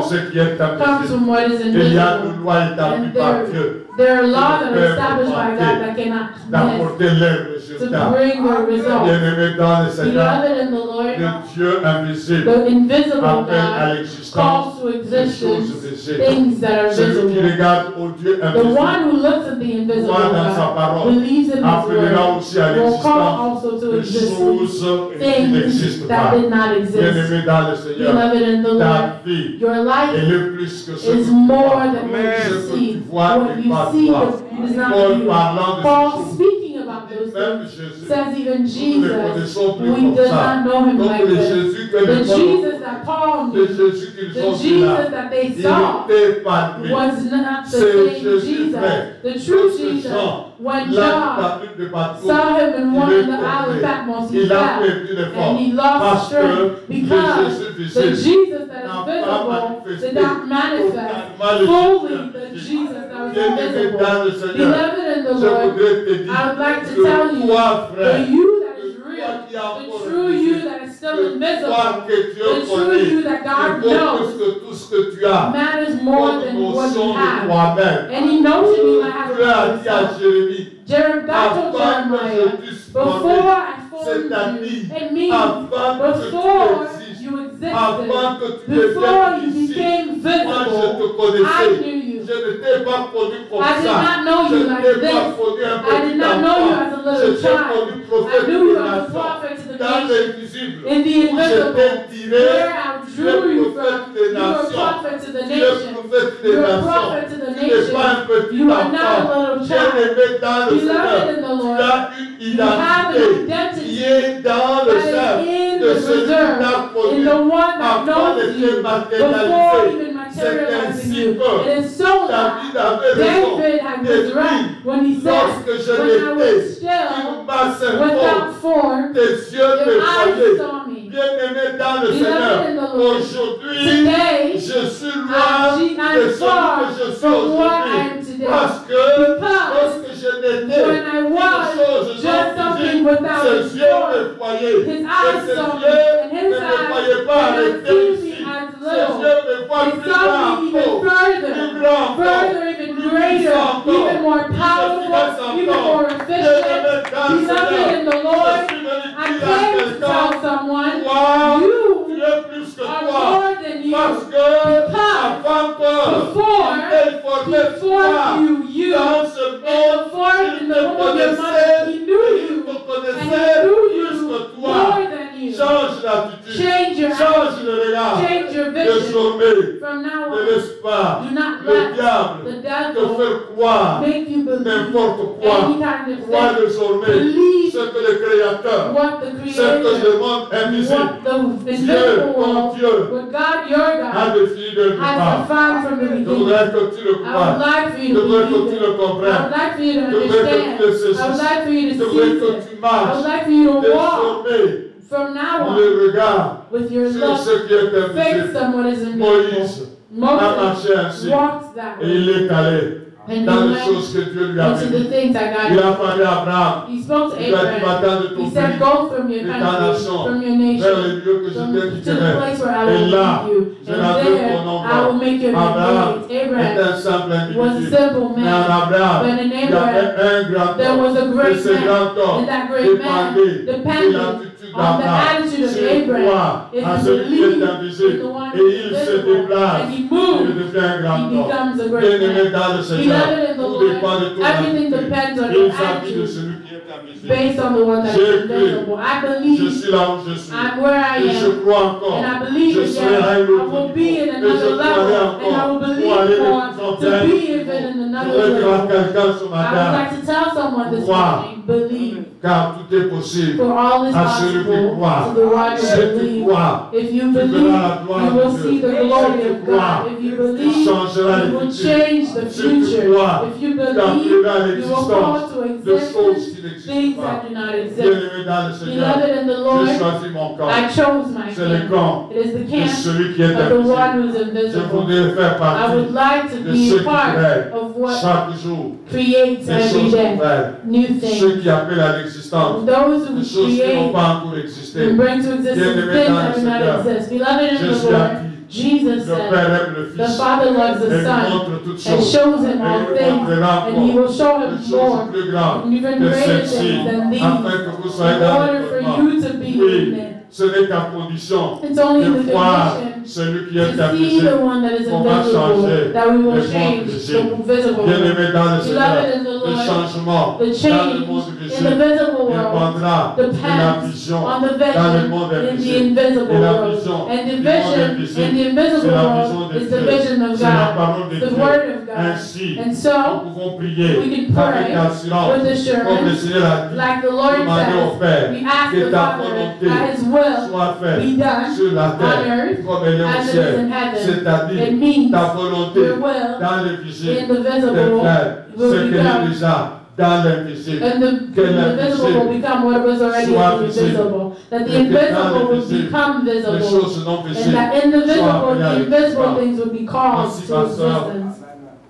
Speaker 3: ce qui est invisible. Et il y a une loi établie par Dieu.
Speaker 2: There are laws that are established by God that cannot
Speaker 3: d'apporter les résultats. Bien-aimé dans le Seigneur, le Dieu invisible appelle à l'existence des choses visibles. Celui qui regarde au Dieu invisible, croit dans sa parole, appellera aussi à l'existence des choses qui n'existent pas. Bien-aimé dans le Seigneur, ta vie, elle est plus que ce que tu vois et pas Paul
Speaker 2: speaking about those things, says even Jesus, we did not know him like this. The Jesus that Paul knew, the Jesus that they saw, was not the same Jesus. The true Jesus, when John saw him in one of the Isle of Patmos, he fell and he lost strength because the Jesus that is visible did not manifest fully the Jesus that was invisible. Beloved in the Lord, I would like to tell you, the you that is real, the true you that is still invisible, the true you that God knows, matters more than what you have. And he knows you might have a God told Jeremiah, before I formed you, it means before you existed, before you became visible, I knew you. I did not know you like this. I did not know you as a little child. I knew you as a prophet to the nation. In the invisible, where I drew you from, you were a prophet to the nation. You are a prophet to the nation. You are not a little child. Beloved in the Lord, you have an identity that is in the reserve, in the one that knows you before even materializing you. It is so that David was right when he said, when I was still, without form, your eyes saw me.
Speaker 3: Bien-aimé dans le Seigneur, aujourd'hui, je suis loin de ce que je suis aujourd'hui. Parce que lorsque je n'étais qu'une chose, ses yeux me voyaient. Et ses yeux ne me voyaient pas arrêter ici. Ses yeux me voient plus grand,
Speaker 2: further, even greater, even more powerful, even more efficient. Beloved in the Lord, I came to tell someone, you are more than you, because before you, and before in the womb of your mother, he knew you, and he knew you more than you. Change your attitude, change your vision. From now on, do not let the devil make you believe any kind of thing. Believe what the Creator, what the invisible world, what God, your God, has defined from the beginning. I would like for you to believe it. I would like for you to understand. I would like for you to see it. I would like for you to walk from now on with your look. Fix on what is invisible. Moses walked that way. And
Speaker 3: dans les choses que Dieu lui a bénies. Il a parlé à Abraham.
Speaker 2: He spoke to
Speaker 3: Il a dit, va-t'en de ton pays,
Speaker 2: de
Speaker 3: ta nation, vers les lieux que je t'indiquerai. Et là, je n'adore ton nom pas. Abraham est un simple individu. Mais en Abraham, il y avait un grand homme. Et ce grand homme dépendait de l'attitude d'Abraham. C'est quoi à celui qui est invisible. Et il se déplace. Il devient un grand homme. Bien-aimé dans le Seigneur.
Speaker 2: Everything depends on your attitude based on the one that is invisible. I believe I'm where I am, and I believe again I will be in another level, and I will believe more to be even in another level. I would like to tell someone this morning, believe.
Speaker 3: Car tout est possible
Speaker 2: for all is
Speaker 3: à celui qui croit.
Speaker 2: To the one who believes. If you believe, you will see the glory of God. If you believe, you will change the future. If you believe, you will call to existence things that do not exist. Beloved in the Lord, I chose my camp. It is the camp of the one who is invisible. I would like to be a part of what creates every day. new things.
Speaker 3: Ceux qui appellent à l'existence
Speaker 2: Those who
Speaker 3: des choses qui n'ont
Speaker 2: create
Speaker 3: pas encore existé.
Speaker 2: and bring to existence
Speaker 3: Bien-aimés
Speaker 2: things
Speaker 3: dans
Speaker 2: that do
Speaker 3: le
Speaker 2: not
Speaker 3: Seigneur,
Speaker 2: exist. Beloved in the
Speaker 3: Jésus a
Speaker 2: Lord,
Speaker 3: dit,
Speaker 2: Jesus
Speaker 3: le
Speaker 2: said,
Speaker 3: Père aime le
Speaker 2: the
Speaker 3: Fils
Speaker 2: Father loves
Speaker 3: et
Speaker 2: the
Speaker 3: lui
Speaker 2: Son
Speaker 3: montre toutes
Speaker 2: and
Speaker 3: choses.
Speaker 2: shows him
Speaker 3: Et
Speaker 2: all
Speaker 3: lui
Speaker 2: things,
Speaker 3: montrera
Speaker 2: and he will show
Speaker 3: encore
Speaker 2: him
Speaker 3: des choses
Speaker 2: more,
Speaker 3: plus grandes
Speaker 2: and even
Speaker 3: que
Speaker 2: greater
Speaker 3: celles-ci,
Speaker 2: things than these,
Speaker 3: afin que vous soyez
Speaker 2: in
Speaker 3: dans
Speaker 2: order for
Speaker 3: l'étonnement.
Speaker 2: you to be in
Speaker 3: Oui,
Speaker 2: it.
Speaker 3: ce n'est qu'à condition
Speaker 2: It's only in
Speaker 3: de
Speaker 2: the
Speaker 3: voir
Speaker 2: condition
Speaker 3: celui qui est
Speaker 2: to see
Speaker 3: invisible.
Speaker 2: the one that is
Speaker 3: On va changer
Speaker 2: invisible, that we will
Speaker 3: le
Speaker 2: change
Speaker 3: monde
Speaker 2: the
Speaker 3: visible.
Speaker 2: visible world.
Speaker 3: Bien-aimé dans le Seigneur,
Speaker 2: Beloved in the
Speaker 3: le
Speaker 2: Lord,
Speaker 3: changement
Speaker 2: the
Speaker 3: dans le
Speaker 2: change
Speaker 3: monde
Speaker 2: in the
Speaker 3: visible
Speaker 2: visible world
Speaker 3: dépendra de la
Speaker 2: depends
Speaker 3: vision
Speaker 2: on the
Speaker 3: dans le
Speaker 2: vision
Speaker 3: monde
Speaker 2: in the
Speaker 3: invisible.
Speaker 2: invisible
Speaker 3: Et la
Speaker 2: world.
Speaker 3: vision
Speaker 2: And the
Speaker 3: du monde
Speaker 2: vision in
Speaker 3: invisible,
Speaker 2: the invisible
Speaker 3: c'est la vision
Speaker 2: world
Speaker 3: de
Speaker 2: is the
Speaker 3: Dieu.
Speaker 2: vision of
Speaker 3: C'est la
Speaker 2: God,
Speaker 3: parole de
Speaker 2: the
Speaker 3: Dieu.
Speaker 2: word of God.
Speaker 3: Ainsi,
Speaker 2: And so,
Speaker 3: nous pouvons prier
Speaker 2: we can pray
Speaker 3: avec assurance,
Speaker 2: with
Speaker 3: comme le
Speaker 2: assurance,
Speaker 3: Seigneur a dit,
Speaker 2: like the Lord
Speaker 3: demandez au
Speaker 2: says,
Speaker 3: Père
Speaker 2: we ask
Speaker 3: que
Speaker 2: the
Speaker 3: ta
Speaker 2: Father
Speaker 3: volonté
Speaker 2: that His will
Speaker 3: soit faite
Speaker 2: be done
Speaker 3: sur la
Speaker 2: on
Speaker 3: terre
Speaker 2: earth
Speaker 3: comme elle est au
Speaker 2: as it is
Speaker 3: ciel.
Speaker 2: in heaven.
Speaker 3: C'est-à-dire,
Speaker 2: It means
Speaker 3: ta volonté
Speaker 2: your will
Speaker 3: dans le
Speaker 2: in
Speaker 3: visible
Speaker 2: the visible
Speaker 3: de faire ce
Speaker 2: will
Speaker 3: qu'elle est
Speaker 2: become,
Speaker 3: déjà dans l'invisible.
Speaker 2: and the visible will become what was already in the invisible. That the invisible will become
Speaker 3: Les
Speaker 2: visible.
Speaker 3: choses non
Speaker 2: And
Speaker 3: visibles
Speaker 2: that in the visible,
Speaker 3: soient
Speaker 2: the
Speaker 3: appelées à
Speaker 2: invisible
Speaker 3: l'existence.
Speaker 2: things would be called
Speaker 3: Voici
Speaker 2: to
Speaker 3: ma sœur.
Speaker 2: existence.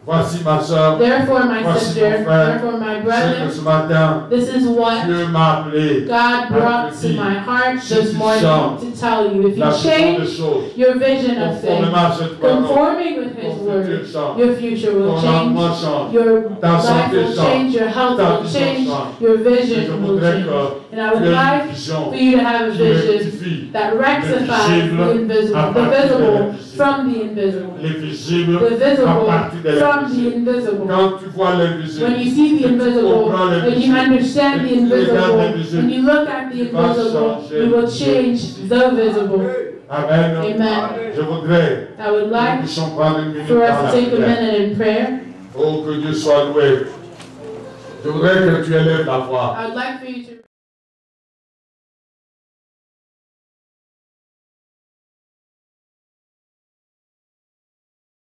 Speaker 3: Voici ma soeur,
Speaker 2: Therefore, my
Speaker 3: Voici
Speaker 2: sister,
Speaker 3: mon frère.
Speaker 2: therefore, my
Speaker 3: c'est que
Speaker 2: brother,
Speaker 3: ce matin,
Speaker 2: this is what
Speaker 3: Dieu m'a appelé
Speaker 2: God brought to my heart
Speaker 3: Si
Speaker 2: this
Speaker 3: tu
Speaker 2: morning
Speaker 3: changes
Speaker 2: to tell you. If
Speaker 3: la
Speaker 2: you
Speaker 3: vision
Speaker 2: change
Speaker 3: des choses
Speaker 2: your vision of things,
Speaker 3: conformément à cette parole.
Speaker 2: conforming with His
Speaker 3: Ton
Speaker 2: word,
Speaker 3: futur change.
Speaker 2: your future will
Speaker 3: Ton
Speaker 2: change.
Speaker 3: lendemain change.
Speaker 2: Your
Speaker 3: Ta
Speaker 2: life
Speaker 3: santé
Speaker 2: will
Speaker 3: change.
Speaker 2: change, your health
Speaker 3: Ta
Speaker 2: will
Speaker 3: vision
Speaker 2: change,
Speaker 3: change.
Speaker 2: your
Speaker 3: Et je
Speaker 2: vision will
Speaker 3: voudrais
Speaker 2: change.
Speaker 3: que
Speaker 2: And I would
Speaker 3: tu aies une
Speaker 2: like
Speaker 3: vision
Speaker 2: for you to have a
Speaker 3: qui
Speaker 2: vision
Speaker 3: rectifie
Speaker 2: that rectifies
Speaker 3: visible
Speaker 2: the invisible,
Speaker 3: à
Speaker 2: the
Speaker 3: partir de
Speaker 2: visible
Speaker 3: l'invisible.
Speaker 2: from the invisible,
Speaker 3: les visibles
Speaker 2: the
Speaker 3: à
Speaker 2: visible
Speaker 3: partir de
Speaker 2: from the
Speaker 3: l'invisible.
Speaker 2: invisible.
Speaker 3: Quand tu vois l'invisible,
Speaker 2: When you see the
Speaker 3: et tu
Speaker 2: invisible,
Speaker 3: comprends
Speaker 2: when you
Speaker 3: l'invisible,
Speaker 2: understand
Speaker 3: et
Speaker 2: the
Speaker 3: tu regardes
Speaker 2: invisible,
Speaker 3: l'invisible,
Speaker 2: when you look at the
Speaker 3: tu vas
Speaker 2: invisible,
Speaker 3: changer
Speaker 2: you will
Speaker 3: le
Speaker 2: change
Speaker 3: visible.
Speaker 2: the visible.
Speaker 3: Amen.
Speaker 2: Amen.
Speaker 3: Je voudrais
Speaker 2: I would
Speaker 3: que nous
Speaker 2: like
Speaker 3: puissions prendre une minute
Speaker 2: for
Speaker 3: dans
Speaker 2: us
Speaker 3: la
Speaker 2: to take a
Speaker 3: prière.
Speaker 2: minute in prayer.
Speaker 3: Oh, que Dieu soit loué. Je voudrais que tu élèves la voix.
Speaker 2: I would like for you to